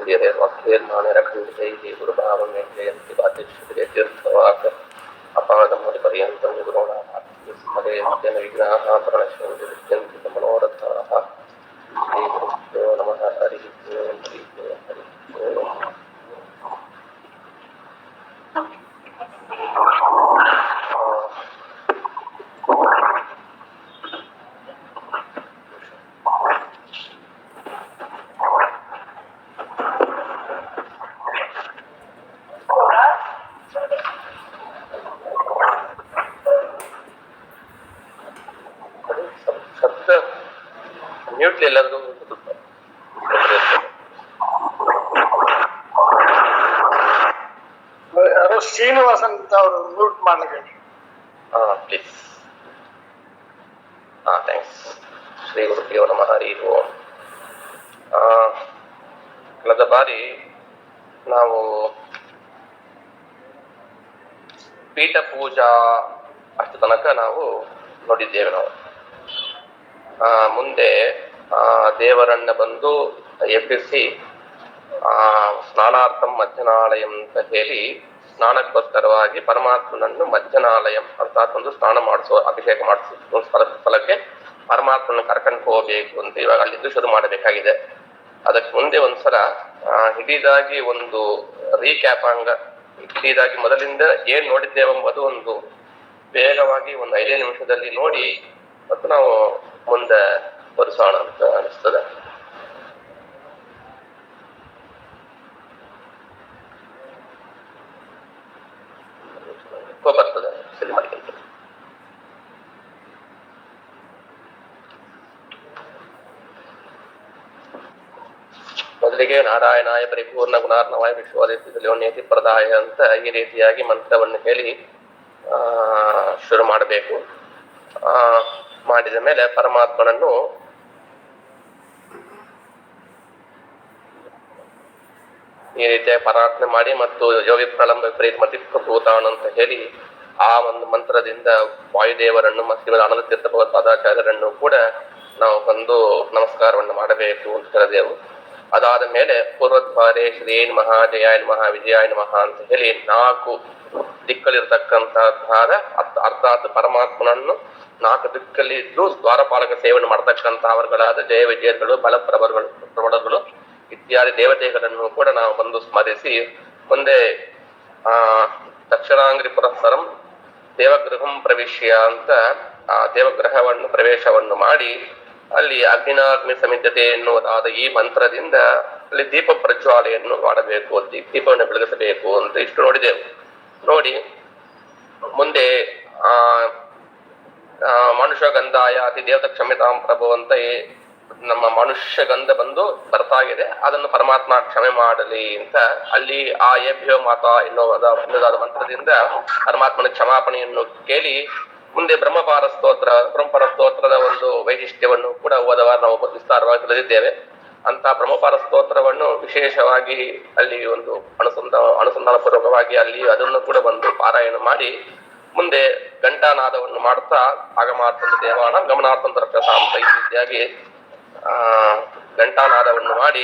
सूर्यदेवाख्येर्माणरखण्डितैः गुरुभावमेत्ययन्ति वातिष्ठिरे तीर्थवाक् अपादमौलिपर्यन्तं गुरुणाभाक्ति स्मरे तेन विघ्नाः प्रणश्यन्ति विद्यन्ति च मनोरथाः। श्रीगुरुभ्यो नमः। हरिः ओम् हरिः ओम् हरिः ओम्। ಮ್ಯೂಟ್ಲಿ ಎಲ್ಲರಿಗೂ ಯಾರೋ ಶ್ರೀನಿವಾಸ್ ಅಂತ ಅವರು ಮ್ಯೂಟ್ ಮಾಡ್ಲಿಕ್ಕೆ. ಪ್ಲೀಸ್. ಥ್ಯಾಂಕ್ಸ್. ಶ್ರೀ ಗುರುಭ್ಯೋ ನಮಃ. ಹರಿ ಓಂ. ಕಳೆದ ಬಾರಿ ನಾವು ಪೀಠ ಪೂಜಾ ಅಷ್ಟು ತನಕ ನಾವು ನೋಡಿದ್ದೇವೆ. ನಾವು ಮುಂದೆ ದೇವರನ್ನ ಬಂದು ಎಬ್ಬಿಸಿ ಸ್ನಾನಾರ್ಥಂ ಮಜ್ಜನಾಲಯಂ ಅಂತ ಹೇಳಿ ಸ್ನಾನಕ್ಕೋಸ್ಕರವಾಗಿ ಪರಮಾತ್ಮನನ್ನು ಮಜ್ಜನಾಲಯಂ ಅರ್ಥಾತ್ ಒಂದು ಸ್ನಾನ ಮಾಡಿಸೋ ಅಭಿಷೇಕ ಮಾಡಿಸೋ ಸ್ಥಳಕ್ಕೆ ಪರಮಾತ್ಮನ ಕರ್ಕೊಂಡು ಹೋಗ್ಬೇಕು ಅಂತ ಇವಾಗ ಅಲ್ಲಿಂದ ಶುರು ಮಾಡಬೇಕಾಗಿದೆ. ಅದಕ್ಕೆ ಮುಂದೆ ಒಂದ್ಸಲ ಹಿಡಿದಾಗಿ ಒಂದು ರೀಕ್ಯಾಪ್ ಹಿಡಿದಾಗಿ ಮೊದಲಿಂದ ಏನ್ ನೋಡಿದ್ದೇವೆಂಬುದು ಒಂದು ವೇಗವಾಗಿ ಒಂದು 5 ನಿಮಿಷದಲ್ಲಿ ನೋಡಿ ಮತ್ತು ನಾವು ಮುಂದೆ ತೋರಿಸೋಣ ಅಂತ ಅನಿಸ್ತದೆ. ಬರ್ತದೆ ಸರಿ ಮಾಡ್ಕೊಂತ. ಮೊದಲಿಗೆ ನಾರಾಯಣಾಯ ಪರಿಪೂರ್ಣ ಗುಣಾರ್ಣವಾಯ ವಿಶ್ವಾದಿತ್ಯದಲ್ಲಿ ಪ್ರದಾಯ ಅಂತ ಈ ರೀತಿಯಾಗಿ ಮಂತ್ರವನ್ನು ಹೇಳಿ ಶುರು ಮಾಡಬೇಕು. ಮಾಡಿದ ಮೇಲೆ ಪರಮಾತ್ಮನನ್ನು ಈ ರೀತಿಯಾಗಿ ಪ್ರಾರ್ಥನೆ ಮಾಡಿ ಮತ್ತು ಯೋಗಿ ಪ್ರಳಂಬ ವಿಪರೀತ ಮತಿಭೂತಾನ್ ಅಂತ ಹೇಳಿ ಆ ಒಂದು ಮಂತ್ರದಿಂದ ವಾಯುದೇವರನ್ನು ಮತ್ತು ಆನಂದ ತೀರ್ಥ ಭಗವತ್ಪಾದಾಚಾರ್ಯರನ್ನು ಕೂಡ ನಾವು ಬಂದು ನಮಸ್ಕಾರವನ್ನು ಮಾಡಬೇಕು ಅಂತ ಹೇಳಿದೆವು. ಅದಾದ ಮೇಲೆ ಪೂರ್ವದ್ವಾರೆ ಶ್ರೀ ನಮಃ ಜಯಾಯ ನಮಃ ವಿಜಯಾಯ ನಮಃ ಅಂತ ಹೇಳಿ 4 ದಿಕ್ಕಲ್ಲಿರ್ತಕ್ಕಂಥದ್ದಾದ ಅರ್ಥಾತ್ ಪರಮಾತ್ಮನನ್ನು 4 ದಿಕ್ಕಲ್ಲಿ ಇದ್ದು ದ್ವಾರಪಾಲಕ ಸೇವೆಯನ್ನು ಮಾಡತಕ್ಕಂಥವರುಗಳಾದ ಜಯ ವಿಜಯಗಳು ಪ್ರಬಲಗಳು ಇತ್ಯಾದಿ ದೇವತೆಗಳನ್ನು ಕೂಡ ನಾವು ಬಂದು ಸ್ಮರಿಸಿ ಮುಂದೆ ದಕ್ಷಿಣಾಂಗ್ರಿ ಪುರಸ್ಸರಂ ದೇವಗೃಹಂ ಪ್ರವೇಶ್ಯ ಅಂತ ಆ ದೇವಗೃಹವನ್ನು ಪ್ರವೇಶವನ್ನು ಮಾಡಿ ಅಲ್ಲಿ ಅಗ್ನಿನಾಗ್ನಿ ಸಮಿದ್ಯತೆ ಎನ್ನುವುದಾದ ಈ ಮಂತ್ರದಿಂದ ಅಲ್ಲಿ ದೀಪ ಪ್ರಜ್ವಾಲೆಯನ್ನು ಮಾಡಬೇಕು, ದೀಪವನ್ನು ಬೆಳಗಿಸಬೇಕು ಅಂತ ಇಷ್ಟು ನೋಡಿದೆವು. ನೋಡಿ ಮುಂದೆ ಮನುಷ್ಯ ಗಂಧಾಯ ಅತಿ ದೇವತ ಕ್ಷಮ್ಯತಾಂ ಪ್ರಭು ಅಂತ ನಮ್ಮ ಮನುಷ್ಯ ಗಂಧ ಬಂದು ಬರ್ತಾ ಇದೆ, ಅದನ್ನು ಪರಮಾತ್ಮ ಕ್ಷಮೆ ಮಾಡಲಿ ಅಂತ ಅಲ್ಲಿ ಆ ಏಭ್ಯೋ ಮಾತಾ ಎನ್ನುವುದಾದ ಮಂತ್ರದಿಂದ ಪರಮಾತ್ಮನ ಕ್ಷಮಾಪಣೆಯನ್ನು ಕೇಳಿ ಮುಂದೆ ಬ್ರಹ್ಮಪಾರ ಸ್ತೋತ್ರದ ಒಂದು ವೈಶಿಷ್ಟ್ಯವನ್ನು ಕೂಡ ಓದವಾರ ನಾವು ವಿಸ್ತಾರವಾಗಿ ತಿಳಿದಿದ್ದೇವೆ. ಅಂತ ಬ್ರಹ್ಮಪಾರ ಸ್ತೋತ್ರವನ್ನು ವಿಶೇಷವಾಗಿ ಅಲ್ಲಿ ಒಂದು ಅನುಸಂಧಾನ ಪೂರ್ವಕವಾಗಿ ಅಲ್ಲಿ ಅದನ್ನು ಕೂಡ ಒಂದು ಪಾರಾಯಣ ಮಾಡಿ ಮುಂದೆ ಘಂಟಾನಾದವನ್ನು ಮಾಡ್ತಾ ಆಗಮಾರ್ಥಂತ ದೇವಾನ ಗಮನಾರ್ಥಂತ ರಕ್ಷತಾ ಅಂತ ಈ ರೀತಿಯಾಗಿ ಘಂಟಾನಾದವನ್ನು ಮಾಡಿ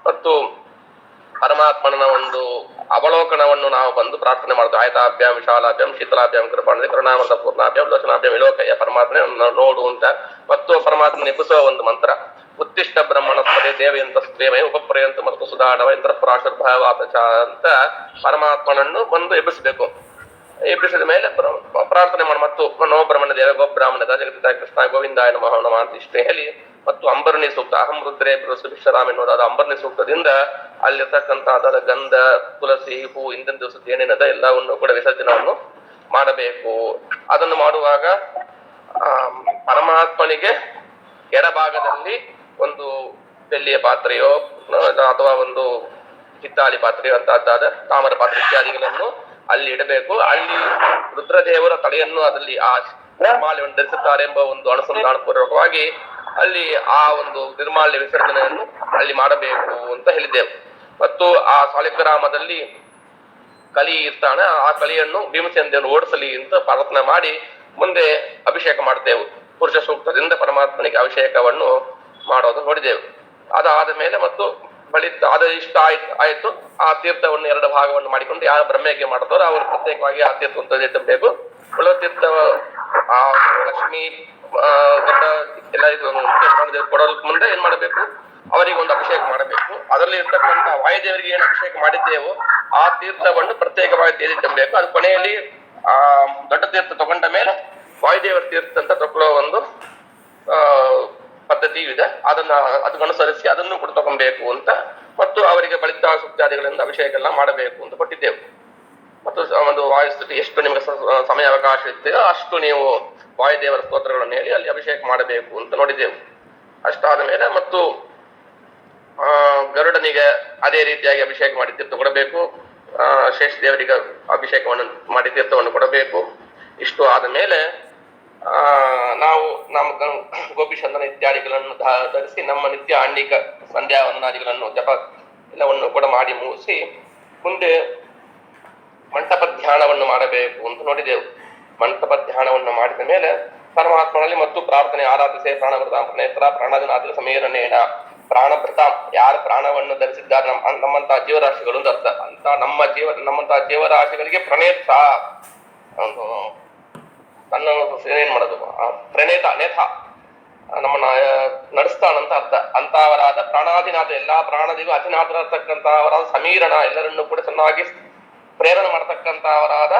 ಮತ್ತು ಪರಮಾತ್ಮನ ಒಂದು ಅವಲೋಕನವನ್ನು ನಾವು ಬಂದು ಪ್ರಾರ್ಥನೆ ಮಾಡ್ತೇವೆ. ಆಯತಾಭ್ಯಾಂ ವಿಶಾಲಾಭ್ಯಾಂ ಶೀತಲಾಭ್ಯಾಂ ಕೃಪಾಣಿ ಕರುಣಾಮೃತ ಪೂರ್ಣಾಭ್ಯಾಂ ಲೋಚನಾಭ್ಯಾಂ ವಿಲೋಕಯ್ಯ ಪರಮಾತ್ಮನೆ ನೋಡು ಅಂತ ಮತ್ತು ಪರಮಾತ್ಮ ಎಬ್ಬಿಸುವ ಒಂದು ಮಂತ್ರ ಉತ್ತಿಷ್ಟ ಬ್ರಹ್ಮಣಸ್ಪದೆ ದೇವಯಂತ ಸ್ತ್ರೀಮಯ ಉಪಪ್ರಯಂತ ಮತ್ತು ಸುಧಾಡವ ಇಂದ್ರ ಪ್ರಾಶುರ್ಭಾವಾಪಚ ಅಂತ ಪರಮಾತ್ಮನನ್ನು ಬಂದು ಎಬ್ಬಿಸಬೇಕು. ಎಬ್ಬಿಸಿದ ಮೇಲೆ ಪ್ರಾರ್ಥನೆ ಮಾಡಿ ಮತ್ತು ನೋ ಬ್ರಹ್ಮಣ ದೇವ ಗೋಬ್ರಾಹ್ಮಣದ ಜಗತ್ತಿದ ಕೃಷ್ಣ ಗೋವಿಂದಾಯ ನಮಃ ನಮಃ ಅಂತ ಇಷ್ಟೇ ಹೇಳಿ ಮತ್ತು ಅಂಬರ್ಣಿ ಸೂಕ್ತ ಅಹಂ ರುದ್ರೇ ವಿಶ್ವರಾಮ್ ಎನ್ನುವುದಾದ ಅಂಬರ್ಣಿ ಸೂಕ್ತದಿಂದ ಅಲ್ಲಿರ್ತಕ್ಕಂಥದ್ದಾದ ಗಂಧ ತುಳಸಿ ಹೂ ಇಂದಿನ ದಿವಸದ ಏನೇನದ ಎಲ್ಲವನ್ನು ಕೂಡ ವಿಸರ್ಜನವನ್ನು ಮಾಡಬೇಕು. ಅದನ್ನು ಮಾಡುವಾಗ ಪರಮಾತ್ಮನಿಗೆ ಎಡಭಾಗದಲ್ಲಿ ಒಂದು ಬೆಳ್ಳಿಯ ಪಾತ್ರೆಯೋ ಅಥವಾ ಒಂದು ಹಿತ್ತಾಳಿ ಪಾತ್ರೆಯೋ ಅಂತದ್ದಾದ ತಾಮ್ರ ಪಾತ್ರೆ ಇತ್ಯಾದಿಗಳನ್ನು ಅಲ್ಲಿ ಇಡಬೇಕು. ಅಲ್ಲಿ ರುದ್ರದೇವರ ತಲೆಯನ್ನು ಅದರಲ್ಲಿ ಆ ನಿರ್ಮಾಲ್ಯವನ್ನು ಧರಿಸುತ್ತಾರೆ ಎಂಬ ಒಂದು ಅನುಸಂಧಾನ ಪೂರ್ವಕವಾಗಿ ಅಲ್ಲಿ ಆ ಒಂದು ನಿರ್ಮಾಲ್ಯ ವಿಸರ್ಜನೆಯನ್ನು ಅಲ್ಲಿ ಮಾಡಬೇಕು ಅಂತ ಹೇಳಿದ್ದೆವು. ಮತ್ತು ಆ ಸಾಲಿಗ್ರಾಮದಲ್ಲಿ ಕಲಿ ಇರ್ತಾನೆ, ಆ ಕಲಿಯನ್ನು ಭೀಮಸೇನ ದೇವರು ಓಡಿಸಲಿ ಅಂತ ಪ್ರಾರ್ಥನೆ ಮಾಡಿ ಮುಂದೆ ಅಭಿಷೇಕ ಮಾಡ್ತೇವೆ. ಪುರುಷ ಸೂಕ್ತದಿಂದ ಪರಮಾತ್ಮನಿಗೆ ಅಭಿಷೇಕವನ್ನು ಮಾಡೋದು ನೋಡಿದೆವು. ಅದಾದ ಮೇಲೆ ಮತ್ತು ಬಳಿತ ಅದು ಇಷ್ಟ ಆಯ್ತು ಆ ತೀರ್ಥವನ್ನು 2 ಭಾಗವನ್ನು ಮಾಡಿಕೊಂಡು ಯಾರು ಬ್ರಹ್ಮಯಜ್ಞ ಮಾಡ್ತಾರೋ ಅವರು ಪ್ರತ್ಯೇಕವಾಗಿ ಆ ತೀರ್ಥವನ್ನು ತುಂಬಬೇಕು. ಉಳಿದ ತೀರ್ಥ ಆ ಲಕ್ಷ್ಮಿ ಗಂಡ ಎಲ್ಲ ಇದು ಕೊಡೋದಕ್ಕೆ ಮುಂದೆ ಏನ್ ಮಾಡಬೇಕು, ಅವರಿಗೆ ಒಂದು ಅಭಿಷೇಕ ಮಾಡಬೇಕು. ಅದರಲ್ಲಿ ಇರ್ತಕ್ಕಂಥ ವಾಯುದೇವರಿಗೆ ಏನು ಅಭಿಷೇಕ ಮಾಡಿದ್ದೇವೋ ಆ ತೀರ್ಥವನ್ನು ಪ್ರತ್ಯೇಕವಾಗಿ ತೆಗೆದಿಟ್ಟಬೇಕು. ಅದು ಕೊನೆಯಲ್ಲಿ ಆ ದೊಡ್ಡ ತೀರ್ಥ ತಗೊಂಡ ಮೇಲೆ ವಾಯುದೇವರ ತೀರ್ಥ ಅಂತ ತಗೊಳ್ಳೋ ಒಂದು ಪದ್ಧತಿ ಇದೆ. ಅದನ್ನು ಅನುಸರಿಸಿ ಅದನ್ನು ಕೂಡ ತಗೊಬೇಕು ಅಂತ, ಮತ್ತು ಅವರಿಗೆ ಬಳಿತ ಸುತ್ತಾದಿಗಳಿಂದ ಅಭಿಷೇಕ ಎಲ್ಲ ಮಾಡಬೇಕು ಅಂತ ಕೊಟ್ಟಿದ್ದೆವು. ಮತ್ತು ಒಂದು ವಾಯುಸ್ತುತಿ ಎಷ್ಟು ನಿಮಗೆ ಸಮಯ ಅವಕಾಶ ಇರ್ತದೋ ಅಷ್ಟು ನೀವು ವಾಯುದೇವರ ಸ್ತೋತ್ರಗಳನ್ನು ಹೇಳಿ ಅಲ್ಲಿ ಅಭಿಷೇಕ ಮಾಡಬೇಕು ಅಂತ ನೋಡಿದ್ದೆವು. ಅಷ್ಟಾದ ಮೇಲೆ ಮತ್ತು ಗರುಡನಿಗೆ ಅದೇ ರೀತಿಯಾಗಿ ಅಭಿಷೇಕ ಮಾಡಿ ತೀರ್ಥ ಕೊಡಬೇಕು. ಶೇಷ ದೇವರಿಗೆ ಅಭಿಷೇಕವನ್ನು ಮಾಡಿ ತೀರ್ಥವನ್ನು ಕೊಡಬೇಕು. ಇಷ್ಟು ಆದ ಮೇಲೆ ನಾವು ನಮ್ಮ ಗೋಪಿಚಂದನ ಇತ್ಯಾದಿಗಳನ್ನು ಧರಿಸಿ ನಮ್ಮ ನಿತ್ಯ ಆಂಡಿಕ ಸಂಧ್ಯಾ ವಂದನಾದಿಗಳನ್ನು ಜಪ ಎಲ್ಲವನ್ನು ಕೂಡ ಮಾಡಿ ಮುಗಿಸಿ ಮುಂದೆ ಮಂಟಪ ಧ್ಯಾನವನ್ನು ಮಾಡಬೇಕು ಅಂತ ನೋಡಿದೆವು. ಮಂಟಪ ಧ್ಯಾನವನ್ನು ಮಾಡಿದ ಮೇಲೆ ಪರಮಾತ್ಮನಲ್ಲಿ ಮತ್ತು ಪ್ರಾರ್ಥನೆ ಆರಾಧಿಸೆ ಪ್ರಾಣಭೃತ ಪ್ರಣೇತ್ರ ಪ್ರಾಣದಿನಾದಿಗಳ ಸಮೀರನೇನ ಪ್ರಾಣಭೃತ ಯಾರು ಪ್ರಾಣವನ್ನು ಧರಿಸಿದ್ದಾರೆ ನಮ್ಮಂತಹ ಜೀವರಾಶಿಗಳು ಅಂತ ಅರ್ಥ. ಅಂತ ನಮ್ಮಂತಹ ಜೀವರಾಶಿಗಳಿಗೆ ಪ್ರಣೇತ್ರ ತನ್ನ ಏನ್ ಮಾಡೋದು ನೇಥ ನಮ್ಮನ್ನ ನಡೆಸ್ತಾನಂತ ಅರ್ಥ. ಅಂತವರಾದ ಪ್ರಾಣಾಧಿನಾಥ ಎಲ್ಲಾ ಪ್ರಾಣದಿಗೂ ಅಧಿನಾಥರತಕ್ಕಂತಹವರಾದ ಸಮೀರಣ ಎಲ್ಲರನ್ನು ಕೂಡ ಚೆನ್ನಾಗಿ ಪ್ರೇರಣೆ ಮಾಡತಕ್ಕಂತಹವರಾದ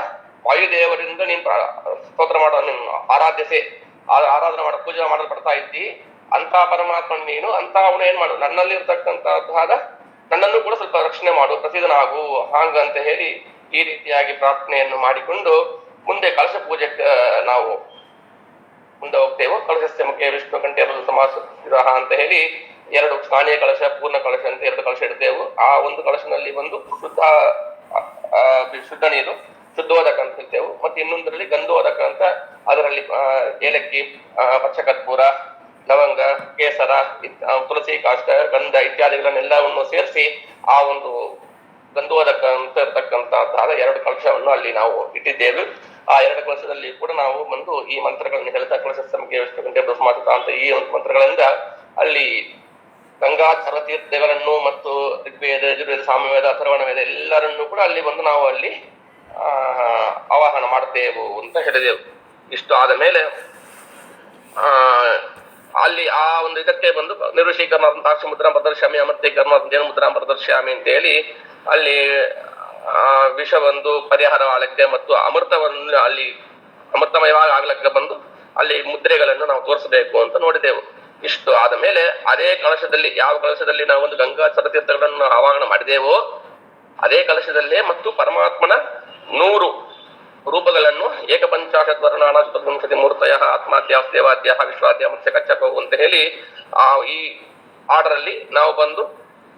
ವಾಯುದೇವರಿಂದ ನೀನ್ ಸ್ತೋತ್ರ ಮಾಡೋ ನೀನು ಆರಾಧ್ಯಸೆ ಆರಾಧನೆ ಮಾಡೋ ಪೂಜೆ ಮಾಡಲು ಪಡ್ತಾ ಇದ್ದಿ. ಅಂತ ಪರಮಾತ್ಮ ನೀನು ಅಂತ ಅವನು ಏನ್ ಮಾಡು ನನ್ನಲ್ಲಿ ಇರ್ತಕ್ಕಂತಹದ್ದಾದ ನನ್ನನ್ನು ಕೂಡ ಸ್ವಲ್ಪ ರಕ್ಷಣೆ ಮಾಡು ಪ್ರಸಿದ್ಧನಾಗು ಹಾಗಂತ ಹೇಳಿ ಈ ರೀತಿಯಾಗಿ ಪ್ರಾರ್ಥನೆಯನ್ನು ಮಾಡಿಕೊಂಡು ಮುಂದೆ ಕಲಶ ಪೂಜೆಗೆ ನಾವು ಮುಂದೆ ಹೋಗ್ತೇವೆ. ಕಲಶಸ್ಯ ಮುಖ್ಯ ವಿಷ್ಣು ಕಂಠೆ ಸಮಾಸ ವಿವಾಹ ಅಂತ ಹೇಳಿ 2 ಸ್ಥಾನೀಯ ಕಲಶ ಪೂರ್ಣ ಕಲಶ ಅಂತ 2 ಕಲಶ ಇಡ್ತೇವೆ. ಆ ಒಂದು ಕಲಶನಲ್ಲಿ ಒಂದು ಶುದ್ಧ ನೀರು ಶುದ್ಧೋದಕ ಅಂತ ಹೇಳ್ತೇವೆ. ಮತ್ತೆ ಇನ್ನೊಂದರಲ್ಲಿ ಗಂಧೋದಕ ಅಂತ ಅದರಲ್ಲಿ ಏಲಕ್ಕಿ ಪಚ್ಚಕರ್ಪೂರ ಲವಂಗ ಕೇಸರ ತುಳಸಿ ಕಾಷ್ಟ ಗಂಧ ಇತ್ಯಾದಿಗಳನ್ನೆಲ್ಲವನ್ನು ಸೇರಿಸಿ ಆ ಒಂದು ಗಂಧೋದಕ ಅಂತ ಇರ್ತಕ್ಕಂಥದ್ದಾದ 2 ಕಲಶವನ್ನು ಅಲ್ಲಿ ನಾವು ಇಟ್ಟಿದ್ದೇವೆ. ಆ 2 ಕಲಶದಲ್ಲಿ ಕೂಡ ನಾವು ಬಂದು ಈ ಮಂತ್ರಗಳನ್ನು ಹೇಳ್ತಾ ಕಲಶ ಸಮಕ್ಕೆ ಗಂಟೆ ಬ್ರಹ್ಮಾತ ಅಂತ ಈ ಒಂದು ಮಂತ್ರಗಳಿಂದ ಅಲ್ಲಿ ಗಂಗಾ ತೀರ್ಥಗಳನ್ನು ಮತ್ತು ಋಗ್ವೇದ ಯಜುರ್ವೇದ ಸಾಮವೇದ ಅಥರ್ವಣ ವೇದ ಎಲ್ಲರನ್ನೂ ಕೂಡ ಅಲ್ಲಿ ಬಂದು ನಾವು ಅಲ್ಲಿ ಆವಾಹನ ಮಾಡ್ತೇವೆ ಅಂತ ಹೇಳಿದೆವು. ಇಷ್ಟು ಆದ ಮೇಲೆ ಅಲ್ಲಿ ಆ ಒಂದು ಇದಕ್ಕೆ ಬಂದು ನಿರ್ವಶೀಕರಣ ಸಾಕ್ಷಿ ಮುದ್ರಾ ಪ್ರದರ್ಶ್ಯಾಮಿ ಅಮರ್ತೀಕರಣ ಜನ ಮುದ್ರಾ ಪ್ರದರ್ಶ್ಯಾಮಿ ಅಂತ ಹೇಳಿ ಅಲ್ಲಿ ವಿಷ ಒಂದು ಪರಿಹಾರವಾಗಲಿಕ್ಕೆ ಮತ್ತು ಅಮೃತವನ್ನು ಅಲ್ಲಿ ಅಮೃತಮಯವಾಗಿ ಆಗ್ಲಿಕ್ಕೆ ಬಂದು ಅಲ್ಲಿ ಮುದ್ರೆಗಳನ್ನು ನಾವು ತೋರಿಸಬೇಕು ಅಂತ ನೋಡಿದೆವು. ಇಷ್ಟು ಆದ ಮೇಲೆ ಅದೇ ಕಲಶದಲ್ಲಿ ಯಾವ ಕಲಶದಲ್ಲಿ ನಾವು ಒಂದು ಗಂಗಾ ತೀರ್ಥಗಳನ್ನು ಆವಾಹನ ಮಾಡಿದೆವೋ ಅದೇ ಕಲಶದಲ್ಲೇ ಮತ್ತು ಪರಮಾತ್ಮನ 100 ರೂಪಗಳನ್ನು ಏಕಪಂಚಾಶತ್ ವರ್ಣಾಣ ಚತುರ್ವಿಂಶತಿ ಮೂರ್ತಯ ಆತ್ಮಾದ್ಯ ದೇವಾದ್ಯ ವಿಶ್ವಾದ್ಯ ಮತ್ಸ್ಯ ಕಚ್ಚಪವು ಅಂತ ಹೇಳಿ ಈ ಆರ್ಡರ್ ಅಲ್ಲಿ ನಾವು ಬಂದು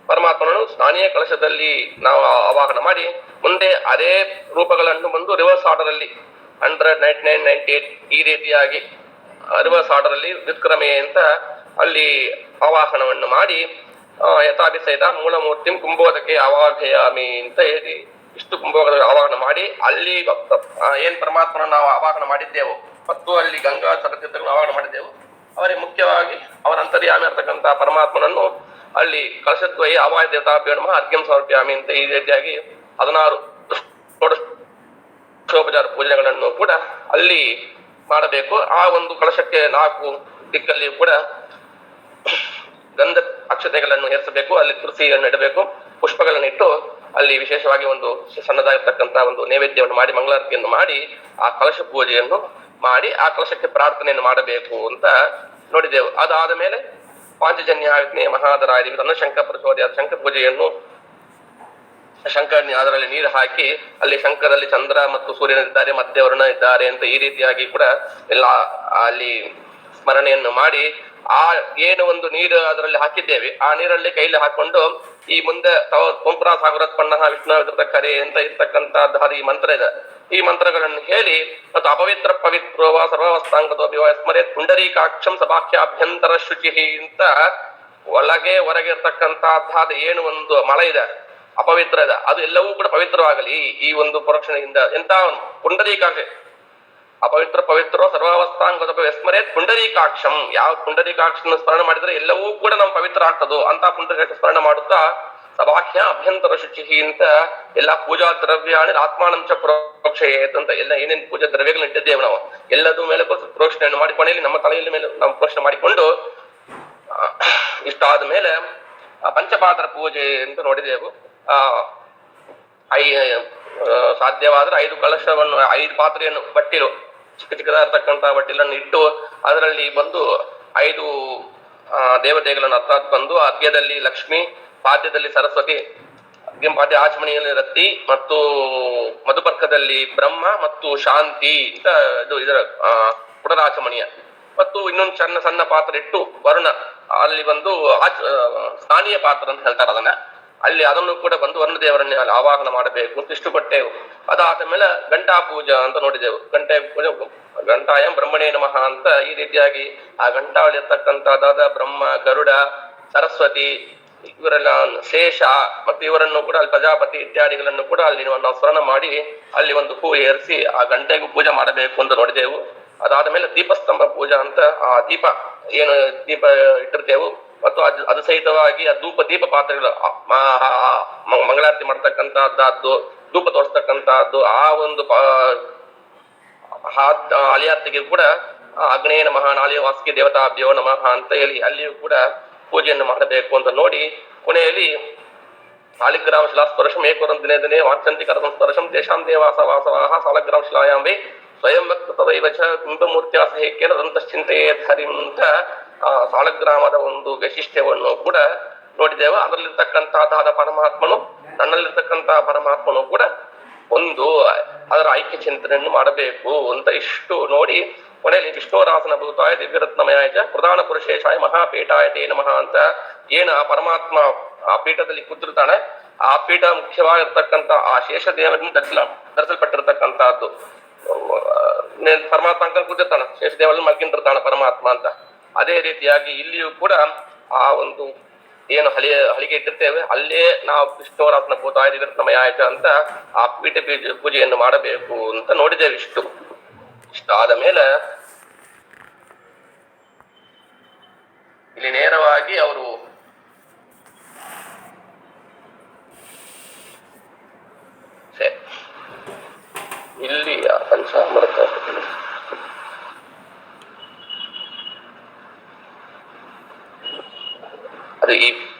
ಪರಮಾತ್ಮನನ್ನು ಸ್ಥಾನೀಯ ಕಲಶದಲ್ಲಿ ನಾವು ಆವಾಹನ ಮಾಡಿ ಮುಂದೆ ಅದೇ ರೂಪಗಳನ್ನು ಬಂದು ರಿವರ್ಸ್ ಆರ್ಡರ್ ಅಲ್ಲಿ 100, 99, 98 ಈ ರೀತಿಯಾಗಿ ರಿವರ್ಸ್ ಆರ್ಡರ್ ಅಲ್ಲಿ ವಿಕ್ರಮೆ ಅಂತ ಅಲ್ಲಿ ಆವಾಹನವನ್ನು ಮಾಡಿ ಯಥಾಭಿಸಹಿತ ಮೂಲಮೂರ್ತಿ ಕುಂಭೋದಕ್ಕೆ ಆವಾಹಯಾಮಿ ಅಂತ ಹೇಳಿ ಇಷ್ಟು ಕುಂಭೋಗದ ಆವಾಹನ ಮಾಡಿ ಅಲ್ಲಿ ಏನ್ ಪರಮಾತ್ಮನ ನಾವು ಆವಾಹನ ಮಾಡಿದ್ದೆವು ಮತ್ತು ಅಲ್ಲಿ ಗಂಗಾ ತೀರ್ಥಗಳನ್ನು ಆವಾಹನ ಮಾಡಿದ್ದೆವು ಅವರಿಗೆ ಮುಖ್ಯವಾಗಿ ಅವರ ಅಂತರ್ಯಾಮಿ ಇರ್ತಕ್ಕಂಥ ಪರಮಾತ್ಮನನ್ನು ಅಲ್ಲಿ ಕಲಶದ್ವಯ ಆವಾಹ ದೇವತಾಭ್ಯೋ ನಮಃ ಅರ್ಘ್ಯಂ ಸಮರ್ಪ್ಯಾಮಿ ಅಂತ ಈ ರೀತಿಯಾಗಿ 16 ಷೋಪಚಾರ ಪೂಜೆಗಳನ್ನು ಕೂಡ ಅಲ್ಲಿ ಮಾಡಬೇಕು. ಆ ಒಂದು ಕಲಶಕ್ಕೆ 4 ದಿಕ್ಕಲ್ಲಿ ಕೂಡ ಗಂಧ ಅಕ್ಷತೆಗಳನ್ನು ಏರಿಸಬೇಕು. ಅಲ್ಲಿ ತುಳಸಿಯನ್ನು ಇಡಬೇಕು, ಪುಷ್ಪಗಳನ್ನು ಇಟ್ಟು ಅಲ್ಲಿ ವಿಶೇಷವಾಗಿ ಒಂದು ಸಣ್ಣದಾಗಿರ್ತಕ್ಕಂಥ ಒಂದು ನೈವೇದ್ಯವನ್ನು ಮಾಡಿ ಮಂಗಳಾರತಿಯನ್ನು ಮಾಡಿ ಆ ಕಲಶ ಪೂಜೆಯನ್ನು ಮಾಡಿ ಆ ಕಲಶಕ್ಕೆ ಪ್ರಾರ್ಥನೆಯನ್ನು ಮಾಡಬೇಕು ಅಂತ ನೋಡಿದೆವು. ಅದಾದ ಮೇಲೆ ಪಾಂಚಜನ್ಯಾಗ್ನಿ ಮಹಾದರಾದಿ ತನ್ನ ಶಂಕ ಪ್ರಚೋದಯ ಶಂಕ ಪೂಜೆಯನ್ನು ಅದರಲ್ಲಿ ನೀರು ಹಾಕಿ ಅಲ್ಲಿ ಶಂಕರಲ್ಲಿ ಚಂದ್ರ ಮತ್ತು ಸೂರ್ಯನಿದ್ದಾರೆ ಮಧ್ಯವರ್ಣ ಇದ್ದಾರೆ ಅಂತ ಈ ರೀತಿಯಾಗಿ ಕೂಡ ಎಲ್ಲ ಅಲ್ಲಿ ಸ್ಮರಣೆಯನ್ನು ಮಾಡಿ ಆ ಏನು ಒಂದು ನೀರು ಅದರಲ್ಲಿ ಹಾಕಿದ್ದೇವೆ ಆ ನೀರಲ್ಲಿ ಕೈಲಿ ಹಾಕೊಂಡು ಈ ಮುಂದೆ ಪುಂಪ್ರಾ ಸಾಗರೋತ್ಪನ್ನ ವಿಷ್ಣು ಕರೆ ಅಂತ ಇರ್ತಕ್ಕಂಥದ್ದು ಈ ಮಂತ್ರ ಇದೆ. ಈ ಮಂತ್ರಗಳನ್ನು ಹೇಳಿ ಮತ್ತು ಅಪವಿತ್ರ ಪವಿತ್ರೋವ ಸರ್ವಾವಸ್ಥಾಂಗದೋಪಿ ಸ್ಮರೇತ್ ಪುಂಡರೀಕಾಕ್ಷಂ ಸಭಾಖ್ಯಾಭ್ಯಂತರ ಶುಚಿ ಅಂತ ಒಳಗೆ ಹೊರಗೆ ಇರ್ತಕ್ಕಂಥದ್ದಾದ ಏನು ಒಂದು ಮಳ ಇದೆ ಅಪವಿತ್ರ ಇದೆ ಅದು ಎಲ್ಲವೂ ಕೂಡ ಪವಿತ್ರವಾಗಲಿ ಈ ಒಂದು ಪರೋಕ್ಷಣೆಯಿಂದ ಎಂತ ಪುಂಡರೀಕಾಕ್ಷ ಅಪವಿತ್ರ ಪವಿತ್ರೋ ಸರ್ವಾವಸ್ಥಾಂಗದಪ ವಿಸ್ಮರೇತ್ ಪುಂಡರೀಕಾಕ್ಷಂ. ಯಾವ ಪುಂಡರೀಕಾಕ್ಷನ ಸ್ಮರಣ ಮಾಡಿದ್ರೆ ಎಲ್ಲವೂ ಕೂಡ ನಾವು ಪವಿತ್ರ ಆಗ್ತದೋ ಅಂತ ಪುಂಡರೀಕಾಕ್ಷ ಸ್ಮರಣ ಮಾಡುತ್ತಾ ಸಭಾಖ್ಯ ಅಭ್ಯಂತರ ಶುಚಿ ಅಂತ ಎಲ್ಲಾ ಪೂಜಾ ದ್ರವ್ಯಾಣಿ ಆತ್ಮಾನಂಚ ಪ್ರೋಕ್ಷಯೇತ್ ಅಂತ ಎಲ್ಲ ಏನೇನು ಪೂಜಾ ದ್ರವ್ಯಗಳು ಇಟ್ಟಿದ್ದೇವೆ ನಾವು ಎಲ್ಲದೂ ಮೇಲೆ ಪ್ರೋಕ್ಷಣೆಯನ್ನು ಮಾಡಿ ಕೊನೆಯಲ್ಲಿ ನಮ್ಮ ತಲೆಯಲ್ಲಿ ಮೇಲೆ ನಾವು ಪ್ರೋಕ್ಷಣೆ ಮಾಡಿಕೊಂಡು ಇಷ್ಟಾದ ಮೇಲೆ ಪಂಚಪಾತ್ರ ಪೂಜೆ ಅಂತ ನೋಡಿದೆವು. ಸಾಧ್ಯವಾದ್ರೆ 5 ಕಲಶವನ್ನು 5 ಪಾತ್ರೆಯನ್ನು ಬಟ್ಟಿಲು ಚಿಕ್ಕ ಚಿಕ್ಕದಾಗಿರ್ತಕ್ಕಂಥ ಬಟ್ಟಿಲನ್ನು ಇಟ್ಟು ಅದರಲ್ಲಿ ಬಂದು 5 ದೇವತೆಗಳನ್ನು ಅರ್ಥಾತ್ ಬಂದು ಅರ್ಘ್ಯದಲ್ಲಿ ಲಕ್ಷ್ಮಿ, ಪಾದ್ಯದಲ್ಲಿ ಸರಸ್ವತಿ, ಪಾದ್ಯ ಆಚಮಣಿಯಲ್ಲಿ ರತ್ತಿ ಮತ್ತು ಮಧುಪರ್ಕದಲ್ಲಿ ಬ್ರಹ್ಮ ಮತ್ತು ಶಾಂತಿ ಅಂತ ಇದರ ಪುನರಾಚಮಣಿಯ ಮತ್ತು ಇನ್ನೊಂದು ಸಣ್ಣ ಸಣ್ಣ ಪಾತ್ರ ಇಟ್ಟು ವರುಣ ಅಲ್ಲಿ ಬಂದು ಸ್ಥಾನೀಯ ಪಾತ್ರ ಅಂತ ಹೇಳ್ತಾರೆ ಅದನ್ನ. ಅಲ್ಲಿ ಅದನ್ನು ಕೂಡ ಬಂದು ವರುಣ ದೇವರನ್ನೇ ಅಲ್ಲಿ ಆವಾಹನ ಮಾಡಬೇಕು ಅಂತ ಇಷ್ಟು ಕೊಟ್ಟೆವು. ಅದಾದ ಮೇಲೆ ಗಂಟಾ ಪೂಜಾ ಅಂತ ನೋಡಿದೆವು. ಗಂಟೆ ಪೂಜೆ ಗಂಟಾಯಂ ಬ್ರಹ್ಮಣೇ ನಮಃ ಅಂತ ಈ ರೀತಿಯಾಗಿ ಆ ಗಂಟಾವಳಿರ್ತಕ್ಕಂಥದ್ದಾದ ಬ್ರಹ್ಮ, ಗರುಡ, ಸರಸ್ವತಿ ಇವರೆಲ್ಲ ಶೇಷ ಮತ್ತು ಇವರನ್ನು ಕೂಡ ಅಲ್ಲಿ ಪ್ರಜಾಪತಿ ಇತ್ಯಾದಿಗಳನ್ನು ಕೂಡ ಅಲ್ಲಿ ನಾವು ಸ್ಮರಣ ಮಾಡಿ ಅಲ್ಲಿ ಒಂದು ಹೂ ಏರಿಸಿ ಆ ಗಂಟೆಗೂ ಪೂಜೆ ಮಾಡಬೇಕು ಅಂತ ನೋಡಿದೆವು. ಅದಾದ ಮೇಲೆ ದೀಪಸ್ತಂಭ ಪೂಜಾ ಅಂತ ಆ ದೀಪ ಏನು ದೀಪ ಇಟ್ಟಿರ್ತೇವು ಮತ್ತು ಅದು ಸಹಿತವಾಗಿ ಆ ದೀಪ ಪಾತ್ರೆಗಳು ಮಂಗಳಾರತಿ ಮಾಡ್ತಕ್ಕಂಥದ್ದು, ಧೂಪ ತೋರಿಸ್ತಕ್ಕಂಥದ್ದು, ಆ ಒಂದು ಅಲಿಯಾರ್ತಿಗೆ ಕೂಡ ಅಗ್ನೇಯ ನಮಃ ನಾಲಿಯ ವಾಸ್ಕಿ ದೇವತಾಭ್ಯೋ ನಮಃ ಅಂತ ಹೇಳಿ ಅಲ್ಲಿಯೂ ಕೂಡ ಪೂಜೆಯನ್ನು ಮಾಡಬೇಕು ಅಂತ ನೋಡಿ ಕೊನೆಯಲ್ಲಿ ಸಾಲಿಗ್ರಾಮ ಶಿಲಾಸ್ಪರ್ಶಂ ಏಕವರಂ ದಿನೇ ದಿನೇ ವಾಚಂತಿ ಕರಸಂಸ್ಪರ್ಶಂ ತೇಷಾಂ ದೇವಾಸ ವಾಸವಾಹ ಸಾಲಗ್ರಾಮ ಶಿಲಾಯಾಂ ವೈ ಸ್ವಯಂ ವ್ಯಕ್ತ ತದೈವಚ ಬಿಂಬಮೂರ್ತಿಯ ಸಹಿಕೇನ ದಂತಶ್ಚಿಂತೆಯೇತ್ ಹರಿಂ ಅಂತ ಸಾಲಗ್ರಾಮದ ಒಂದು ವೈಶಿಷ್ಟ್ಯವನ್ನು ಕೂಡ ನೋಡಿದೆವು. ಅದರಲ್ಲಿರ್ತಕ್ಕಂಥದ್ದಾದ ಪರಮಾತ್ಮನು ನನ್ನಲ್ಲಿರ್ತಕ್ಕಂತಹ ಪರಮಾತ್ಮನು ಕೂಡ ಒಂದು ಅದರ ಐಕ್ಯ ಚಿಂತನೆಯನ್ನು ಮಾಡಬೇಕು ಅಂತ ಇಷ್ಟು ನೋಡಿ ಕೊನೆಯಲ್ಲಿ ವಿಷ್ಣುರಾಸನ ಭೂತಾಯ ದಿವ್ಯರತ್ನಮಯಾಯ ಪ್ರಧಾನ ಪುರುಷೇಶಾಯ ಮಹಾಪೀಠಾಯ ತೇ ನಮಃ ಅಂತ ಏನು ಆ ಪರಮಾತ್ಮ ಆ ಪೀಠದಲ್ಲಿ ಕೂತಿರ್ತಾನೆ ಆ ಪೀಠ ಮುಖ್ಯವಾಗಿರ್ತಕ್ಕಂಥ ಆ ಶೇಷದೇವರನ್ನು ಧರಿಸಲ್ಪಟ್ಟಿರ್ತಕ್ಕಂಥದ್ದು. ಪರಮಾತ್ಮ ಅಂತ ಕೂತಿರ್ತಾನೆ, ಶೇಷದೇವರಲ್ಲಿ ಮಲ್ಕಿಂತಿರ್ತಾನೆ ಪರಮಾತ್ಮ ಅಂತ. ಅದೇ ರೀತಿಯಾಗಿ ಇಲ್ಲಿಯೂ ಕೂಡ ಆ ಒಂದು ಏನು ಹಲಿಗೆ ಇಟ್ಟಿರ್ತೇವೆ ಅಲ್ಲೇ ನಾವು ವಿಷ್ಣುವರಾಸನ ಭೂತಾಯ ದಿವ್ಯರತ್ನಮಯಾಯ ಅಂತ ಆ ಪೀಠ ಪೂಜೆಯನ್ನು ಮಾಡಬೇಕು ಅಂತ ನೋಡಿದ್ದೇವೆ. ಇಷ್ಟಾದ ಮೇಲೆ ಇಲ್ಲಿ ನೇರವಾಗಿ ಅವರು ಇಲ್ಲಿ ಪಂಚಾಮೃತ ಅದು ಈ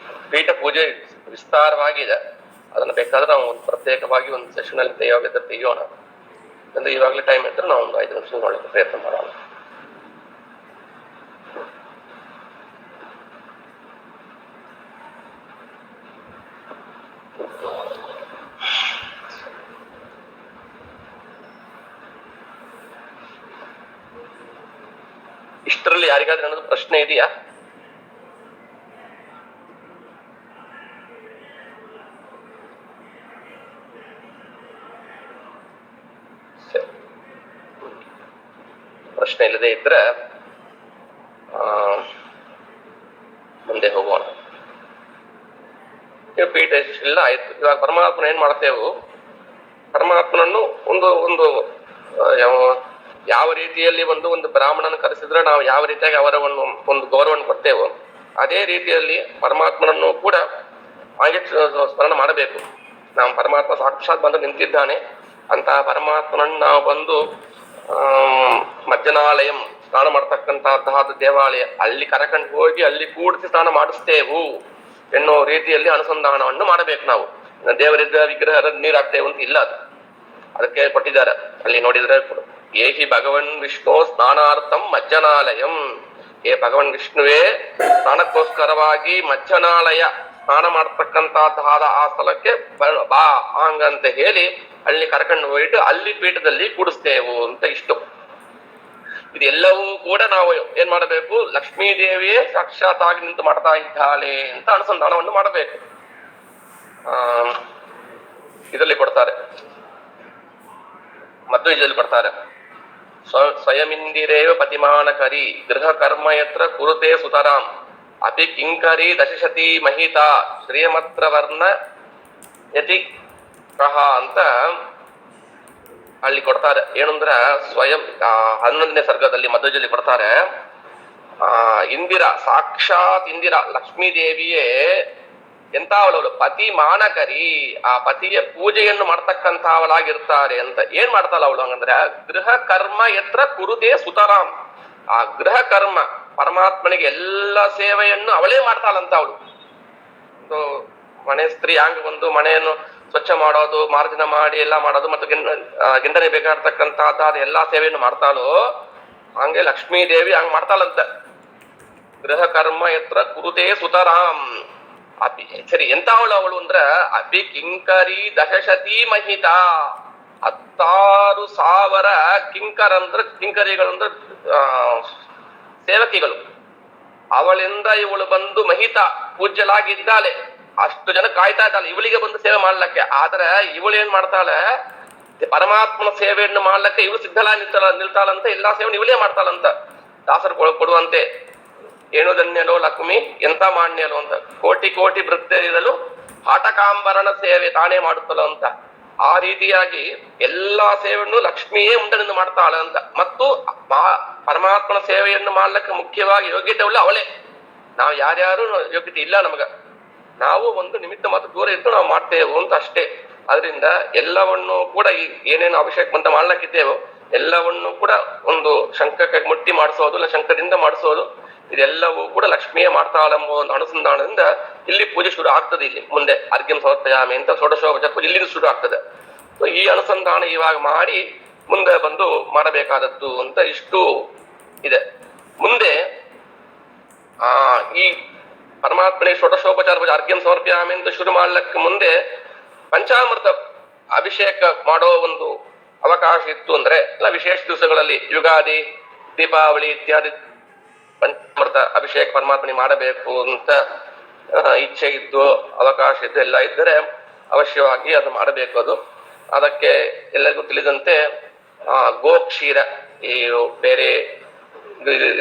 ಪೀಠ ಪೂಜೆ ವಿಸ್ತಾರವಾಗಿದೆ. ಅದನ್ನು ಬೇಕಾದ್ರೆ ನಾವು ಒಂದು ಪ್ರತ್ಯೇಕವಾಗಿ ಒಂದು ಸೆಷನ್ ಅಲ್ಲಿ ತೆಗೆಯೋಣ. ಅಂದ್ರೆ ಇವಾಗಲೇ ಟೈಮ್ ಇದ್ರೆ ನಾವು ಒಂದು 5 ನಿಮಿಷ ನೋಡಲಿಕ್ಕೆ ಪ್ರಯತ್ನ ಮಾಡೋಣ. ಇಷ್ಟರಲ್ಲಿ ಯಾರಿಗಾದ್ರೂ ಏನಾದ್ರು ಪ್ರಶ್ನೆ ಇದೆಯಾ? ಪ್ರಶ್ನೆ ಇಲ್ಲದೆ ಇದ್ರೆ ಮುಂದೆ ಹೋಗೋಣ. ಪೀಠ ಇಲ್ಲ ಆಯ್ತು. ಇವಾಗ ಪರಮಾತ್ಮನ ಏನ್ ಮಾಡ್ತೇವು, ಪರಮಾತ್ಮನನ್ನು ಒಂದು ಯಾವ ರೀತಿಯಲ್ಲಿ ಒಂದು ಬ್ರಾಹ್ಮಣನ ಕರೆಸಿದ್ರೆ ನಾವು ಯಾವ ರೀತಿಯಾಗಿ ಅವರ ಒಂದು ಗೌರವವನ್ನು ಕೊಡ್ತೇವೋ ಅದೇ ರೀತಿಯಲ್ಲಿ ಪರಮಾತ್ಮನನ್ನು ಕೂಡ ಹಾಗೆ ಸ್ಮರಣ ಮಾಡಬೇಕು. ನಾವು ಪರಮಾತ್ಮ ಸಾಕ್ಷಾತ್ ಬಂದು ನಿಂತಿದ್ದಾನೆ ಅಂತಹ ಪರಮಾತ್ಮನನ್ನು ನಾವು ಬಂದು ಮಜ್ಜನಾಲಯಂ ಸ್ನಾನ ಮಾಡ್ತಕ್ಕಂತಹದ್ದು ದೇವಾಲಯ ಅಲ್ಲಿ ಕರಕಂಡು ಹೋಗಿ ಅಲ್ಲಿ ಕೂಡಿಸಿ ಸ್ನಾನ ಮಾಡಿಸ್ತೇವು ಎನ್ನುವ ರೀತಿಯಲ್ಲಿ ಅನುಸಂಧಾನವನ್ನು ಮಾಡಬೇಕು. ನಾವು ದೇವರಿದ್ದ ವಿಗ್ರಹ ನೀರು ಹಾಕ್ತೇವೆ ಅಂತ ಇಲ್ಲ, ಅದಕ್ಕೆ ಕೊಟ್ಟಿದ್ದಾರೆ. ಅಲ್ಲಿ ನೋಡಿದ್ರೆ ಏಹಿ ಭಗವನ್ ವಿಷ್ಣು ಸ್ನಾನಾರ್ಥಂ ಮಜ್ಜನಾಲಯಂ, ಏ ಭಗವನ್ ವಿಷ್ಣುವೇ ಸ್ನಾನಕ್ಕೋಸ್ಕರವಾಗಿ ಮಜ್ಜನಾಲಯ ಸ್ನಾನ ಮಾಡತಕ್ಕಂತಹದ್ದಾದ ಆ ಸ್ಥಳಕ್ಕೆ ಬಾ ಹಂಗಂತ ಹೇಳಿ ಅಲ್ಲಿ ಕರ್ಕೊಂಡು ಹೋಗಿಟ್ಟು ಅಲ್ಲಿ ಪೀಠದಲ್ಲಿ ಕೂಡಿಸ್ತೇವು ಅಂತ ಇಷ್ಟು. ಇದೆಲ್ಲವೂ ಕೂಡ ನಾವು ಏನ್ ಮಾಡಬೇಕು, ಲಕ್ಷ್ಮೀ ದೇವಿಯೇ ಸಾಕ್ಷಾತ್ ಆಗಿ ನಿಂತು ಮಾಡ್ತಾ ಇದ್ದಾಳೆ ಅಂತ ಅನುಸಂಧಾನವನ್ನು ಮಾಡಬೇಕು. ಇದರಲ್ಲಿ ಕೊಡ್ತಾರೆ, ಮಧ್ವಜದಲ್ಲಿ ಕೊಡ್ತಾರೆ, ಸ್ವಯಮಿಂದಿರೇವ ಪತಿಮಾನಕರಿ ಗೃಹ ಕರ್ಮ ಯತ್ರ ಕುರುತೆ ಸುತರಾಂ ಅತಿ ಕಿಂಕರಿ ದಶಶತಿ ಮಹಿತಾ ಶ್ರೀಯಮತ್ರ ವರ್ಣ ಯತಿ ಕಹ ಅಂತ ಅಲ್ಲಿ ಕೊಡ್ತಾರೆ ಏನಂದ್ರ ಸ್ವಯಂ 11ನೇ ಸರ್ಗದಲ್ಲಿ ಮಧ್ವಜಲ್ಲಿ ಕೊಡ್ತಾರೆ. ಇಂದಿರಾ, ಸಾಕ್ಷಾತ್ ಇಂದಿರಾ ಲಕ್ಷ್ಮೀ ದೇವಿಯೇ ಎಂತ ಅವಳು ಪತಿ ಮಾನಕರಿ, ಆ ಪತಿಯ ಪೂಜೆಯನ್ನು ಮಾಡ್ತಕ್ಕಂಥವಳಾಗಿರ್ತಾರೆ ಅಂತ. ಏನ್ ಮಾಡ್ತಾಳ ಅವಳು ಹಂಗಂದ್ರೆ ಗೃಹ ಕರ್ಮ ಯತ್ರ ಕುರುತೆ ಸುತರಾಮ್. ಆ ಗೃಹ ಕರ್ಮ ಪರಮಾತ್ಮನಿಗೆ ಎಲ್ಲ ಸೇವೆಯನ್ನು ಅವಳೇ ಮಾಡ್ತಾಳಂತ. ಅವಳು ಒಂದು ಮನೆ ಸ್ತ್ರೀ ಹಂಗ ಒಂದು ಮನೆಯನ್ನು ಸ್ವಚ್ಛ ಮಾಡೋದು, ಮಾರ್ಜನ ಮಾಡಿ ಎಲ್ಲ ಮಾಡೋದು, ಮತ್ತು ಗಿಂಡನೆ ಬೇಕಾಗ್ತಕ್ಕಂಥದ್ದಾದ ಎಲ್ಲಾ ಸೇವೆಯನ್ನು ಮಾಡ್ತಾಳೋ ಹಂಗೆ ಲಕ್ಷ್ಮೀ ದೇವಿ ಹಂಗ್ ಮಾಡ್ತಾಳಂತ. ಗೃಹ ಕರ್ಮ ಯತ್ರ ಕುರುತೆ ಸುತರಾಮ್. ಸರಿ, ಎಂತ ಅವಳು ಅಂದ್ರ ಅಭಿ ಕಿಂಕರಿ ದಶಶತೀ ಮಹಿತ. 16,000 ಕಿಂಕರಿಗಳಂದ್ರ ಸೇವಕಿಗಳು. ಅವಳಿಂದ ಇವಳು ಬಂದು ಮಹಿತ ಪೂಜ್ಯಲಾಗಿದ್ದಾಳೆ. ಅಷ್ಟು ಜನ ಕಾಯ್ತಾ ಇದ್ದಾಳೆ ಇವಳಿಗೆ ಬಂದು ಸೇವೆ ಮಾಡ್ಲಕ್ಕೆ. ಆದ್ರೆ ಇವಳು ಏನ್ ಮಾಡ್ತಾಳೆ, ಪರಮಾತ್ಮನ ಸೇವೆಯನ್ನು ಮಾಡ್ಲಕ್ಕೆ ಇವಳು ನಿಲ್ತಾಳಂತ. ಎಲ್ಲಾ ಸೇವೆಯನ್ನು ಇವಳೇ ಮಾಡ್ತಾಳಂತ. ದಾಸರು ಕೊಡುವಂತೆ ಏಣುಧನ್ಯಲೋ ಲಕ್ಷ್ಮಿ ಎಂತ ಮಾನ್ಯಲು ಅಂತ. ಕೋಟಿ ಕೋಟಿ ಭೃತ್ಯರಿರಲು ಆಟಕಾಂಬರಣ ಸೇವೆ ತಾನೇ ಮಾಡುತ್ತಲೋ ಅಂತ. ಆ ರೀತಿಯಾಗಿ ಎಲ್ಲಾ ಸೇವೆಯನ್ನು ಲಕ್ಷ್ಮಿಯೇ ಮುಂದನಿಂದ ಮಾಡ್ತಾಳೆ ಅಂತ. ಮತ್ತು ಪರಮಾತ್ಮನ ಸೇವೆಯನ್ನು ಮಾಡ್ಲಿಕ್ಕೆ ಮುಖ್ಯವಾಗಿ ಯೋಗ್ಯತೆ ಉಳ್ಳ ಅವಳೇ. ನಾವು ಯಾರ್ಯಾರು ಯೋಗ್ಯತೆ ಇಲ್ಲ ನಮಗ, ನಾವು ಒಂದು ನಿಮಿತ್ತ ಮಾತ್ರ ದೂರ ಇದ್ದು ನಾವು ಮಾಡ್ತೇವೆ ಅಂತ ಅಷ್ಟೇ. ಅದರಿಂದ ಎಲ್ಲವನ್ನು ಕೂಡ ಏನೇನು ಅಭಿಷೇಕ ಅಂತ ಮಾಡ್ಲಕ್ಕಿದ್ದೇವೋ ಎಲ್ಲವನ್ನು ಕೂಡ ಒಂದು ಶಂಖಕ್ಕೆ ಮುಟ್ಟಿ ಮಾಡಿಸೋದು, ಇಲ್ಲ ಶಂಖದಿಂದ ಮಾಡಿಸೋದು, ಇದೆಲ್ಲವೂ ಕೂಡ ಲಕ್ಷ್ಮಿಯೇ ಮಾಡ್ತಾಳೆಂಬ ಒಂದು ಅನುಸಂಧಾನದಿಂದ ಇಲ್ಲಿ ಪೂಜೆ ಶುರು ಆಗ್ತದೆ. ಇಲ್ಲಿ ಮುಂದೆ ಅರ್ಘ್ಯಂ ಸಮರ್ಪಯಾಮಿ ಅಂತ ಷೋಡಶೋಪಚಾರ ಪೂಜೆ ಇಲ್ಲಿಂದ ಶುರು ಆಗ್ತದೆ. ಈ ಅನುಸಂಧಾನ ಇವಾಗ ಮಾಡಿ ಮುಂದೆ ಬಂದು ಮಾಡಬೇಕಾದದ್ದು ಅಂತ ಇಷ್ಟು ಇದೆ. ಮುಂದೆ ಈ ಪರಮಾತ್ಮನೇ ಷೋಡಶೋಪಚಾರ ಪೂಜೆ ಅರ್ಘ್ಯಂ ಸಮರ್ಪಯಾಮಿ ಅಂತ ಶುರು ಮಾಡ್ಲಿಕ್ಕೆ ಮುಂದೆ ಪಂಚಾಮೃತ ಅಭಿಷೇಕ ಮಾಡೋ ಒಂದು ಅವಕಾಶ ಇತ್ತು ಅಂದ್ರೆ, ಎಲ್ಲ ವಿಶೇಷ ದಿವಸಗಳಲ್ಲಿ ಯುಗಾದಿ, ದೀಪಾವಳಿ ಇತ್ಯಾದಿ ಪಂಚಾಮೃತ ಅಭಿಷೇಕ ಪರಮಾತ್ಮನಿಗೆ ಮಾಡಬೇಕು ಅಂತ ಇಚ್ಛೆ ಇದ್ದು ಅವಕಾಶ ಇದ್ದು ಎಲ್ಲ ಇದ್ದರೆ ಅವಶ್ಯವಾಗಿ ಅದು ಮಾಡಬೇಕು. ಅದಕ್ಕೆ ಎಲ್ಲರಿಗೂ ತಿಳಿದಂತೆ ಗೋಕ್ಷೀರ, ಈ ಬೇರೆ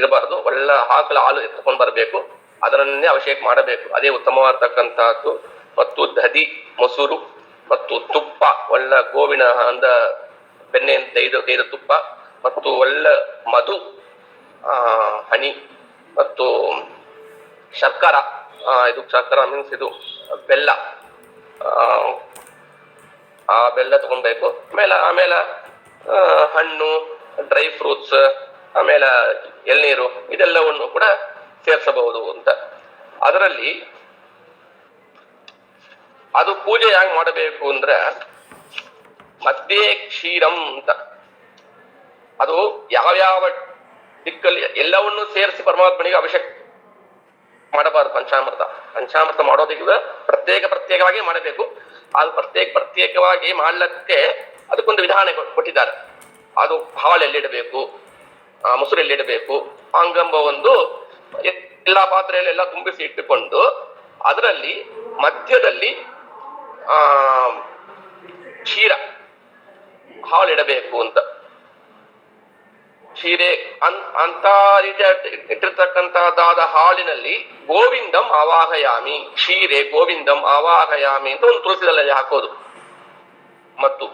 ಇರಬಾರ್ದು, ಒಳ್ಳೆ ಆಕಳ ಹಾಲು ಎತ್ಕೊಂಡು ಬರಬೇಕು, ಅದರನ್ನೇ ಅಭಿಷೇಕ ಮಾಡಬೇಕು. ಅದೇ ಉತ್ತಮವಾದತಕ್ಕಂಥದ್ದು. ಮತ್ತು ದಧಿ, ಮೊಸರು ಮತ್ತು ತುಪ್ಪ, ಒಳ್ಳೆ ಗೋವಿನ ಅಂದ ಬೆಣ್ಣೆಯನ್ನು ತೆಗೆದ ತುಪ್ಪ, ಮತ್ತು ಒಳ್ಳೆ ಮಧು, ಹನಿ ಮತ್ತು ಶರ್ಕರ. ಇದು ಶರ್ಕರ ಮೀನ್ಸ್ ಇದು ಬೆಲ್ಲ. ಆ ಬೆಲ್ಲ ತಗೊಳ್ಬೇಕು. ಆಮೇಲೆ ಹಣ್ಣು, ಡ್ರೈ ಫ್ರೂಟ್ಸ್, ಆಮೇಲೆ ಎಳ್ನೀರು, ಇದೆಲ್ಲವನ್ನು ಕೂಡ ಸೇರಿಸಬಹುದು ಅಂತ. ಅದರಲ್ಲಿ ಅದು ಪೂಜೆ ಹೆಂಗ್ ಮಾಡಬೇಕು ಅಂದ್ರೆ ಮಧ್ಯೆ ಕ್ಷೀರಂ ಅಂತ. ಅದು ಯಾವ್ಯಾವ ದಿಕ್ಕಲ್ಲಿ ಎಲ್ಲವನ್ನು ಸೇರಿಸಿ ಪರಮಾತ್ಮನಿಗೆ ಅಭಿಷೇಕ ಮಾಡಬಾರದು. ಪಂಚಾಮೃತ ಮಾಡೋದಿಲ್ಲ, ಪ್ರತ್ಯೇಕವಾಗಿ ಮಾಡಬೇಕು. ಅದು ಪ್ರತ್ಯೇಕವಾಗಿ ಮಾಡ್ಲಿಕ್ಕೆ ಅದಕ್ಕೊಂದು ವಿಧಾನ ಕೊಟ್ಟಿದ್ದಾರೆ. ಅದು ಹಾಲು ಎಲ್ಲಿಡಬೇಕು, ಮೊಸರು ಎಲ್ಲಿಡಬೇಕು, ಹಂಗಂಬ ಒಂದು ಎಲ್ಲಾ ಪಾತ್ರೆಯಲ್ಲಿ ಎಲ್ಲ ತುಂಬಿಸಿ ಇಟ್ಟುಕೊಂಡು ಅದರಲ್ಲಿ ಮಧ್ಯದಲ್ಲಿ ಕ್ಷೀರ ಹಾಲು ಇಡಬೇಕು ಅಂತ. ಕ್ಷೀರೆ ಅಂತ ರೀತಿಯ ಇಟ್ಟಿರ್ತಕ್ಕಂಥದ್ದಾದ ಹಾಲಿನಲ್ಲಿ ಗೋವಿಂದಂ ಆವಾಹಯಾಮಿ, ಕ್ಷೀರೆ ಗೋವಿಂದಂ ಆವಾಹಯಾಮಿ ಅಂತ ಒಂದು ತುಳಸಿದಲ್ಲಿ ಹಾಕೋದು. ಮತ್ತು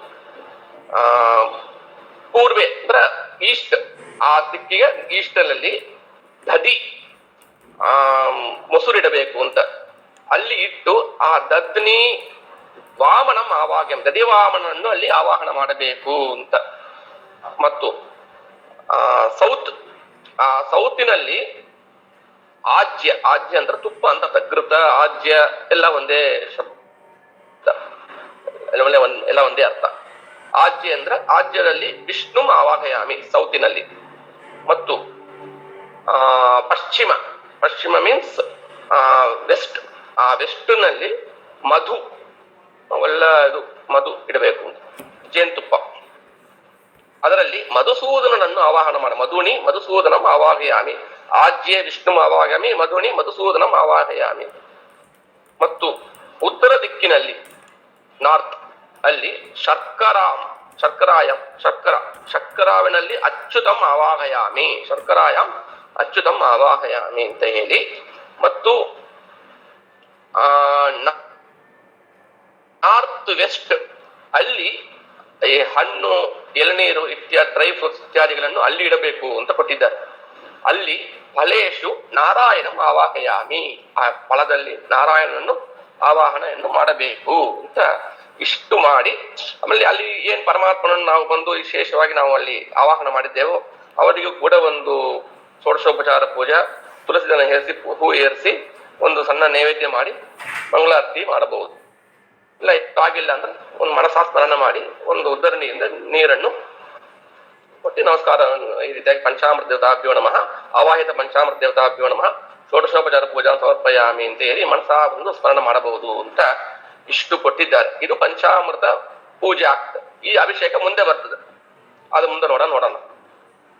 ಪೂರ್ವೆ ಅಂದ್ರೆ ಈಸ್ಟ್, ಆ ದಿಕ್ಕಿಗೆ ಈಸ್ಟಲ್ಲಿ ದಧಿ ಮೊಸರಿಡಬೇಕು ಅಂತ. ಅಲ್ಲಿ ಇಟ್ಟು ಆ ದಧ್ನಿ ವಾಮನಂ ಆವಾಹ್ಯಂ, ದಧಿ ವಾಮನನ್ನು ಅಲ್ಲಿ ಆವಾಹನ ಮಾಡಬೇಕು ಅಂತ. ಮತ್ತು ಸೌತಿನಲ್ಲಿ ಆಜ್ಯ ಅಂದ್ರೆ ತುಪ್ಪ ಅಂತ. ಘೃತ, ಆಜ್ಯ ಎಲ್ಲ ಒಂದೇ ಶಬ್ದ, ಎಲ್ಲ ಒಂದೇ ಅರ್ಥ. ಆಜ್ಯ ಅಂದ್ರೆ ಆಜ್ಯದಲ್ಲಿ ವಿಷ್ಣು ಆವಾಹಯಾಮಿ ಸೌತಿನಲ್ಲಿ. ಮತ್ತು ಪಶ್ಚಿಮ ಮೀನ್ಸ್ ವೆಸ್ಟ್, ಆ ವೆಸ್ಟ್ನಲ್ಲಿ ಮಧು, ಒಳ್ಳೆದು ಮಧು ಇಡಬೇಕು, ಜೇನುತುಪ್ಪ. ಅದರಲ್ಲಿ ಮಧುಸೂದನನನ್ನು ಆವಾಹನ ಮಾಡ, ಮಧುಸೂದನಂ ಆವಾಹಯಾಮಿ, ಆಜ್ಯೆ ವಿಷ್ಣು ಆವಾಹಯಾಮಿ, ಮಧುಸೂದನಂ ಆವಾಹಯಾಮಿ. ಮತ್ತು ಉತ್ತರ ದಿಕ್ಕಿನಲ್ಲಿ ನಾರ್ತ್ ಅಲ್ಲಿ ಶರ್ಕರಾವಿನಲ್ಲಿ ಅಚ್ಯುತಂ ಆವಾಹಯಾಮಿ, ಅಚ್ಯುತಂ ಆವಾಹಯಾಮಿ ಅಂತ ಹೇಳಿ. ಮತ್ತು ನಾರ್ತ್ ವೆಸ್ಟ್ ಅಲ್ಲಿ ಈ ಹಣ್ಣು, ಎಳನೀರು ಇತ್ಯಾದಿ ಡ್ರೈ ಫ್ರೂಟ್ಸ್ ಇತ್ಯಾದಿಗಳನ್ನು ಅಲ್ಲಿ ಇಡಬೇಕು ಅಂತ ಕೊಟ್ಟಿದ್ದಾರೆ. ಅಲ್ಲಿ ಫಲೇಶು ನಾರಾಯಣ ಆವಾಹಯಾಮಿ, ಆ ಫಲದಲ್ಲಿ ನಾರಾಯಣನನ್ನು ಆವಾಹನೆಯನ್ನು ಮಾಡಬೇಕು ಅಂತ ಇಷ್ಟು ಮಾಡಿ, ಆಮೇಲೆ ಅಲ್ಲಿ ಏನ್ ಪರಮಾತ್ಮನನ್ನು ನಾವು ಬಂದು ವಿಶೇಷವಾಗಿ ನಾವು ಅಲ್ಲಿ ಆವಾಹನ ಮಾಡಿದ್ದೆವೋ ಅವರಿಗೂ ಕೂಡ ಒಂದು ಷೋಡಶೋಪಚಾರ ಪೂಜಾ, ತುಳಸಿ ದಳ ಏರಿಸಿ, ಹೂ ಏರಿಸಿ ಒಂದು ಸಣ್ಣ ನೈವೇದ್ಯ ಮಾಡಿ ಮಂಗಳಾರತಿ ಮಾಡಬಹುದು. ಇಲ್ಲ ಆಗಿಲ್ಲ ಅಂದ್ರೆ ಒಂದು ಮನಸಾ ಸ್ಮರಣ ಮಾಡಿ ಒಂದು ಉದ್ಧರಣಿಯಿಂದ ನೀರನ್ನು ಕೊಟ್ಟು ನಮಸ್ಕಾರ, ಈ ರೀತಿಯಾಗಿ ಪಂಚಾಮೃತ ದೇವತಾಭ್ಯೋ ನಮಃ, ಆವಾಹಿತ ಪಂಚಾಮೃತ ದೇವತಾಭ್ಯೋ ನಮಃ, ಷೋಡಶೋಪಚಾರ ಪೂಜಾ ಸಮರ್ಪಯಾಮಿ ಅಂತ ಹೇಳಿ ಮನಸಾ ಒಂದು ಸ್ಮರಣ ಮಾಡಬಹುದು ಅಂತ ಇಷ್ಟು ಕೊಟ್ಟಿದ್ದಾರೆ. ಇದು ಪಂಚಾಮೃತ ಪೂಜೆ ಆಗ್ತದೆ. ಈ ಅಭಿಷೇಕ ಮುಂದೆ ಬರ್ತದೆ, ಅದು ಮುಂದೆ ನೋಡೋಣ.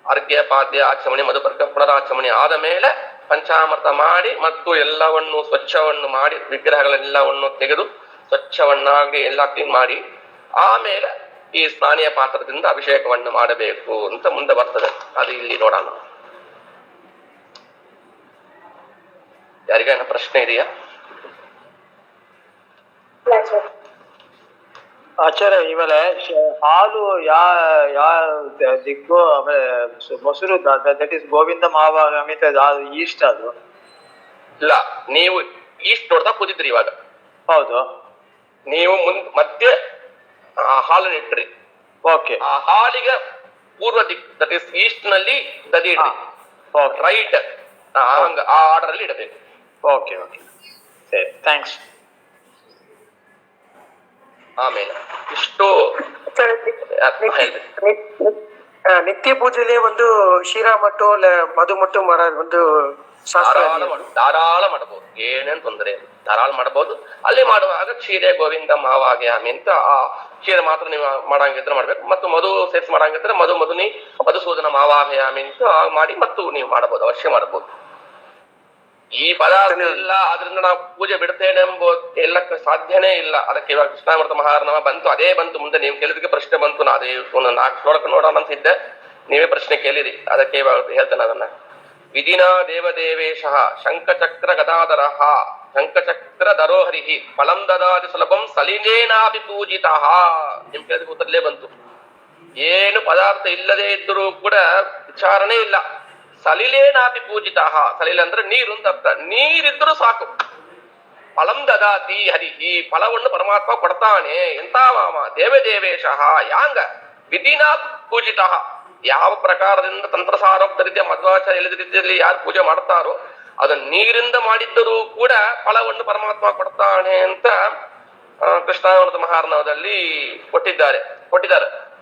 ಅರ್ಘ್ಯ, ಪಾದ್ಯ, ಆಚಮಣಿ, ಮಧುಪರ್ಕ, ಪುನರಾಚಮಣಿ ಆದ ಮೇಲೆ ಪಂಚಾಮೃತ ಮಾಡಿ ಮತ್ತು ಎಲ್ಲವನ್ನು ಸ್ವಚ್ಛವನ್ನು ಮಾಡಿ, ವಿಗ್ರಹಗಳೆಲ್ಲವನ್ನು ತೆಗೆದು ಸ್ವಚ್ಛವನ್ನಾಗಿ ಎಲ್ಲ ಕ್ಲೀನ್ ಮಾಡಿ ಆಮೇಲೆ ಈ ಸ್ನಾನಿಯ ಪಾತ್ರದಿಂದ ಅಭಿಷೇಕವನ್ನು ಮಾಡಬೇಕು ಅಂತ ಮುಂದೆ ಬರ್ತದೆ. ಅದು ಇಲ್ಲಿ ನೋಡೋಣ. ಯಾರಿಗಾನ ಪ್ರಶ್ನೆ ಇದೆಯಾ? ಆಚಾರ್ಯ, ಇವೆಲ್ಲ ಹಾಲು ಯಾ ದಿಕ್ಕು, ಆಮೇಲೆ ಮೊಸರು ದಟ್ ಇಸ್ ಗೋವಿಂದ ಮಹಾಭಾಗಮಿತ ಈಸ್ಟ್ ಅದು ಇಲ್ಲ. ನೀವು ಈಸ್ಟ್ ನೋಡ್ತಾ ಕೂತಿದ್ರಿ ಇವಾಗ. ಹೌದು. ನೀವು ಮಧ್ಯೆ ಹಾಲನ್ನು ಇಟ್ರಿ. ಓಕೆ. ಆ ಹಾಲಿಗೆ ಪೂರ್ವ ದಿಕ್, ದಟ್ ಇಸ್ ಈಸ್ಟ್ ನಲ್ಲಿ ದದಿ ಇಡ್ರಿ. ರೈಟ್, ಹಂಗ ಆ ಆರ್ಡರ್ ಅಲ್ಲಿ ಇಡಬೇಕು. ಓಕೆ ಓಕೆ, ಸರಿ, ಥ್ಯಾಂಕ್ಸ್. ಆಮೇಲೆ ಇಷ್ಟು ನಿತ್ಯ ಪೂಜೆಯಲ್ಲಿ ಒಂದು ಶಿರಾ ಮಟ್ಟು ಮಧು ಮಟ್ಟು ಮಾಡೋ ಒಂದು ಧಾರಾಳ ಮಾಡಬಹುದು, ಏನೇನ್ ತೊಂದರೆ ಇಲ್ಲ, ಧಾರಾಳ ಮಾಡಬಹುದು. ಅಲ್ಲಿ ಮಾಡುವಾಗ ಕ್ಷೀರೆ ಗೋವಿಂದ ಮಾವಾಗ್ಯಾಮಿ ಅಂತ ಆ ಕ್ಷೀರ ಮಾತ್ರ ನೀವು ಮಾಡಂಗಿದ್ರೆ ಮಾಡ್ಬೇಕು, ಮತ್ತು ಮಧು ಸೇರಿಸಿ ಮಾಡಂಗಿದ್ರೆ ಮಧುನಿ ಮಧುಸೂದನ ಮಾವಾಗ್ಯಾಮಿ ಅಂತ ಮಾಡಿ ಮತ್ತು ನೀವು ಮಾಡಬಹುದು, ಅವಶ್ಯ ಮಾಡಬಹುದು. ಈ ಪದಾರ್ಥ ಇಲ್ಲ, ಅದರಿಂದ ನಾವು ಪೂಜೆ ಬಿಡ್ತೇನೆ ಎಂಬುದು ಎಲ್ಲಕ್ಕೆ ಸಾಧ್ಯನೇ ಇಲ್ಲ. ಅದಕ್ಕೆ ಇವಾಗ ಕೃಷ್ಣಾಮೃತ ಮಹಾರ್ಣವ ಬಂತು, ಅದೇ ಬಂತು. ಮುಂದೆ ನೀವು ಕೇಳಿದಕ್ಕೆ ಪ್ರಶ್ನೆ ಬಂತು, ನಾ ಅದೇ ಒಂದು 4 ಶ್ಲೋಕ ನೋಡೋಣ ಅಂತಿದ್ದೆ, ನೀವೇ ಪ್ರಶ್ನೆ ಕೇಳಿರಿ. ಅದಕ್ಕೆ ಇವಾಗ ಹೇಳ್ತೇನೆ ಅದನ್ನ. ವಿಧಿನಾ ದೇವದೇವೇಶ ಶಂಖಚಕ್ರ ಗದಾಧರ ಶಂಖಚಕ್ರ ಧರೋಹರಿ ಫಲಂ ದದಾತಿ ಸುಲಭಂ ಸಲಿಲೇನಾಪಿ ಪೂಜಿತ. ನಿಮ್ ಕೇಳಿದ ಕೂತಲ್ಲೇ ಬಂತು. ಏನು ಪದಾರ್ಥ ಇಲ್ಲದೆ ಇದ್ದರೂ ಕೂಡ ವಿಚಾರಣೆ ಇಲ್ಲ. ಸಲಿಲೇನಾಪಿ ಪೂಜಿತ. ಸಲಿಲ ಅಂದ್ರೆ ನೀರು ಅಂತ ಅರ್ಥ. ನೀರಿದ್ರೂ ಸಾಕು. ಫಲಂ ದದಾತಿ ಹರಿ, ಈ ಫಲವನ್ನು ಪರಮಾತ್ಮ ಕೊಡ್ತಾನೆ. ಎಂತ ಮಾಮ ದೇವದೇವೇಶ ಯಾಂಗ ವಿಧಿನಾ ಪೂಜಿತ. ಯಾವ ಪ್ರಕಾರದಿಂದ ತಂತ್ರಸಾರೋಕ್ತ ರೀತಿಯ ಮಧ್ವಾಚಾರ್ಯ ಹೇಳಿದ ರೀತಿಯಲ್ಲಿ ಯಾರು ಪೂಜೆ ಮಾಡ್ತಾರೋ ಅದನ್ನ ನೀರಿಂದ ಮಾಡಿದ್ದರೂ ಕೂಡ ಫಲವನ್ನು ಪರಮಾತ್ಮ ಕೊಡ್ತಾನೆ ಅಂತ ಕೃಷ್ಣಾಮೃತ ಮಹಾರ್ಣವದಲ್ಲಿ ಕೊಟ್ಟಿದ್ದಾರೆ.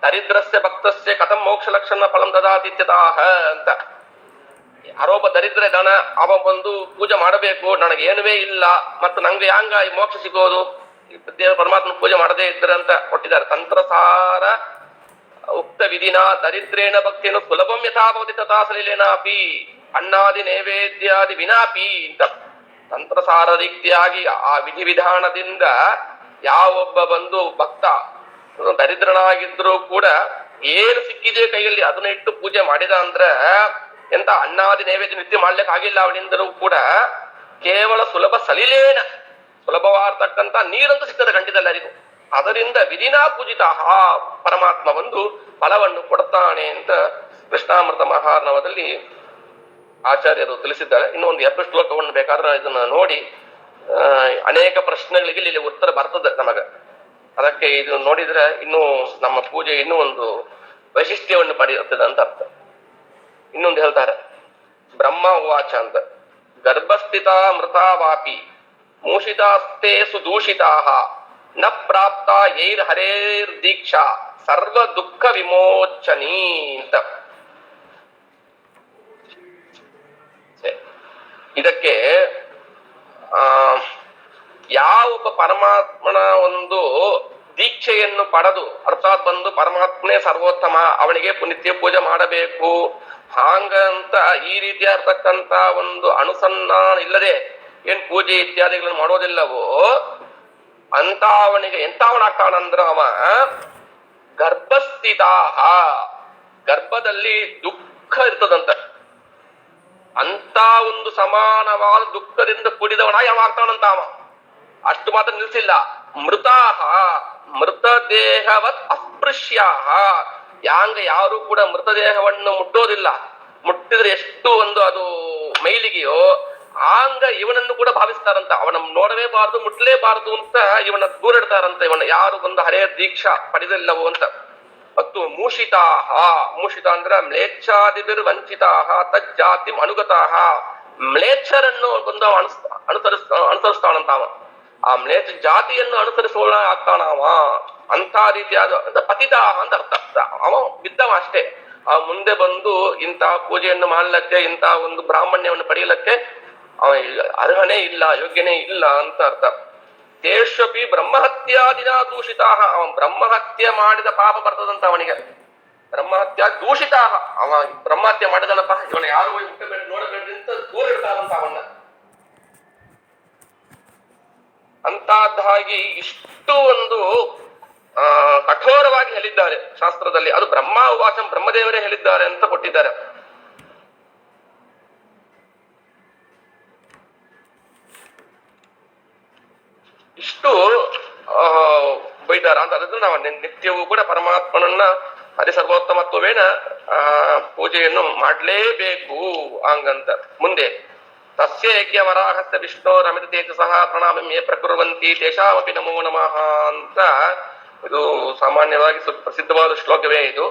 ದರಿದ್ರಸ್ಯ ಭಕ್ತಸ್ಯ ಕಥಂ ಮೋಕ್ಷ ಲಕ್ಷಣ ಫಲಂ ದದಾತಿತ್ಯತಾಹ ಅಂತ. ಯಾರೊಬ್ಬ ದರಿದ್ರ ದನ ಅವ ಬಂದು ಪೂಜೆ ಮಾಡಬೇಕು, ನನಗೆ ಏನುವೇ ಇಲ್ಲ ಮತ್ತು ನಂಗೆ ಹ್ಯಾಂಗ ಈ ಮೋಕ್ಷ ಸಿಗೋದು, ಪರಮಾತ್ಮ ಪೂಜೆ ಮಾಡದೇ ಇದ್ರೆ ಅಂತ ಕೊಟ್ಟಿದ್ದಾರೆ. ತಂತ್ರಸಾರ ಉಕ್ತ ವಿಧಿನ ದರಿದ್ರೇಣ ಭಕ್ತಿಯನ್ನು ಸುಲಭಂ ಯಥಾಭವತಿ ತಥಾ ಸಲಿಲೇನಾಪಿ ಅಣ್ಣಾದಿ ನೈವೇದ್ಯಾದಿ ವಿನಾಪಿ ಅಂತ ತಂತ್ರಸಾರ ರೀತಿಯಾಗಿ ಆ ವಿಧಿವಿಧಾನದಿಂದ ಯಾವೊಬ್ಬ ಬಂದು ಭಕ್ತ ದರಿದ್ರನಾಗಿದ್ರು ಕೂಡ ಏನು ಸಿಕ್ಕಿದೆ ಕೈಯಲ್ಲಿ ಅದನ್ನ ಇಟ್ಟು ಪೂಜೆ ಮಾಡಿದ ಅಂದ್ರೆ ಎಂತ ಅಣ್ಣಾದಿ ನೈವೇದ್ಯ ನಿತ್ಯ ಮಾಡ್ಲಿಕ್ಕೆ ಆಗಿಲ್ಲ ಅವನಿಂದಲೂ ಕೂಡ ಕೇವಲ ಸುಲಭ ಸಲಿಲೇನ ಸುಲಭವಾಗ್ತಕ್ಕಂತ ನೀರಂತೂ ಸಿಗ್ತದೆ ಖಂಡಿತಲ್ಲರಿಗೂ. ಅದರಿಂದ ವಿಧಿನಾ ಪೂಜಿತ ಪರಮಾತ್ಮ ಒಂದು ಫಲವನ್ನು ಕೊಡ್ತಾನೆ ಅಂತ ಕೃಷ್ಣಾಮೃತ ಮಹಾರ್ಣವದಲ್ಲಿ ಆಚಾರ್ಯರು ತಿಳಿಸಿದ್ದಾರೆ. ಇನ್ನೂ ಒಂದು 2 ಶ್ಲೋಕವನ್ನು ಬೇಕಾದ್ರೆ ಇದನ್ನ ನೋಡಿ ಅನೇಕ ಪ್ರಶ್ನೆಗಳಿಗೆ ಇಲ್ಲಿ ಉತ್ತರ ಬರ್ತದೆ ನಮಗ. ಅದಕ್ಕೆ ಇದು ನೋಡಿದ್ರೆ ಇನ್ನೂ ನಮ್ಮ ಪೂಜೆ ಇನ್ನೂ ಒಂದು ವೈಶಿಷ್ಟ್ಯವನ್ನು ಪಡೆಯುತ್ತದೆ ಅಂತ ಅರ್ಥ. ಇನ್ನೊಂದು ಹೇಳ್ತಾರೆ, ಬ್ರಹ್ಮ ಉವಾಚ ಅಂತ, ಗರ್ಭಸ್ಥಿತ ಮೃತಾವಾಪಿ ಮೂಷಿತಾಸ್ತೆ ಸುದೂಷಿತಾ ನ ಪ್ರಾಪ್ತ ಯೈರ್ ಹರೇರ್ ದೀಕ್ಷಾ ಸರ್ವ ದುಃಖ ವಿಮೋಚನೀ ಅಂತ. ಇದಕ್ಕೆ ಯಾವೊಬ್ಬ ಪರಮಾತ್ಮನ ಒಂದು ದೀಕ್ಷೆಯನ್ನು ಪಡೆದು ಅರ್ಥಾತ್ ಬಂದು ಪರಮಾತ್ಮನೇ ಸರ್ವೋತ್ತಮ, ಅವನಿಗೆ ನಿತ್ಯ ಪೂಜೆ ಮಾಡಬೇಕು ಹಾಂಗಂತ ಈ ರೀತಿಯಾಗಿರ್ತಕ್ಕಂತ ಒಂದು ಅನುಸಂಧಾನ ಇಲ್ಲದೆ ಏನ್ ಪೂಜೆ ಇತ್ಯಾದಿಗಳನ್ನು ಮಾಡೋದಿಲ್ಲವೋ ಅಂತ ಅವನಿಗೆ ಎಂತವನಾಗ್ತಾನಂದ್ರ ಅವ ಗರ್ಭಸ್ಥಿತ, ಗರ್ಭದಲ್ಲಿ ದುಃಖ ಇರ್ತದಂತ. ಅಂತ ಒಂದು ಸಮಾನವಾದ ದುಃಖದಿಂದ ಕೂಡಿದವನಾಗಿ ಅವ ಆಗ್ತಾನಂತ. ಅವ ಅಷ್ಟು ಮಾತ್ರ ನಿಲ್ಸಿಲ್ಲ, ಮೃತಾಹ ಮೃತದೇಹವತ್ ಅಸ್ಪೃಶ್ಯಾಹ, ಯಾಂಗ ಯಾರು ಕೂಡ ಮೃತದೇಹವನ್ನು ಮುಟ್ಟೋದಿಲ್ಲ, ಮುಟ್ಟಿದ್ರೆ ಎಷ್ಟು ಒಂದು ಅದು ಮೈಲಿಗೆಯೋ ಆಂಗ ಇವನನ್ನು ಕೂಡ ಭಾವಿಸ್ತಾರಂತ, ಅವನ ನೋಡಲೇಬಾರದು ಮುಟ್ಲೇಬಾರದು ಅಂತ ಇವನ ದೂರ ಇಡ್ತಾರಂತ, ಇವನ ಯಾರು ಒಂದು ಹಳೆಯ ದೀಕ್ಷಾ ಪಡೆದಿಲ್ಲವೋ ಅಂತ. ಮತ್ತು ಮೂಷಿತಾಹ, ಮೂಷಿತ ಅಂದ್ರ ಮ್ಲೇಚ್ಛಾದಿಬಿರ್ ವಂಚಿತಾಹ ತಜ್ಜಾತಿಂ ಅನುಗತಾಹ, ಮ್ಲೇಚ್ಛರನ್ನು ಬಂದು ಅನುಸರಿಸ್ತಾನಂತ ಅವ, ಆ ಮ್ಲೇಚ್ಛ ಜಾತಿಯನ್ನು ಅನುಸರಿಸೋಣ ಆಗ್ತಾನವ, ಅಂತ ರೀತಿಯಾದ ಪತಿತಾಹ ಅಂತ ಅರ್ಥ. ಅವ ಬಿದ್ದವ ಅಷ್ಟೇ, ಆ ಮುಂದೆ ಬಂದು ಇಂತಹ ಪೂಜೆಯನ್ನು ಮಾಡ್ಲಿಕ್ಕೆ, ಇಂತಹ ಒಂದು ಬ್ರಾಹ್ಮಣ್ಯವನ್ನು ಪಡೆಯಲಿಕ್ಕೆ ಅವ ಅರ್ಹನೇ ಇಲ್ಲ, ಯೋಗ್ಯನೇ ಇಲ್ಲ ಅಂತ ಅರ್ಥ. ತೇಷಪಿ ಬ್ರಹ್ಮಹತ್ಯಾದಿನ ದೂಷಿತಾಹ, ಅವನ್ ಬ್ರಹ್ಮಹತ್ಯೆ ಮಾಡಿದ ಪಾಪ ಬರ್ತದಂತ ಅವನಿಗೆ, ಬ್ರಹ್ಮಹತ್ಯಾ ದೂಷಿತಾಹ, ಅವ ಬ್ರಹ್ಮಹತ್ಯೆ ಮಾಡಿದನಪ್ಪ, ಇವನ ಯಾರು ಹೋಗಿ ಮುಟ್ಟಬೇಡಿ ನೋಡಬೇಡ್ರಿ ಅಂತ ದೂರ ಇಡ್ತಾರಂತ ಅವನ್ನ. ಅಂತದ್ದಾಗಿ ಇಷ್ಟು ಒಂದು ಕಠೋರವಾಗಿ ಹೇಳಿದ್ದಾರೆ ಶಾಸ್ತ್ರದಲ್ಲಿ, ಅದು ಬ್ರಹ್ಮ ಉವಾಚಂ, ಬ್ರಹ್ಮದೇವರೇ ಹೇಳಿದ್ದಾರೆ ಅಂತ ಕೊಟ್ಟಿದ್ದಾರೆ. ಇಷ್ಟು ಬೈದಾರ ಅಂತ. ಅದನ್ನು ನಾವು ನಿತ್ಯವೂ ಕೂಡ ಪರಮಾತ್ಮನನ್ನ ಅತಿ ಸರ್ವೋತ್ತಮತ್ವವೇನ ಪೂಜೆಯನ್ನು ಮಾಡ್ಲೇಬೇಕು ಹಂಗಂತ. ಮುಂದೆ ತಸ್ಯ ಯಜ್ಞ ವರಾಹಸ್ಯ ವಿಷ್ಣೋರಮಿತ ತೇಜಸಃ ಪ್ರಣಾಮಂ ಯೇ ಪ್ರಕುರ್ವಂತಿ ತೇಷಾಮಪಿ ನಮೋ ನಮಃ ಅಂತ, ಇದು ಸಾಮಾನ್ಯವಾಗಿ ಪ್ರಸಿದ್ಧವಾದ ಶ್ಲೋಕವೇ ಇದು.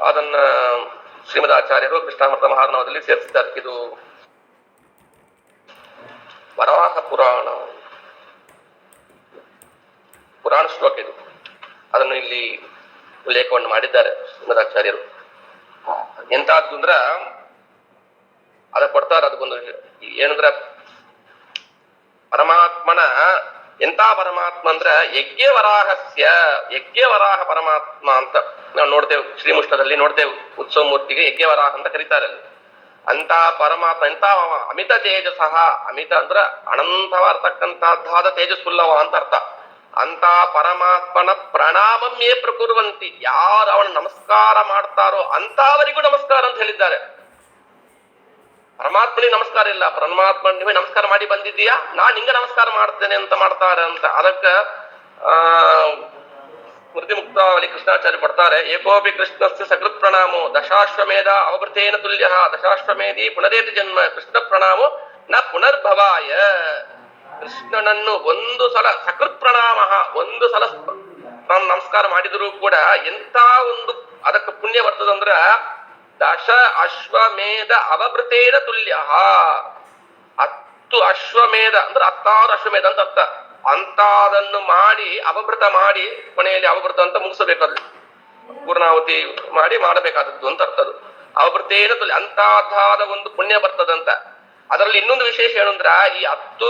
ಅದನ್ನ ಶ್ರೀಮದಾಚಾರ್ಯರು ಕೃಷ್ಣಾಮೃತ ಮಹಾರ್ಣವದಲ್ಲಿ ಸೇರಿಸಿದ್ದಾರೆ. ಇದು ವರಾಹ ಪುರಾಣ ಶ್ಲೋಕ ಇದು, ಅದನ್ನು ಇಲ್ಲಿ ಉಲ್ಲೇಖವನ್ನು ಮಾಡಿದ್ದಾರೆ ಶ್ರೀಮದಾಚಾರ್ಯರು. ಎಂತಾದ್ದು ಅಂದ್ರ ಅದ ಕೊಡ್ತಾರ, ಅದಕ್ಕೊಂದು ಏನಂದ್ರ ಪರಮಾತ್ಮನ ಎಂತ ಪರಮಾತ್ಮ ಅಂದ್ರ ಯಜ್ಞವರಾಹ ಪರಮಾತ್ಮ ಅಂತ ನಾವು ನೋಡ್ತೇವೆ, ಶ್ರೀಮುಷ್ಣದಲ್ಲಿ ನೋಡ್ತೇವೆ, ಉತ್ಸವ ಮೂರ್ತಿಗೆ ಯಜ್ಞವರಾಹ ಅಂತ ಕರೀತಾರೆ. ಅಂತ ಪರಮಾತ್ಮ ಎಂತ ಅಮಿತ ತೇಜಸಃ, ಅಮಿತ ಅಂದ್ರ ಅನಂತವಾಗಿರ್ತಕ್ಕಂತಹದ್ದಾದ ತೇಜಸ್ಸುಲ್ಲವ ಅಂತ ಅರ್ಥ. ಅಂತ ಪರಮಾತ್ಮನ ಪ್ರಣಾಮಂ ಯೇ ಪ್ರಕುರ್ವಂತಿ, ಯಾರು ಅವನ ನಮಸ್ಕಾರ ಮಾಡ್ತಾರೋ ಅಂತವರಿಗೂ ನಮಸ್ಕಾರ ಅಂತ ಹೇಳಿದ್ದಾರೆ. ಪರಮಾತ್ಮನಿಗೆ ನಮಸ್ಕಾರ ಇಲ್ಲ, ಪರಮಾತ್ಮ ನೀವೇ ನಮಸ್ಕಾರ ಮಾಡಿ ಬಂದಿದ್ದೀಯಾ, ನಾನ್ ನಿಂಗೆ ನಮಸ್ಕಾರ ಮಾಡ್ತೇನೆ ಅಂತ ಮಾಡ್ತಾರೆ ಅಂತ. ಅದಕ್ಕ ಸ್ಮೃತಿ ಮುಕ್ತಾವಳಿ ಕೃಷ್ಣಾಚಾರ್ಯ ಕೊಡ್ತಾರೆ, ಏಕೋಪಿ ಕೃಷ್ಣಸ್ಯ ಸಕೃತ್ ಪ್ರಣಾಮೋ ದಶಾಶ್ವಮೇಧ ಅವಭೃತೇನ ತುಲ್ಯ ದಶಾಶ್ವಮೇಧಿ ಪುನರೇತಿ ಜನ್ಮ ಕೃಷ್ಣ ಪ್ರಣಾಮೋ ನ ಪುನರ್ಭವಾಯ. ಕೃಷ್ಣನನ್ನು ಒಂದು ಸಲ ಸಕೃತ್ ಪ್ರಣಾಮ, ಒಂದು ಸಲ ನಮಸ್ಕಾರ ಮಾಡಿದರೂ ಕೂಡ ಎಂತ ಒಂದು ಅದಕ್ಕೆ ಪುಣ್ಯ ಬರ್ತದಂದ್ರ ದಶ ಅಶ್ವಮೇಧ ಅವಭೃತೇನ ತುಲ್ಯ. 10 ಅಶ್ವಮೇಧ ಅಂದ್ರೆ 16 ಅಶ್ವಮೇಧ ಅಂತ ಅರ್ಥ. ಅಂತದನ್ನು ಮಾಡಿ ಅವಭೃತ ಮಾಡಿ ಕೊನೆಯಲ್ಲಿ ಅವಭೃತ ಅಂತ ಮುಗಿಸಬೇಕಾದ್ರು, ಪೂರ್ಣಾವತಿ ಮಾಡಿ ಮಾಡಬೇಕಾದದ್ದು ಅಂತ ಅರ್ಥ. ಅದು ಅವಭೃತೇನ ತುಲ್ಯ, ಅಂತದಾದ ಒಂದು ಪುಣ್ಯ ಬರ್ತದಂತ. ಅದರಲ್ಲಿ ಇನ್ನೊಂದು ವಿಶೇಷ ಏನಂದ್ರ, ಈ 10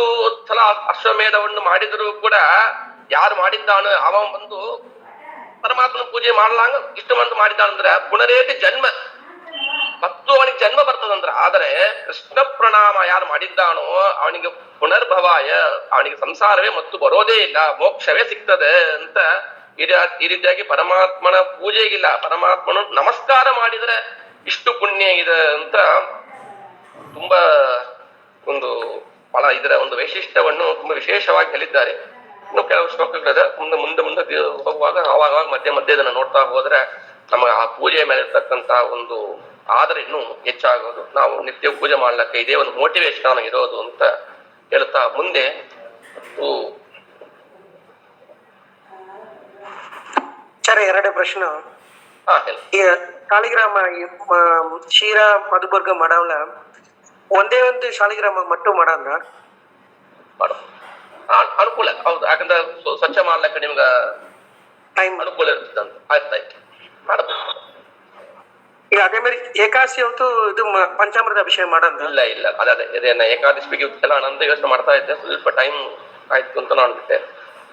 ಸಲ ಅಶ್ವಮೇಧವನ್ನು ಮಾಡಿದರೂ ಕೂಡ ಯಾರು ಮಾಡಿದ್ದಾನ ಅವ ಒಂದು ಪರಮಾತ್ಮನ ಪೂಜೆ ಮಾಡ್ಲಾಂಗ ಇಷ್ಟು ಮಂದಿ ಮಾಡಿದ್ದಾನಂದ್ರ ಪುನರೇತಿ ಜನ್ಮ, ಮತ್ತು ಅವನಿಗೆ ಜನ್ಮ ಬರ್ತದಂದ್ರ. ಆದರೆ ಕೃಷ್ಣ ಪ್ರಣಾಮ ಯಾರು ಮಾಡಿದ್ದಾನೋ ಅವನಿಗೆ ಪುನರ್ಭವಾಯ, ಅವನಿಗೆ ಸಂಸಾರವೇ ಮತ್ತು ಬರೋದೇ ಇಲ್ಲ, ಮೋಕ್ಷವೇ ಸಿಗ್ತದೆ ಅಂತ. ಈ ರೀತಿಯಾಗಿ ಪರಮಾತ್ಮನ ಪೂಜೆಗಿಲ್ಲ, ಪರಮಾತ್ಮನ ನಮಸ್ಕಾರ ಮಾಡಿದ್ರೆ ಇಷ್ಟು ಪುಣ್ಯ ಇದೆ ಅಂತ ತುಂಬಾ ಒಂದು ಫಲ, ಇದರ ಒಂದು ವೈಶಿಷ್ಟ್ಯವನ್ನು ತುಂಬಾ ವಿಶೇಷವಾಗಿ ಹೇಳಿದ್ದಾರೆ. ಇನ್ನು ಕೆಲವು ಶ್ಲೋಕಗಳಿದೆ, ಮುಂದೆ ಹೋಗುವಾಗ ಅವಾಗ ಮಧ್ಯೆ ಇದನ್ನ ನೋಡ್ತಾ ಹೋದ್ರೆ ನಮಗೆ ಆ ಪೂಜೆಯ ಮೇಲೆ ಇರ್ತಕ್ಕಂತ ಒಂದು ಆದರ ಇನ್ನೂ ಹೆಚ್ಚಾಗೋದು. ನಾವು ನಿತ್ಯ ಪೂಜೆ ಮಾಡ್ಲಿಕ್ಕೆ ಇದೇ ಒಂದು ಮೋಟಿವೇಶನ್ ಇರೋದು ಅಂತ ಹೇಳ್ತಾ ಮುಂದೆ ಎರಡು ಪ್ರಶ್ನೆ. ಈ ಶಾಲಿಗ್ರಾಮ ಕ್ಷೀರ ಮಧುಬರ್ಗ ಮಾಡವಲ್ಲ, ಒಂದೇ ಒಂದು ಶಾಲಿಗ್ರಾಮ ಮಟ್ಟು ಮಾಡಲ್ಲ ಅನುಕೂಲ. ಹೌದು, ಯಾಕಂದ್ರೆ ಸ್ವಚ್ಛ ಮಾಡ್ಲಿಕ್ಕೆ ನಿಮ್ಗ ಟೈಮ್ ಅನುಕೂಲ ಇರ್ತದಂತ. ಆಯ್ತಾಯ್ತು, ಮಾಡಬಹುದು. ಈಗ ಅದೇ ಮೇಲೆ ಏಕಾದಶಿ ಹೊತ್ತು ಇದು ಪಂಚಾಮೃತ ಅಭಿಷೇಕ ಮಾಡಂತ? ಇಲ್ಲ ಅದೇ ಇದೇನ ಏಕಾದಶಿ ಬಗ್ಗೆ ಎಲ್ಲ ನಂತ ಯೋಚನೆ ಮಾಡ್ತಾ ಇದ್ದೆ, ಸ್ವಲ್ಪ ಟೈಮ್ ಆಯ್ತು ಅಂತ ನಾನು ಬಿಟ್ಟೆ.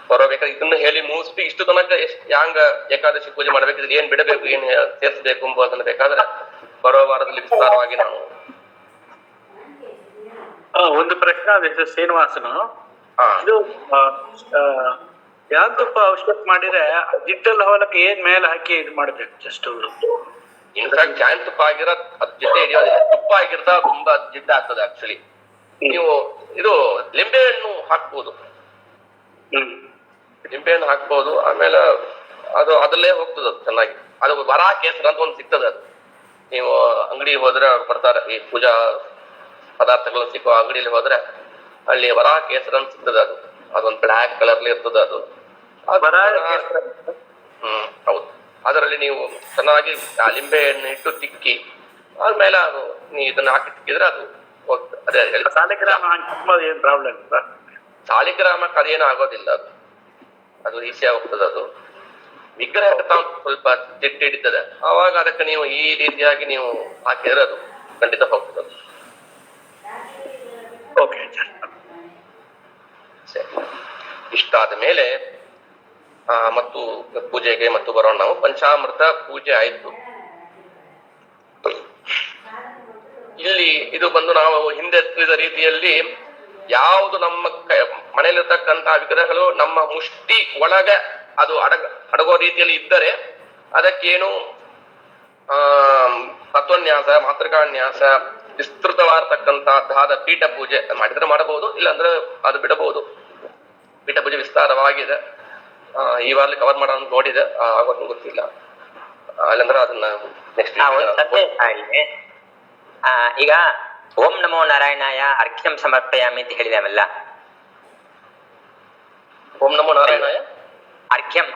ಬರೋಬೇಕಾದ್ರೆ ಇದನ್ನ ಹೇಳಿ ಮುಗಿಸ್ಬಿಟ್ಟು ಇಷ್ಟು ತನಕ ಯಾಂಗ ಏಕಾದಶಿ ಪೂಜೆ ಮಾಡ್ಬೇಕಿದ್ರೆ ಏನ್ ಬಿಡಬೇಕು, ಏನ್ ಸೇರಿಸಬೇಕು ಎಂಬುದನ್ನ ಬೇಕಾದ್ರೆ ಬರೋ ವಾರದಲ್ಲಿ ವಿಸ್ತಾರವಾಗಿ ನಾನು ಒಂದು ಪ್ರಶ್ನೆ ಶ್ರೀನಿವಾಸನು, ಇದು ಯಾಕಪ್ಪ ಔಷಧ ಮಾಡಿದ್ರೆ ಜಿಡ್ಡಲ್ಲಿ ಹೋಲಕ್ಕೆ ಏನ್ ಮೇಲೆ ಹಾಕಿ ಇದು ಮಾಡ್ಬೇಕು? ಜಸ್ಟ್ ಇನ್ಫ್ಯಾಕ್ಟ್ ಜಾಯಿನ್ ತುಪ್ಪ ಆಗಿರೋ ಅದ್ ಜೊತೆ ಹಿಡಿಯೋದಿಲ್ಲ, ತುಪ್ಪ ಆಗಿರ್ತಾ ತುಂಬಾ ಜಿಡ್ಡ ಆಗ್ತದೆ. ಆಕ್ಚುಲಿ ನೀವು ಇದು ಲಿಂಬೆ ಹಣ್ಣು ಹಾಕ್ಬೋದು, ನಿಂಬೆಹಣ್ಣು ಹಾಕ್ಬೋದು. ಆಮೇಲೆ ಅದು ಅದರಲ್ಲೇ ಹೋಗ್ತದೆ ಅದು ಚೆನ್ನಾಗಿ. ಅದು ವರ ಕೇಸರ ಅಂತ ಒಂದು ಸಿಗ್ತದೆ. ಅದು ನೀವು ಅಂಗಡಿ ಹೋದ್ರೆ ಅವ್ರು ಕೊಡ್ತಾರೆ, ಈ ಪೂಜಾ ಪದಾರ್ಥಗಳು ಸಿಕ್ಕೋ ಅಂಗಡಿಯಲ್ಲಿ ಹೋದ್ರೆ ಅಲ್ಲಿ ವರ ಕೇಸರ ಅಂತ ಸಿಗ್ತದೆ. ಅದು ಅದೊಂದು ಬ್ಲ್ಯಾಕ್ ಕಲರ್ಲಿ ಇರ್ತದೆ. ಅದು ಹೌದು. ಅದರಲ್ಲಿ ನೀವು ಚೆನ್ನಾಗಿ ಆ ಲಿಂಬೆ ಹಣ್ಣು ಇಟ್ಟು ತಿಕ್ಕಿ ಆದ್ಮೇಲೆ ಅದು ನೀವು ಇದನ್ನ ಹಾಕಿ ತಿಕ್ಕಿದ್ರೆ ಅದು ಹೋಗ್ತದೆ. ಅದೇ ಸಾಲಿಗ್ರಾಮ ಹಾಕೋದು ಏನ್ ಪ್ರಾಬ್ಲಮ್ ಇಲ್ಲ. ಸಾಲಿಗ್ರಾಮಕ್ಕೆ ಅದೇನು ಆಗೋದಿಲ್ಲ. ಅದು ಈಸಿಯಾಗಿ ಹೋಗ್ತದೆ. ಅದು ವಿಗ್ರಹಕ್ಕೆ ತಾವು ಸ್ವಲ್ಪ ತಿಟ್ಟಿ ಹಿಡಿತದೆ. ಅವಾಗ ಅದಕ್ಕೆ ನೀವು ಈ ರೀತಿಯಾಗಿ ನೀವು ಹಾಕಿದ್ರೆ ಅದು ಖಂಡಿತ ಹೋಗ್ತದೆ. ಓಕೆ ಸರಿ. ಇಷ್ಟಾದ ಮೇಲೆ ಮತ್ತು ಪೂಜೆಗೆ ಮತ್ತು ಬರೋಣ ನಾವು. ಪಂಚಾಮೃತ ಪೂಜೆ ಆಯ್ತು. ಇಲ್ಲಿ ಇದು ಬಂದು ನಾವು ಹಿಂದೆ ತಿಳಿದ ರೀತಿಯಲ್ಲಿ ಯಾವುದು ನಮ್ಮ ಮನೆಯಲ್ಲಿರ್ತಕ್ಕಂಥ ವಿಗ್ರಹಗಳು ನಮ್ಮ ಮುಷ್ಟಿ ಒಳಗೆ ಅದು ಅಡಗೋ ರೀತಿಯಲ್ಲಿ ಇದ್ದರೆ ಅದಕ್ಕೇನು ತತ್ವನ್ಯಾಸ, ಮಾತೃಕಾನ್ಯಾಸ, ವಿಸ್ತೃತವಾಗಿರ್ತಕ್ಕಂಥದ್ದಾದ ಪೀಠ ಪೂಜೆ ಮಾಡಿದ್ರೆ ಮಾಡಬಹುದು, ಇಲ್ಲಾಂದ್ರೆ ಅದು ಬಿಡಬಹುದು. ಪೀಠ ಪೂಜೆ ವಿಸ್ತಾರವಾಗಿದೆ. ಈ ವಾರಲ್ಲಿ ಕವರ್ ಮಾಡೋಣ ನೋಡಿದೆ, ಆಗೋದು ಗೊತ್ತಿಲ್ಲ. ಅಲ್ಲಂದ್ರೆ ಅದನ್ನ ನೆಕ್ಸ್ಟ್ ಈಗ ಓಂ ನಮೋ ನಾರಾಯಣಾಯ ಅರ್ಘ್ಯಂ ಸಮರ್ಪಯಾಮಿ ಅಂತ ಹೇಳಿದೆವಲ್ಲ. ಓಂ ನಮೋ ನಾರಾಯಣಾಯ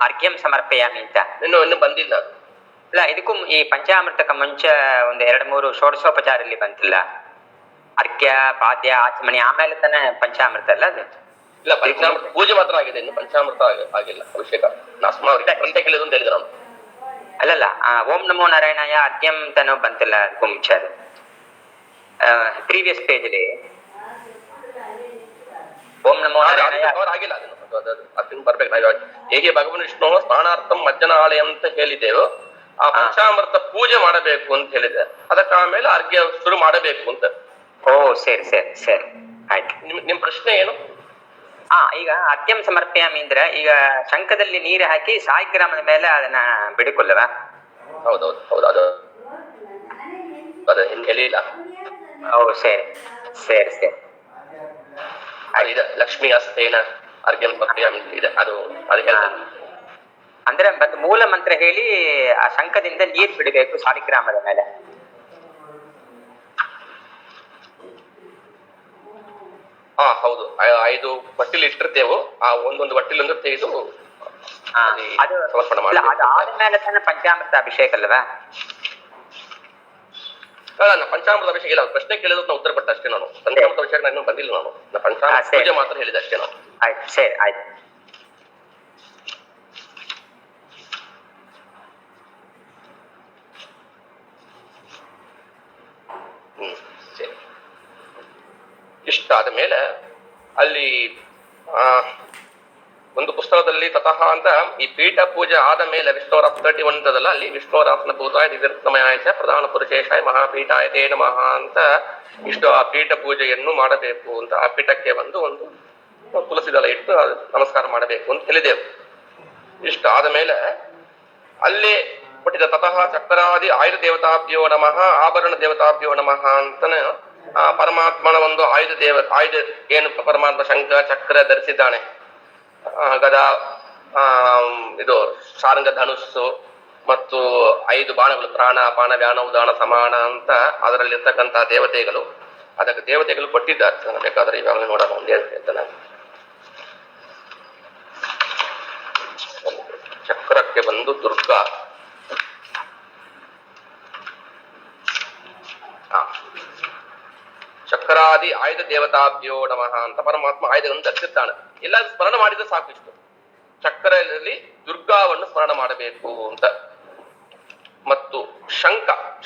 ಅರ್ಘ್ಯಂ ಸಮರ್ಪಯಾಮಿ ಅಂತ ಇನ್ನು ಬಂದಿಲ್ಲ. ಇಲ್ಲ, ಇದಕ್ಕೂ ಈ ಪಂಚಾಮೃತಕ್ಕೆ ಮುಂಚೆ ಒಂದು 2-3 ಷೋಡಶೋಪಚಾರ ಇಲ್ಲಿ ಬಂತಿಲ್ಲ. ಅರ್ಘ್ಯ, ಪಾದ್ಯ, ಆಚಮಣಿ, ಆಮೇಲೆ ತಾನೇ ಪಂಚಾಮೃತ ಅಲ್ಲ ಅದು? ಇಲ್ಲ, ಪಂಚಾಮೃತ ಪೂಜೆ ಮಾತ್ರ ಆಗಿದೆ, ಇನ್ನು ಪಂಚಾಮೃತ ಆಗಿಲ್ಲ. ಅಭಿಷೇಕ ಅಂತ ಕೇಳಿದ್ರು ಅಂತ ಹೇಳಿದ್ರು ನಾವು. ಅಲ್ಲಲ್ಲ, ಓಂ ನಮೋ ನಾರಾಯಣಾಯ ಅರ್ಘ್ಯಂ ತಾನೋ ಬಂತಿಲ್ಲ ಅದಕ್ಕೂ ಮುಂಚೆ. ಅದು ಪ್ರೀವಿಯಸ್ ಪೇಜಲ್ಲಿ ಓಂ ನಮೋ ನಾರಾಯಣಾಯ ಆಗಿಲ್ಲ. ಅದನ್ನು ಬರ್ಬೇಕು. ನಾವು ಹೇಗೆ ಭಗವಾನ್ ವಿಷ್ಣು ಸ್ನಾನಾರ್ಥಂ ಮಜ್ಜನಾಲಯ ಅಂತ ಹೇಳಿದ್ದೇವೆ, ಆ ಪಂಚಾಮೃತ ಪೂಜೆ ಮಾಡಬೇಕು ಅಂತ ಹೇಳಿದೆ. ಅದಕ್ಕೆ ಆಮೇಲೆ ಅರ್ಘ್ಯ ಶುರು ಮಾಡಬೇಕು ಅಂತ. ಓ ಸರಿ ಸರಿ ಸರಿ ಆಯ್ತು. ನಿಮ್ ಪ್ರಶ್ನೆ ಏನು? ಈಗ ಅರ್ಘ್ಯಂ ಸಮರ್ಪಯಾಮಿ ಅಂದ್ರೆ ಈಗ ಶಂಖದಲ್ಲಿ ನೀರು ಹಾಕಿ ಸಾಯಿಗ್ರಾಮದ ಮೇಲೆ ಅದನ್ನ ಬಿಡಿಕೊಳ್ಳವ? ಹೌದೌದು ಹೌದು, ಅದು ಹೇಳಿಲ್ಲ. ಓ ಸರಿ ಸರಿ ಸರಿ. ಇದೆ ಲಕ್ಷ್ಮೀ ಹಸ್ತೇನ ಅರ್ಘ್ಯಂ ಸಮರ್ಪಯಾಮಿ ಇದೆ, ಅದು ಹೇಳ್ತಾರೆ. ಅಂದ್ರೆ ಮತ್ತೆ ಮೂಲ ಮಂತ್ರ ಹೇಳಿ ಆ ಶಂಖದಿಂದ ನೀರು ಬಿಡಬೇಕು ಸಾಲಿಗ್ರಾಮದ ಮೇಲೆ. ಹೌದು. 5 ಬಟ್ಟಿಲ್ ಇಟ್ಟಿರ್ತೇವೆ. ಆ ಒಂದೊಂದು ಬಟ್ಟಿಲ್ ತೆಗೆದು ಸಮರ್ಪಣೆ ಮಾಡಿ. ಅದಾದ್ಮೇಲೆ ತಾನೆ ಪಂಚಾಮೃತ ಅಭಿಷೇಕ ಅಲ್ವಾ? ಪಂಚಾಮೃತ ಅಭಿಷೇಕ ಇಲ್ಲ. ಪ್ರಶ್ನೆ ಕೇಳಿದ್ರು ನಾವು ಉತ್ತರ ಕೊಟ್ಟ ಅಷ್ಟೇ. ನಾನು ಪಂಚಾಮೃತ ಅಭಿಷೇಕ ಇನ್ನೂ ಬಂದಿಲ್ಲ. ನಾನು ಪಂಚಾಮೃತ ಪೂಜೆ ಮಾತ್ರ ಹೇಳಿದೆ ಅಷ್ಟೇ. ನಾವು ಆಯ್ತು ಸರಿ ಆಯ್ತು. ಸರಿ. ಇಷ್ಟಾದ ಮೇಲೆ ಅಲ್ಲಿ ಒಂದು ಪುಸ್ತಕದಲ್ಲಿ ತತಃ ಅಂತ ಈ ಪೀಠ ಪೂಜೆ ಆದ ಮೇಲೆ ವಿಷ್ಣುವರಾಸ 31 ಅಂತದಲ್ಲ, ಅಲ್ಲಿ ವಿಷ್ಣುವರಾಸನ ಭೂತಾಯ ದಿವ್ಯಮಯಾಯ ಪ್ರಧಾನ ಪುರುಷೇಶಾಯ ಮಹಾಪೀಠಾಯ ತೇ ನಮಃ ಅಂತ ಇಷ್ಟು ಆ ಪೀಠ ಪೂಜೆಯನ್ನು ಮಾಡಬೇಕು ಅಂತ. ಆ ಪೀಠಕ್ಕೆ ಒಂದು ತುಳಸಿ ದಳ ಇಟ್ಟು ನಮಸ್ಕಾರ ಮಾಡಬೇಕು ಅಂತ ಹೇಳಿದೆವು. ಇಷ್ಟು ಆದ ಮೇಲೆ ಅಲ್ಲಿ ಕೊಟ್ಟಿದ್ದ ತತಃ ಚಕ್ರಾದಿ ಆಯುಧ ದೇವತಾಭ್ಯೋ ನಮಃ ಆಭರಣ ದೇವತಾಭ್ಯೋ ನಮಃ ಅಂತಾನೆ ಪರಮಾತ್ಮನ ಒಂದು ಆಯುಧ ಏನು ಪರಮಾತ್ಮ ಶಂಖ ಚಕ್ರ ಧರಿಸಿದ್ದಾನೆ, ಗದಾ, ಇದು ಸಾರಂಗ ಧನುಸ್ಸು ಮತ್ತು 5 ಬಾಣಗಳು, ಪ್ರಾಣ ಅಪಾನ ವ್ಯಾನ ಉದಾನ ಸಮಾನ ಅಂತ ಅದರಲ್ಲಿರ್ತಕ್ಕಂತಹ ದೇವತೆಗಳು, ಅದಕ್ಕೆ ದೇವತೆಗಳು ಕೊಟ್ಟಿದ್ದಾರೆ. ಬೇಕಾದ್ರೆ ಇವಾಗ ನೋಡೋಣ ಒಂದೇ ಅಂತ ನಾನು. ಚಕ್ರಕ್ಕೆ ಬಂದು ದುರ್ಗಾ, ಚಕ್ರಾದಿ ಆಯುಧ ದೇವತಾಭ್ಯೋ ನಮಃ ಅಂತ ಪರಮಾತ್ಮ ಆಯುಧಗಳನ್ನು ಧರಿಸಿದ್ದಾನೆ. ಎಲ್ಲ ಸ್ಮರಣ ಮಾಡಿದ್ರೆ ಸಾಕು. ಇಷ್ಟು ಚಕ್ರದಲ್ಲಿ ದುರ್ಗಾವನ್ನು ಸ್ಮರಣ ಮಾಡಬೇಕು ಅಂತ. ಮತ್ತು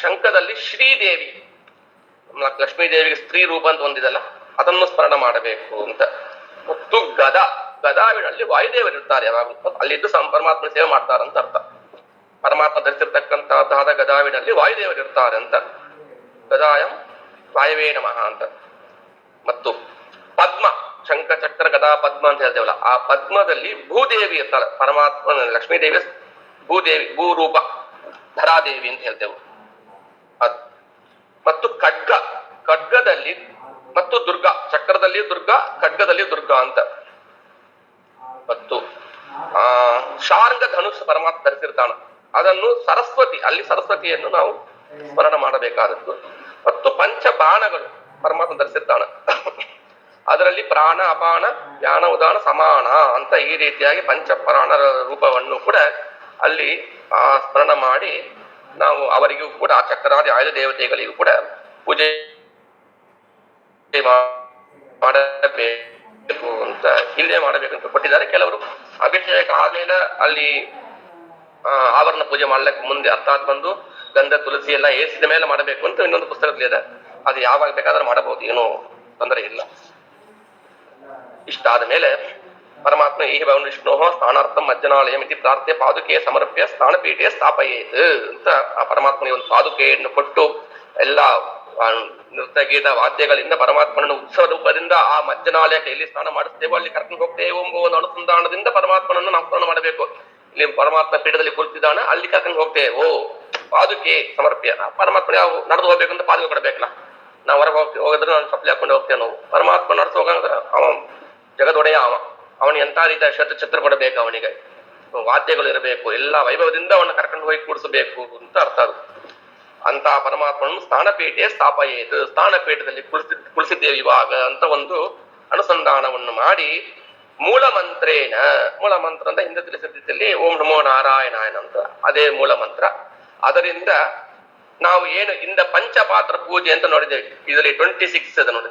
ಶಂಖದಲ್ಲಿ ಶ್ರೀದೇವಿ, ಲಕ್ಷ್ಮೀ ದೇವಿಗೆ ಸ್ತ್ರೀ ರೂಪ ಅಂತ ಒಂದಿದಲ್ಲ, ಅದನ್ನು ಸ್ಮರಣ ಮಾಡಬೇಕು ಅಂತ. ಮತ್ತು ಗದಾವಿನಲ್ಲಿ ವಾಯುದೇವರಿರ್ತಾರೆ ಯಾವಾಗಲೂ. ಅಲ್ಲಿದ್ದು ಪರಮಾತ್ಮ ಸೇವೆ ಮಾಡ್ತಾರಂತ ಅರ್ಥ. ಪರಮಾತ್ಮ ಧರಿಸಿರ್ತಕ್ಕಂತಹದ್ದಾದ ಗದಾವಿನಲ್ಲಿ ವಾಯುದೇವರಿರ್ತಾರೆ ಅಂತ. ಗದಾಯಂ ವಾಯವೇ ನಮಃ ಅಂತ. ಮತ್ತು ಪದ್ಮ, ಶಂಖ ಚಕ್ರ ಗದಾ ಪದ್ಮ ಅಂತ ಹೇಳ್ತೇವಲ್ಲ, ಆ ಪದ್ಮದಲ್ಲಿ ಭೂದೇವಿ ಇರ್ತಾಳೆ. ಪರಮಾತ್ಮ ಲಕ್ಷ್ಮೀ ದೇವಿ ಭೂದೇವಿ, ಭೂರೂಪ ಧರಾದೇವಿ ಅಂತ ಹೇಳ್ತೇವೆ. ಮತ್ತು ಖಡ್ಗದಲ್ಲಿ ಮತ್ತು ದುರ್ಗಾ, ಚಕ್ರದಲ್ಲಿ ದುರ್ಗಾ, ಖಡ್ಗದಲ್ಲಿ ದುರ್ಗಾ ಅಂತ. ಮತ್ತು ಶಾರ್ಂಗ ಧನುಷ್ ಪರಮಾತ್ಮ ಧರಿಸಿರ್ತಾನ. ಅದನ್ನು ಸರಸ್ವತಿ, ಅಲ್ಲಿ ಸರಸ್ವತಿಯನ್ನು ನಾವು ಸ್ಮರಣ ಮಾಡಬೇಕಾದದ್ದು. ಮತ್ತು ಪಂಚ ಬಾಣಗಳು ಪರಮಾತ್ಮ ಧರಿಸಿರ್ತಾನ. ಅದರಲ್ಲಿ ಪ್ರಾಣ, ಅಪಾನ, ವ್ಯಾನ, ಉದಾನ, ಸಮಾನ ಅಂತ ಈ ರೀತಿಯಾಗಿ ಪಂಚಪ್ರಾಣರ ರೂಪವನ್ನು ಕೂಡ ಅಲ್ಲಿ ಸ್ಮರಣ ಮಾಡಿ ನಾವು ಅವರಿಗೂ ಕೂಡ ಆ ಚಕ್ರಾದಿ ಆಯುಧ ದೇವತೆಗಳಿಗೂ ಕೂಡ ಪೂಜೆ ಮಾಡಬೇಕು ಅಂತ ಇಲ್ಲೇ ಮಾಡಬೇಕಂತ ಕೊಟ್ಟಿದ್ದಾರೆ. ಕೆಲವರು ಅಭಿಷೇಕ ಆದ್ಮೇಲೆ ಅಲ್ಲಿ ಆವರಣ ಪೂಜೆ ಮಾಡ್ಲಿಕ್ಕೆ ಮುಂದೆ ಅರ್ಥಾತ್ ಬಂದು ಗಂಧ ತುಳಸಿ ಎಲ್ಲ ಏರಿಸಿದ ಮೇಲೆ ಮಾಡಬೇಕು ಅಂತ ಇನ್ನೊಂದು ಪುಸ್ತಕದಲ್ಲಿ ಇದೆ. ಅದು ಯಾವಾಗ ಬೇಕಾದ್ರೆ ಮಾಡಬಹುದು, ಏನೋ ತೊಂದರೆ ಇಲ್ಲ. ಇಷ್ಟಾದ ಮೇಲೆ ಪರಮಾತ್ಮ ಈ ವಿಷ್ಣು ಸ್ನಾನಾರ್ಥಂ ಮಜ್ಜನಾಲಯಂ ಇತಿ ಪ್ರಾರ್ಥ್ಯ ಪಾದುಕೆ ಸಮರ್ಪ್ಯ ಸ್ನಾನಪೀಠೆ ಸ್ಥಾಪಯೇತ್ ಅಂತ ಆ ಪರಮಾತ್ಮನಿಗೆ ಒಂದು ಪಾದುಕೆಯನ್ನು ಕೊಟ್ಟು ಎಲ್ಲ ನೃತ್ಯ ಗೀತ ವಾದ್ಯಗಳಿಂದ ಪರಮಾತ್ಮನನ್ನು ಉತ್ಸವ ರೂಪದಿಂದ ಆ ಮಜ್ಜನಾಲಯಕ್ಕೆ ಎಲ್ಲಿ ಸ್ನಾನ ಮಾಡಿಸ್ತೇವೋ ಅಲ್ಲಿ ಕರ್ಕೊಂಡು ಹೋಗ್ತೇವೆ ಎಂಬ ಒಂದು ಅನುಸಂಧಾನದಿಂದ ಪರಮಾತ್ಮನನ್ನು ನಾವು ಸ್ನಾನ ಮಾಡಬೇಕು. ಇಲ್ಲಿ ಪರಮಾತ್ಮ ಪೀಠದಲ್ಲಿ ಕುಳಿತಿದ್ದಾನೆ, ಅಲ್ಲಿ ಕರ್ಕೊಂಡು ಹೋಗ್ತೇವೆ. ಓ ಪಾದುಕೆ ಸಮರ್ಪ್ಯ, ಪರಮಾತ್ಮ ನಾವು ನಡೆದು ಹೋಗ್ಬೇಕಂತ ಪಾದುಕೆ ಕೊಡ್ಬೇಕಲ್ಲ. ನಾವು ಹೊರಗೆ ಹೋಗಿದ್ರೆ ನಾನು ಚಪ್ಪಲಿ ಹಾಕೊಂಡು ಹೋಗ್ತೇವೆ. ನಾವು ಪರಮಾತ್ಮ ನಡೆದು ಹೋಗಂದ್ರೆ ಅವ ಜಗದೊಡೆಯ, ಅವನು ಎಂತ ರೀತಿಯ ಚಿತ್ರ ಕೊಡಬೇಕು, ಅವನಿಗೆ ವಾದ್ಯಗಳು ಇರಬೇಕು, ಎಲ್ಲ ವೈಭವದಿಂದ ಅವನ್ನ ಕರ್ಕೊಂಡು ಹೋಗಿ ಕೂಡಿಸಬೇಕು ಅಂತ ಅರ್ಥ. ಅದು ಅಂತ ಪರಮಾತ್ಮನನ್ನು ಸ್ಥಾನಪೀಠೆ ಸ್ಥಾಪಯೇತು, ಸ್ಥಾನಪೀಠದಲ್ಲಿ ಕುಳಿಸಿದ್ದೇವೆ ಇವಾಗ ಅಂತ ಒಂದು ಅನುಸಂಧಾನವನ್ನು ಮಾಡಿ ಮೂಲ ಮಂತ್ರೇನ, ಮೂಲ ಮಂತ್ರ ಅಂತ ಹಿಂದೆ ತಿಳಿಸಿದ್ದಲ್ಲಿ ಓಂ ನಮೋ ನಾರಾಯಣಾಯನ ಅಂತ ಅದೇ ಮೂಲ ಮಂತ್ರ. ಅದರಿಂದ ನಾವು ಏನು ಇಂದ ಪಂಚಪಾತ್ರ ಪೂಜೆ ಅಂತ ನೋಡಿದ್ದೇವೆ. ಇದರಲ್ಲಿ 26 ಅದ ನೋಡಿ,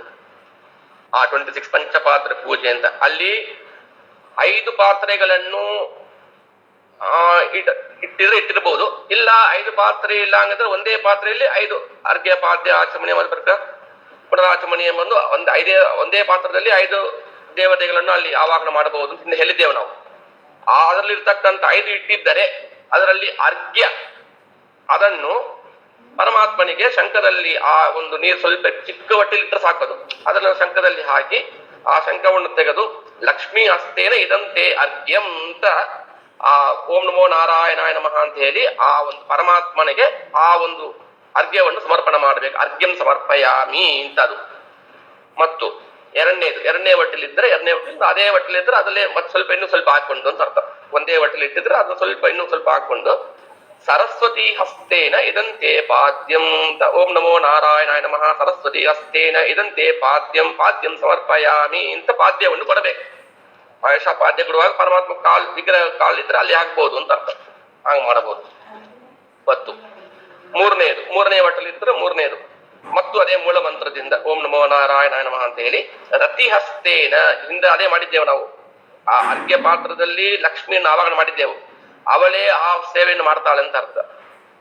ಆ 26 ಪಂಚಪಾತ್ರ ಪೂಜೆ ಅಂತ. ಅಲ್ಲಿ 5 ಪಾತ್ರೆಗಳನ್ನು ಇಟ್ಟಿರಬಹುದು, ಇಲ್ಲ 5 ಪಾತ್ರೆ ಇಲ್ಲ ಹಂಗಂದ್ರೆ ಒಂದೇ ಪಾತ್ರೆಯಲ್ಲಿ 5 ಅರ್ಘ್ಯ ಪಾದ್ಯ ಆಚಮಣೀಯ ಮಧುಪರ್ಕ ಪುನರಾಚಮಣೀಯ ಬಂದು ಒಂದೇ ಪಾತ್ರದಲ್ಲಿ 5 ದೇವತೆಗಳನ್ನು ಅಲ್ಲಿ ಆವಾಹನ ಮಾಡಬಹುದು ಅಂತ ಹೇಳಿದ್ದೇವೆ ನಾವು. ಅದರಲ್ಲಿ ಇರ್ತಕ್ಕಂಥ 5 ಇಟ್ಟಿದ್ದರೆ ಅದರಲ್ಲಿ ಅರ್ಘ್ಯ ಅದನ್ನು ಪರಮಾತ್ಮನಿಗೆ ಶಂಖದಲ್ಲಿ ಆ ಒಂದು ನೀರು ಸ್ವಲ್ಪ ಚಿಕ್ಕ ಹೊಟ್ಟೆಲಿಟ್ಟರೆ ಸಾಕೋದು, ಅದನ್ನು ಶಂಖದಲ್ಲಿ ಹಾಕಿ ಆ ಶಂಖವನ್ನು ತೆಗೆದು ಲಕ್ಷ್ಮೀ ಹಸ್ತೇನ ಇದಂತೆ ಅರ್ಘ್ಯಂ ಅಂತ ಆ ಓಂ ನಮೋ ನಾರಾಯಣಾಯ ನಮಃ ಅಂತ ಹೇಳಿ ಆ ಒಂದು ಪರಮಾತ್ಮನಿಗೆ ಆ ಒಂದು ಅರ್ಘ್ಯವನ್ನು ಸಮರ್ಪಣೆ ಮಾಡಬೇಕು. ಅರ್ಘ್ಯಂ ಸಮರ್ಪಯಾಮಿ ಅಂತ ಅದು. ಮತ್ತು ಎರಡನೇ ಹೊಟ್ಟೆಲಿದ್ರೆ ಎರಡನೇ ಹೊಟ್ಟೆಲಿಂದ ಅದೇ ಹೊಟ್ಟೆಲಿದ್ರೆ ಅದಲ್ಲೇ ಮತ್ತೆ ಸ್ವಲ್ಪ ಇನ್ನೂ ಸ್ವಲ್ಪ ಹಾಕೊಂಡು ಅಂತ ಅರ್ಥ. ಒಂದೇ ಹೊಟ್ಟೆಲಿ ಇಟ್ಟಿದ್ರೆ ಅದು ಸ್ವಲ್ಪ ಇನ್ನೂ ಸ್ವಲ್ಪ ಹಾಕೊಂಡು ಸರಸ್ವತಿ ಹಸ್ತೇನ ಇದಂತೆ ಪಾದ್ಯಂ ಅಂತ ಓಂ ನಮೋ ನಾರಾಯಣಾಯ ನಮಃ ಸರಸ್ವತಿ ಹಸ್ತೇನ ಇದಂತೆ ಪಾದ್ಯಂ ಸಮರ್ಪಯಾಮಿ ಅಂತ ಪಾದ್ಯವನ್ನು ಕೊಡಬೇಕು. ಪ್ರಾಯಶಃ ಪಾದ್ಯ ಕೊಡುವಾಗ ಪರಮಾತ್ಮ ವಿಗ್ರಹ ಕಾಲಿದ್ರೆ ಅಲ್ಲಿ ಹಾಕ್ಬಹುದು ಅಂತ ಅರ್ಥ, ಹಾಗೆ ಮಾಡಬಹುದು. ಮತ್ತು ಮೂರನೇ ಹೊಟ್ಟಲಿದ್ರೆ ಮೂರನೇದು ಮತ್ತು ಅದೇ ಮೂಲ ಮಂತ್ರದಿಂದ ಓಂ ನಮೋ ನಾರಾಯಣಾಯ ನಮಃ ಅಂತ ಹೇಳಿ ರತಿಹಸ್ತೇನ, ಹಿಂದೆ ಅದೇ ಮಾಡಿದ್ದೇವೆ ನಾವು. ಆ ಅರ್ಘ್ಯ ಪಾತ್ರದಲ್ಲಿ ಲಕ್ಷ್ಮಿಯನ್ನು ಆವಾಹನ ಮಾಡಿದ್ದೆವು, ಅವಳೇ ಆ ಸೇವೆಯನ್ನು ಮಾಡ್ತಾಳೆ ಅಂತ ಅರ್ಥ.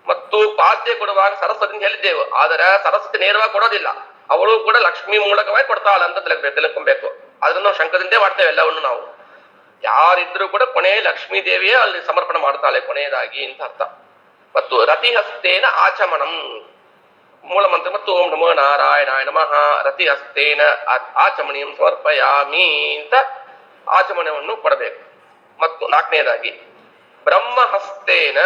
ಮತ್ತು ಪಾದ್ಯ ಕೊಡುವಾಗ ಸರಸ್ವತಿ ಹೇಳಿದ್ದೆವು, ಆದರೆ ಸರಸ್ವತಿ ನೇರವಾಗಿ ಕೊಡೋದಿಲ್ಲ, ಅವಳು ಕೂಡ ಲಕ್ಷ್ಮಿ ಮೂಲಕವಾಗಿ ಕೊಡ್ತಾಳೆ ಅಂತ ತಿಳ್ಕೊಬೇಕು. ಅದನ್ನು ನಾವು ಶಂಕದಿಂದೇ ಮಾಡ್ತೇವೆ ಎಲ್ಲವನ್ನು ನಾವು. ಯಾರಿದ್ರು ಕೂಡ ಕೊನೆ ಲಕ್ಷ್ಮೀ ದೇವಿಯೇ ಅಲ್ಲಿ ಸಮರ್ಪಣೆ ಮಾಡ್ತಾಳೆ ಕೊನೆಯದಾಗಿ ಅಂತ ಅರ್ಥ. ಮತ್ತು ರತಿಹಸ್ತೇನ ಆಚಮನಂ ಮೂಲ ಮಂತ್ರ ಮತ್ತು ಓಂ ನಮೋ ನಾರಾಯಣಾಯ ನಮಃ ರತಿಹಸ್ತೇನ ಆಚಮಣಿಯಂ ಸಮರ್ಪಯಾಮಿ ಅಂತ ಆಚಮನವನ್ನು ಕೊಡಬೇಕು. ಮತ್ತು 4ನೇದಾಗಿ ಬ್ರಹ್ಮಹಸ್ತೇನ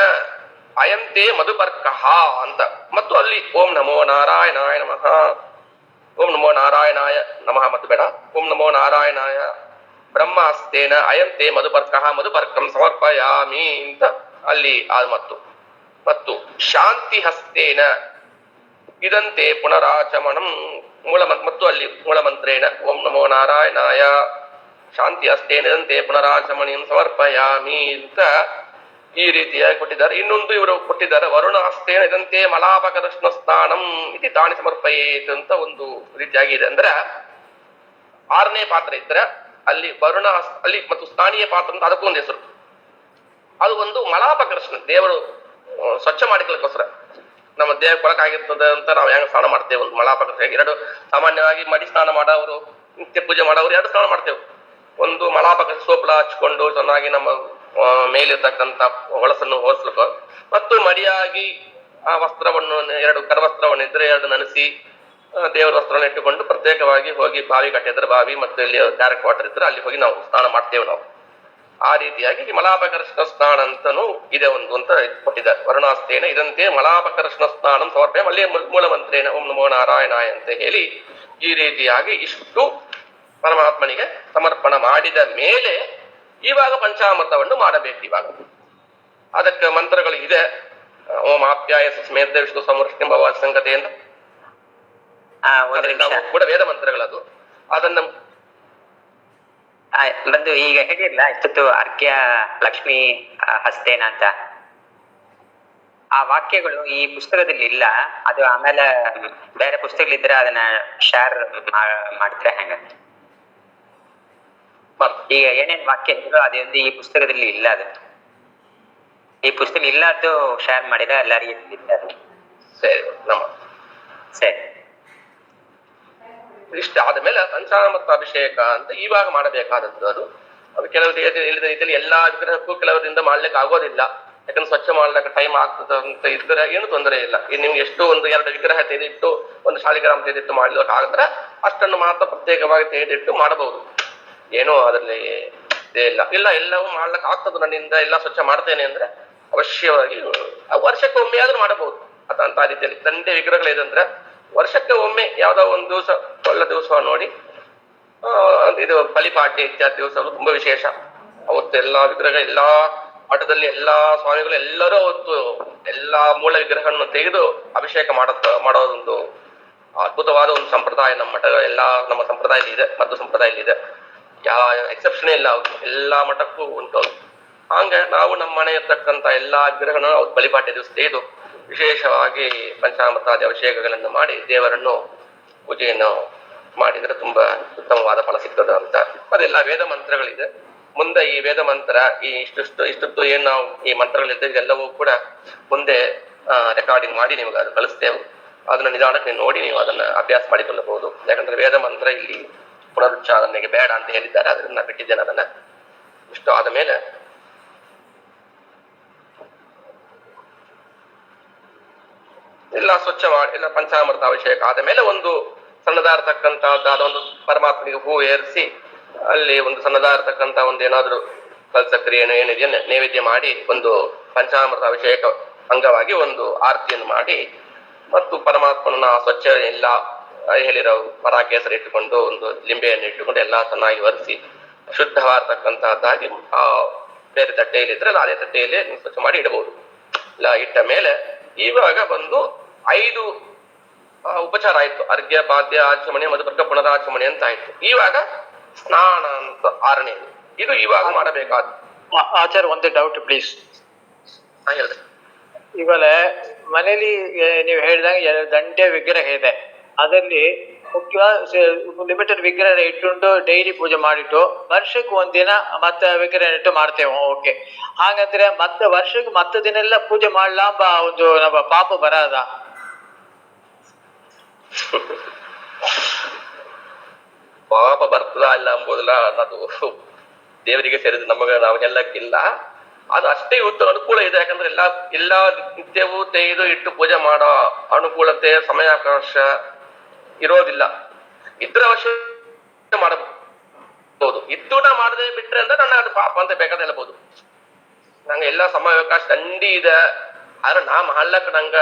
ಅಯಂತೆ ಮಧುಪರ್ಕಃ ಅಂತ ಮತ್ತು ಅಲ್ಲಿ ಓಂ ನಮೋ ನಾರಾಯಣಾಯ ನಮಃ, ಓಂ ನಮೋ ನಾರಾಯಣಾಯ ನಮಃ ಮತ್ತು ಬೇಡ, ಓಂ ನಮೋ ನಾರಾಯಣಾಯ ಬ್ರಹ್ಮಹಸ್ತೇನ ಅಯಂತೆ ಮಧುಪರ್ಕಃ ಮಧುಪರ್ಕಂ ಸಮರ್ಪಯಾಮಿ ಅಂತ ಅಲ್ಲಿ ಮತ್ತು ಶಾಂತಿ ಹಸ್ತೇನ ಇದಂತೆ ಪುನರಾಚಮನಂ ಮತ್ತು ಅಲ್ಲಿ ಮೂಲ ಮಂತ್ರೇಣ ಓಂ ನಮೋ ನಾರಾಯಣಾಯ ಶಾಂತಿ ಹಸ್ತೇನ ಇದಂತೆ ಪುನರಾಚಮಣಿಯಂ ಸಮರ್ಪಯಾಮಿ ಅಂತ ಈ ರೀತಿಯಾಗಿ ಕೊಟ್ಟಿದ್ದಾರೆ. ಇನ್ನೊಂದು ಇವರು ಕೊಟ್ಟಿದ್ದಾರೆ ವರುಣ ಹಸ್ತೇನ ಇದಂತೆ ಮಲಾಪಕೃಷ್ಣ ಸ್ನಾನಂ ಇತಿ ತಾಣಿ ಸಮರ್ಪಯೇತ್ ಅಂತ ಒಂದು ರೀತಿಯಾಗಿದೆ. ಅಂದ್ರೆ 6ನೇ ಪಾತ್ರ ಇದ್ರೆ ಅಲ್ಲಿ ವರುಣ ಅಲ್ಲಿ ಮತ್ತು ಸ್ಥಾನೀಯ ಪಾತ್ರ ಅಂತ ಅದಕ್ಕೊಂದು ಹೆಸರು. ಅದು ಒಂದು ಮಲಾಪಕೃಷ್ಣ, ದೇವರು ಸ್ವಚ್ಛ ಮಾಡಿಕೊಳ್ಳೋಕ್ಕೋಸ್ಕರ ನಮ್ಮ ದೇಹ ಕೊಳಕಾಗಿರ್ತದೆ ಅಂತ ನಾವು ಹೆಂಗ ಸ್ನಾನ ಮಾಡ್ತೇವೆ. ಒಂದು ಮಲಾಪಕೃಷ್ಣ 2 ಸಾಮಾನ್ಯವಾಗಿ ಮಡಿ ಸ್ನಾನ ಮಾಡೋರು, ನಿತ್ಯ ಪೂಜೆ ಮಾಡೋರು 2 ಸ್ನಾನ ಮಾಡ್ತೇವೆ. ಒಂದು ಮಲಾಪಕೃಷ್ಣ ಸೋಪಲ ಹಚ್ಕೊಂಡು ಚೆನ್ನಾಗಿ ನಮ್ಮ ಮೇಲಿರ್ತಕ್ಕಂಥ ಹೊಳಸನ್ನು ಹೋಲಿಸ್ಲಿಕ್ಕೆ, ಮತ್ತು ಮಡಿಯಾಗಿ ಆ ವಸ್ತ್ರವನ್ನು 2 ಕರವಸ್ತ್ರವನ್ನು ಇದ್ರೆ 2 ನೆನೆಸಿ ದೇವರ ವಸ್ತ್ರವನ್ನು ಇಟ್ಟುಕೊಂಡು ಪ್ರತ್ಯೇಕವಾಗಿ ಹೋಗಿ ಬಾವಿ ಕಟ್ಟಿದ್ರೆ ಬಾವಿ ಮತ್ತು ಇಲ್ಲಿ ಡೈರೆಕ್ಟ್ ವಾಟರ್ ಇದ್ರೆ ಅಲ್ಲಿ ಹೋಗಿ ನಾವು ಸ್ನಾನ ಮಾಡ್ತೇವೆ ನಾವು. ಆ ರೀತಿಯಾಗಿ ಮಲಾಪಕೃಷ್ಣ ಸ್ನಾನ ಅಂತನೂ ಇದೆ ಒಂದು ಅಂತ ಕೊಟ್ಟಿದ್ದಾರೆ. ವರುಣಾಸ್ತೇನ ಇದಂತೆ ಮಲಾಪಕೃಷ್ಣ ಸ್ನಾನಂ ಸಮರ್ಪಯ ಅಲ್ಲಿ ಮೂಲ ಮಂತ್ರೇನ ಓಂ ನಮೋ ನಾರಾಯಣಾಯ ಅಂತ ಹೇಳಿ ಈ ರೀತಿಯಾಗಿ ಇಷ್ಟು ಪರಮಾತ್ಮನಿಗೆ ಸಮರ್ಪಣ ಮಾಡಿದ ಮೇಲೆ ಇವಾಗ ಪಂಚಾಮೃತವನ್ನು ಮಾಡಬೇಕು. ಇವಾಗ ಅದಕ್ಕೆ ಮಂತ್ರಗಳು ಇದೆ. ಓಂ ಆಪ್ಯಾಯ ಸ್ಮೇಧ ವಿಷ್ಣು ಸಮೃಷ್ಟಿ ಭವ ಸಂಗತಿಯಿಂದ ಒಂದು ನಿಮಿಷ ಕೂಡ ವೇದ ಮಂತ್ರಗಳದು. ಅದನ್ನ ಬಂದು ಈಗ ಹೇಳಿರ್ಲ ಇಷ್ಟೊತ್ತು ಅರ್ಘ್ಯ ಲಕ್ಷ್ಮಿ ಹಸ್ತೇನ ಅಂತ, ಆ ವಾಕ್ಯಗಳು ಈ ಪುಸ್ತಕದಲ್ಲಿ ಇಲ್ಲ. ಅದು ಆಮೇಲೆ ಬೇರೆ ಪುಸ್ತಕಗಳಿದ್ರೆ ಅದನ್ನ ಶೇರ್ ಮಾಡ್ತಾರೆ ಹೆಂಗ? ಈಗ ಏನೇನ್ ವಾಕ್ಯ ಇದ್ರು ಅದೊಂದು ಈ ಪುಸ್ತಕದಲ್ಲಿ ಇಲ್ಲ. ಅದು ಈ ಪುಸ್ತಕ ಇಲ್ಲದ್ದು ಶೇರ್ ಮಾಡಿದ್ರೆ ಎಲ್ಲರಿಗೂ ಇದ್ದಾರೆ. ಸರಿ, ನಮ್ಮ ಸರಿ. ಇಷ್ಟ ಆದ್ಮೇಲೆ ಪಂಚಾಮೃತ ಅಭಿಷೇಕ ಅಂತ ಇವಾಗ ಮಾಡಬೇಕಾದದ್ದು. ಅದು ಕೆಲವರು ಹೇಳಿದ ರೀತಿಯಲ್ಲಿ ಎಲ್ಲಾ ವಿಗ್ರಹಕ್ಕೂ ಕೆಲವರಿಂದ ಮಾಡ್ಲಿಕ್ಕೆ ಆಗೋದಿಲ್ಲ. ಯಾಕಂದ್ರೆ ಸ್ವಚ್ಛ ಮಾಡ್ಲಿಕ್ಕೆ ಟೈಮ್ ಆಗ್ತದೆ ಅಂತ ಇದ್ರೆ ಏನು ತೊಂದರೆ ಇಲ್ಲ. ನಿಮ್ಗೆ ಎಷ್ಟು ಒಂದು 2 ವಿಗ್ರಹ ತೆಗೆದಿಟ್ಟು ಒಂದು ಶಾಲಿಗ್ರಾಮ ತೆಗೆದಿಟ್ಟು ಮಾಡ್ಲಿಕ್ಕೆ ಆಗಿದ್ರೆ ಅಷ್ಟನ್ನು ಮಾತ್ರ ಪ್ರತ್ಯೇಕವಾಗಿ ತೆಗೆದಿಟ್ಟು ಮಾಡಬಹುದು. ಏನೋ ಅದರಲ್ಲಿ ಇದೇ ಇಲ್ಲ ಎಲ್ಲವೂ ಮಾಡ್ಲಿಕ್ಕೆ ಆಗ್ತದೆ ನನ್ನಿಂದ, ಎಲ್ಲ ಸ್ವಚ್ಛ ಮಾಡ್ತೇನೆ ಅಂದ್ರೆ ಅವಶ್ಯವಾಗಿ ವರ್ಷಕ್ಕೆ ಒಮ್ಮೆ ಆದ್ರೂ ಮಾಡಬಹುದು. ಅಂತ ರೀತಿಯಲ್ಲಿ ತಂದೆ ವಿಗ್ರಹಗಳಿದೆ ಅಂದ್ರೆ ವರ್ಷಕ್ಕೆ ಒಮ್ಮೆ ಯಾವ್ದೋ ಒಂದು ದಿವಸ ಒಳ್ಳೆ ದಿವಸ ನೋಡಿ, ಇದು ಬಲಿಪಾಡ್ಯ ಇತ್ಯಾದಿ ದಿವಸಗಳು ತುಂಬಾ ವಿಶೇಷ. ಅವತ್ತು ಎಲ್ಲಾ ವಿಗ್ರಹ, ಎಲ್ಲಾ ಮಠದಲ್ಲಿ ಎಲ್ಲಾ ಸ್ವಾಮಿಗಳು ಎಲ್ಲರೂ ಅವತ್ತು ಎಲ್ಲಾ ಮೂಲ ವಿಗ್ರಹವನ್ನು ತೆಗೆದು ಅಭಿಷೇಕ ಮಾಡೋದೊಂದು ಅದ್ಭುತವಾದ ಒಂದು ಸಂಪ್ರದಾಯ ನಮ್ಮ ಮಠ, ಎಲ್ಲಾ ನಮ್ಮ ಸಂಪ್ರದಾಯದಲ್ಲಿ ಇದೆ, ಮದ್ದು ಸಂಪ್ರದಾಯದಲ್ಲಿ ಇದೆ. ಯಾವ ಎಕ್ಸೆಪ್ಷನ್ ಇಲ್ಲ, ಎಲ್ಲಾ ಮಠಕ್ಕೂ ಉಂಟು. ಹಂಗೆ ನಾವು ನಮ್ಮ ಮನೆ ಇರ್ತಕ್ಕಂಥ ಎಲ್ಲಾ ವಿಗ್ರಹನ ಅವ್ರು ಬಲಿಪಾಡ್ಯ ದಿವಸ ತೆಗೆದು ವಿಶೇಷವಾಗಿ ಪಂಚಾಮೃತಾದಿ ಅಭಿಷೇಕಗಳನ್ನು ಮಾಡಿ ದೇವರನ್ನು ಪೂಜೆಯನ್ನು ಮಾಡಿದ್ರೆ ತುಂಬಾ ಉತ್ತಮವಾದ ಫಲ ಸಿಗ್ತದೆ ಅಂತ. ಅದೆಲ್ಲ ವೇದ ಮಂತ್ರಗಳಿದೆ. ಮುಂದೆ ಈ ವೇದ ಮಂತ್ರ ಈ ಇಷ್ಟೊತ್ತು ಏನ್ ನಾವು ಈ ಮಂತ್ರಗಳಿದ್ದ ಇದೆಲ್ಲವೂ ಕೂಡ ಮುಂದೆ ರೆಕಾರ್ಡಿಂಗ್ ಮಾಡಿ ನಿಮಗೆ ಅದು ಕಳಿಸ್ತೇವೆ. ಅದನ್ನ ನಿಧಾನಕ್ಕೆ ನೋಡಿ ನೀವು ಅದನ್ನ ಅಭ್ಯಾಸ ಮಾಡಿಕೊಳ್ಳಬಹುದು. ಯಾಕಂದ್ರೆ ವೇದ ಮಂತ್ರ ಇಲ್ಲಿ ಪುನರುಚ್ಚಾರಣೆಗೆ ಬೇಡ ಅಂತ ಹೇಳಿದ್ದಾರೆ, ಅದನ್ನ ಬಿಟ್ಟಿದ್ದೇನೆ. ಅದನ್ನ ಇಷ್ಟು ಆದ ಮೇಲೆ ಎಲ್ಲ ಸ್ವಚ್ಛ ಮಾಡಿ ಎಲ್ಲ ಪಂಚಾಮೃತ ಅಭಿಷೇಕ ಆದ ಮೇಲೆ ಒಂದು ಸಣ್ಣದಾಗಿರ್ತಕ್ಕಂಥದ್ದಾದ ಒಂದು ಪರಮಾತ್ಮನಿಗೆ ಹೂ ಏರಿಸಿ ಅಲ್ಲಿ ಒಂದು ಸಣ್ಣದಾಗಿರ್ತಕ್ಕಂಥ ಒಂದು ಏನಾದ್ರು ಕಲ್ಸಕ್ರಿಯೇನು ಏನಿದೆಯೋ ನೈವೇದ್ಯ ಮಾಡಿ ಒಂದು ಪಂಚಾಮೃತ ಅಭಿಷೇಕ ಅಂಗವಾಗಿ ಒಂದು ಆರತಿಯನ್ನು ಮಾಡಿ ಮತ್ತು ಪರಮಾತ್ಮನ ಸ್ವಚ್ಛ ಎಲ್ಲ ಹೇಳಿರೋ ಪರಾಕೇಸರಿ ಇಟ್ಟುಕೊಂಡು ಒಂದು ಲಿಂಬೆಯನ್ನು ಇಟ್ಟುಕೊಂಡು ಎಲ್ಲ ಚೆನ್ನಾಗಿ ಒರೆಸಿ ಶುದ್ಧವಾಗಿರ್ತಕ್ಕಂಥದ್ದಾಗಿ ಆ ಬೇರೆ ತಟ್ಟೆಯಲ್ಲಿ ಇದ್ರೆ ಅದೇ ತಟ್ಟೆಯಲ್ಲಿ ಸ್ವಚ್ಛ ಮಾಡಿ ಇಡಬಹುದು. ಇಲ್ಲ ಇಟ್ಟ ಮೇಲೆ ಇವಾಗ ಬಂದು 5 ಉಪಚಾರ ಆಯ್ತು. ಅರ್ಘ್ಯ, ಪಾದ್ಯ, ಆಚಮಣಿ, ಮಧುಪರ್ಕ, ಪುನರಾಚಮಣಿ ಅಂತ ಆಯ್ತು. ಇವಾಗ ಸ್ನಾನ ಅಂತ 6ನೇದು. ಇದು ಇವಾಗ ಮಾಡಬೇಕಾದ. ಆಚಾರ್ಯ ಒಂದು ಡೌಟ್ ಪ್ಲೀಸ್. ಹೇಳ್ರಿ. ಇವಾಗ ಮನೇಲಿ ನೀವು ಹೇಳಿದಾಗ 2 ದಂಡೆ ವಿಗ್ರಹ ಇದೆ, ಅದರಲ್ಲಿ ಮುಖ್ಯವಾಗಿ ಲಿಮಿಟೆಡ್ ವಿಗ್ರಹ ಇಟ್ಟುಂಟು ಡೈಲಿ ಪೂಜೆ ಮಾಡಿಟ್ಟು ವರ್ಷಕ್ಕೆ ಒಂದಿನ ಮತ್ತೆ ವಿಗ್ರಹ ಇಟ್ಟು ಮಾಡ್ತೇವೆ. ಓಕೆ, ಹಾಗಂದ್ರೆ ಮತ್ತೆ ವರ್ಷಕ್ಕೆ ಮತ್ತೆ ದಿನ ಎಲ್ಲ ಪೂಜೆ ಮಾಡ್ಲಾಂಬ ಒಂದು ನಮ್ಮ ಪಾಪ ಬರದ? ಪಾಪ ಬರ್ತದ ಇಲ್ಲ ಎಂಬುದಿಲ್ಲ, ಅದು ದೇವರಿಗೆ ಸೇರಿದ ನಮಗೆ ನಾವು ಹೇಳಕ್ಕಿಲ್ಲ. ಅದು ಅಷ್ಟೇ ಇವತ್ತು ಅನುಕೂಲ ಇದೆ. ಯಾಕಂದ್ರೆ ಎಲ್ಲಾ ನಿತ್ಯವೂ ತೆಗೆದು ಇಟ್ಟು ಪೂಜೆ ಮಾಡೋ ಅನುಕೂಲತೆ ಸಮಯಾವಕಾಶ ಇರೋದಿಲ್ಲ. ಇದ್ರ ಅವಶ್ಯ ಮಾಡಬಹುದು. ಇದ್ದೂಟ ಮಾಡದೆ ಬಿಟ್ರೆ ಅಂದ್ರೆ ನನ್ನ ಅದು ಪಾಪ ಅಂತ ಬೇಕಾದ್ರೆ ಹೇಳ್ಬೋದು. ನಂಗೆ ಎಲ್ಲ ಸಮಯಾವಕಾಶ ದಂಡಿ ಇದೆ, ಆದ್ರೆ ನಾ ಮಾಡ್ಲಕ್ಕ ನಂಗ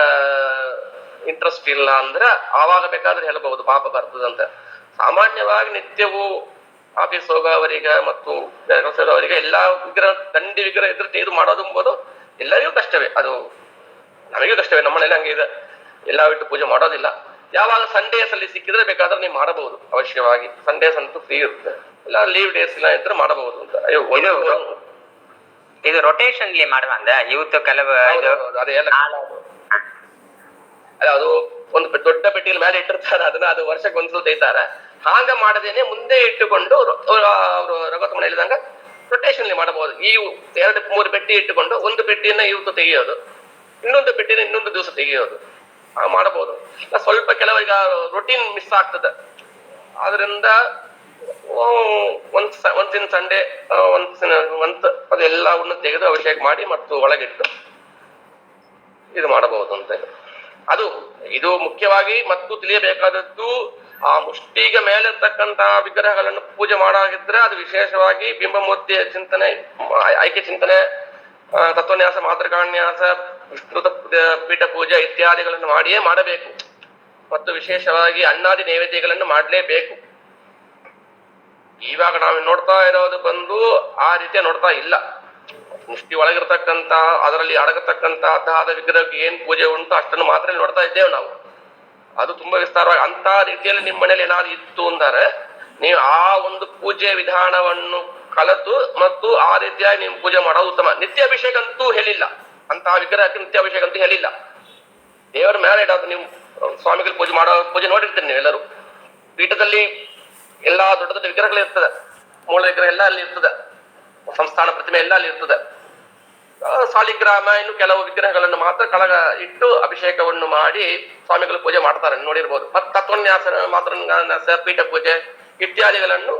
ಇಂಟ್ರೆಸ್ಟ್ ಇಲ್ಲ ಅಂದ್ರೆ ಆವಾಗ ಬೇಕಾದ್ರೆ ಹೇಳ್ಬಹುದು ಪಾಪ ಬರ್ತದಂತ. ಸಾಮಾನ್ಯವಾಗಿ ನಿತ್ಯವೂ ಆಫೀಸ್ ಹೋಗೋವರಿಗೆ ಮತ್ತು ಅವರಿಗೆ ಎಲ್ಲಾ ವಿಗ್ರಹ ದಂಡಿ ವಿಗ್ರಹ ಇದ್ರೆ ತೆಗೆದು ಮಾಡೋದು ಎಂಬುದು ಎಲ್ಲರಿಗೂ ಕಷ್ಟವೇ. ಅದು ನಮಗೂ ಕಷ್ಟವೇ. ನಮ್ಮನೇಲಿ ಹಂಗೆ ಇದೆ, ಎಲ್ಲಾ ಬಿಟ್ಟು ಪೂಜೆ ಮಾಡೋದಿಲ್ಲ. ಯಾವಾಗ ಸಂಡೇಸ್ ಅಲ್ಲಿ ಸಿಕ್ಕಿದ್ರೆ ಬೇಕಾದ್ರೆ ನೀವು ಮಾಡಬಹುದು. ಅವಶ್ಯವಾಗಿ ಸಂಡೇಸ್ ಅಂತೂ ಫ್ರೀ ಇರುತ್ತೆ, ಇಲ್ಲ ಲೀವ್ ಡೇಸ್ ಇಲ್ಲ ಇದ್ರೆ ಮಾಡಬಹುದು ಅಂತ. ಇದು ರೊಟೇಷನ್ ಮಾಡುವಂದ ಇವತ್ತು ಕೆಲವು ಅದೆಲ್ಲ ಅದು ಒಂದು ದೊಡ್ಡ ಪೆಟ್ಟಿಗೆ ಮೇಲೆ ಇಟ್ಟಿರ್ತಾರೆ, ಅದನ್ನ ಅದು ವರ್ಷಕ್ಕೆ ಒಂದ್ಸಲ ತೆಗಿತಾರೆ. ಹಾಗ ಮಾಡದೇನೆ ಮುಂದೆ ಇಟ್ಟುಕೊಂಡು ಅವರು ರಘುತ್ತಮನ ಹೇಳಿದಂಗ ರೊಟೇಷನ್ ಮಾಡಬಹುದು. ಈ 2-3 ಪೆಟ್ಟಿ ಇಟ್ಟುಕೊಂಡು ಒಂದು ಪೆಟ್ಟಿಯನ್ನ ಇವತ್ತು ತೆಗೆಯೋದು, ಇನ್ನೊಂದು ಪೆಟ್ಟಿನ ಇನ್ನೊಂದು ದಿವಸ ತೆಗೆಯೋದು ಮಾಡಬಹುದು. ಸ್ವಲ್ಪ ಕೆಲವರಿಗೆ ರೊಟೀನ್ ಮಿಸ್ ಆಗ್ತದೆ. ಆದ್ರಿಂದ ಒಂದ್ಸಿನ ಸಂಡೇ ಅದೆಲ್ಲವನ್ನು ತೆಗೆದು ಅಭಿಷೇಕ ಮಾಡಿ ಮತ್ತು ಒಳಗಿಟ್ಟು ಇದು ಮಾಡಬಹುದು ಅಂತ. ಅದು ಇದು ಮುಖ್ಯವಾಗಿ ಮತ್ತು ತಿಳಿಯಬೇಕಾದದ್ದು, ಆ ಮುಷ್ಟಿಗೆ ಮೇಲಿರ್ತಕ್ಕಂತಹ ವಿಗ್ರಹಗಳನ್ನು ಪೂಜೆ ಮಾಡಾಗಿದ್ರೆ ಅದು ವಿಶೇಷವಾಗಿ ಬಿಂಬಮೂರ್ತಿಯ ಚಿಂತನೆ, ಆಯ್ಕೆ ಚಿಂತನೆ, ತತ್ವನ್ಯಾಸ, ಮಾತೃಕಾನ್ಯಾಸ, ವಿಸ್ತೃತ ಪೀಠ ಪೂಜೆ ಇತ್ಯಾದಿಗಳನ್ನು ಮಾಡಿಯೇ ಮಾಡಬೇಕು. ಮತ್ತು ವಿಶೇಷವಾಗಿ ಅನ್ನಾದಿ ನೈವೇದ್ಯಗಳನ್ನು ಮಾಡಲೇಬೇಕು. ಇವಾಗ ನಾವು ನೋಡ್ತಾ ಇರೋದು ಬಂದು ಆ ರೀತಿಯ ನೋಡ್ತಾ ಇಲ್ಲ. ಮುಷ್ಟಿ ಒಳಗಿರ್ತಕ್ಕಂತ ಅದರಲ್ಲಿ ಅಡಗತಕ್ಕಂತಹದ ವಿಗ್ರಹಕ್ಕೆ ಏನ್ ಪೂಜೆ ಉಂಟು ಅಷ್ಟನ್ನು ಮಾತ್ರ ನೋಡ್ತಾ ಇದ್ದೇವೆ ನಾವು. ಅದು ತುಂಬಾ ವಿಸ್ತಾರವಾಗಿ ಅಂತ ರೀತಿಯಲ್ಲಿ ನಿಮ್ಮ ಮನೇಲಿ ಏನಾದ್ರು ಇತ್ತು ಅಂದರೆ ನೀವು ಆ ಒಂದು ಪೂಜೆ ವಿಧಾನವನ್ನು ಕಲಿತು ಮತ್ತು ಆ ರೀತಿಯಾಗಿ ನೀವು ಪೂಜೆ ಮಾಡೋದು ಉತ್ತಮ. ನಿತ್ಯ ಅಭಿಷೇಕ ಅಂತೂ ಹೇಳಿಲ್ಲ, ಅಂತಹ ವಿಗ್ರಹಕ್ಕೆ ನಿತ್ಯ ಅಭಿಷೇಕ ಅಂತೂ ಹೇಳಿಲ್ಲ. ದೇವರ ಮೇಲೆ ಇಡೋದು ನೀವು ಸ್ವಾಮಿಗಳು ಪೂಜೆ ನೋಡಿರ್ತೀರಿ ನೀವು ಎಲ್ಲರೂ. ಪೀಠದಲ್ಲಿ ಎಲ್ಲಾ ದೊಡ್ಡ ದೊಡ್ಡ ವಿಗ್ರಹಗಳು ಇರ್ತದೆ, ಮೂಲ ವಿಗ್ರಹ ಎಲ್ಲ ಅಲ್ಲಿ ಇರ್ತದೆ, ಸಂಸ್ಥಾನ ಪ್ರತಿಮೆ ಎಲ್ಲ ಅಲ್ಲಿ ಇರ್ತದೆ. ಸಾಲಿಗ್ರಾಮ ಇನ್ನು ಕೆಲವು ವಿಗ್ರಹಗಳನ್ನು ಮಾತ್ರ ಕೆಳಗ ಇಟ್ಟು ಅಭಿಷೇಕವನ್ನು ಮಾಡಿ ಸ್ವಾಮಿಗಳು ಪೂಜೆ ಮಾಡ್ತಾರೆ, ನೋಡಿರ್ಬೋದು. ಮತ್ತು ತತ್ವನ್ಯಾಸ, ಮಾತೃನ್ಯಾಸ, ಪೀಠ ಪೂಜೆ ಇತ್ಯಾದಿಗಳನ್ನು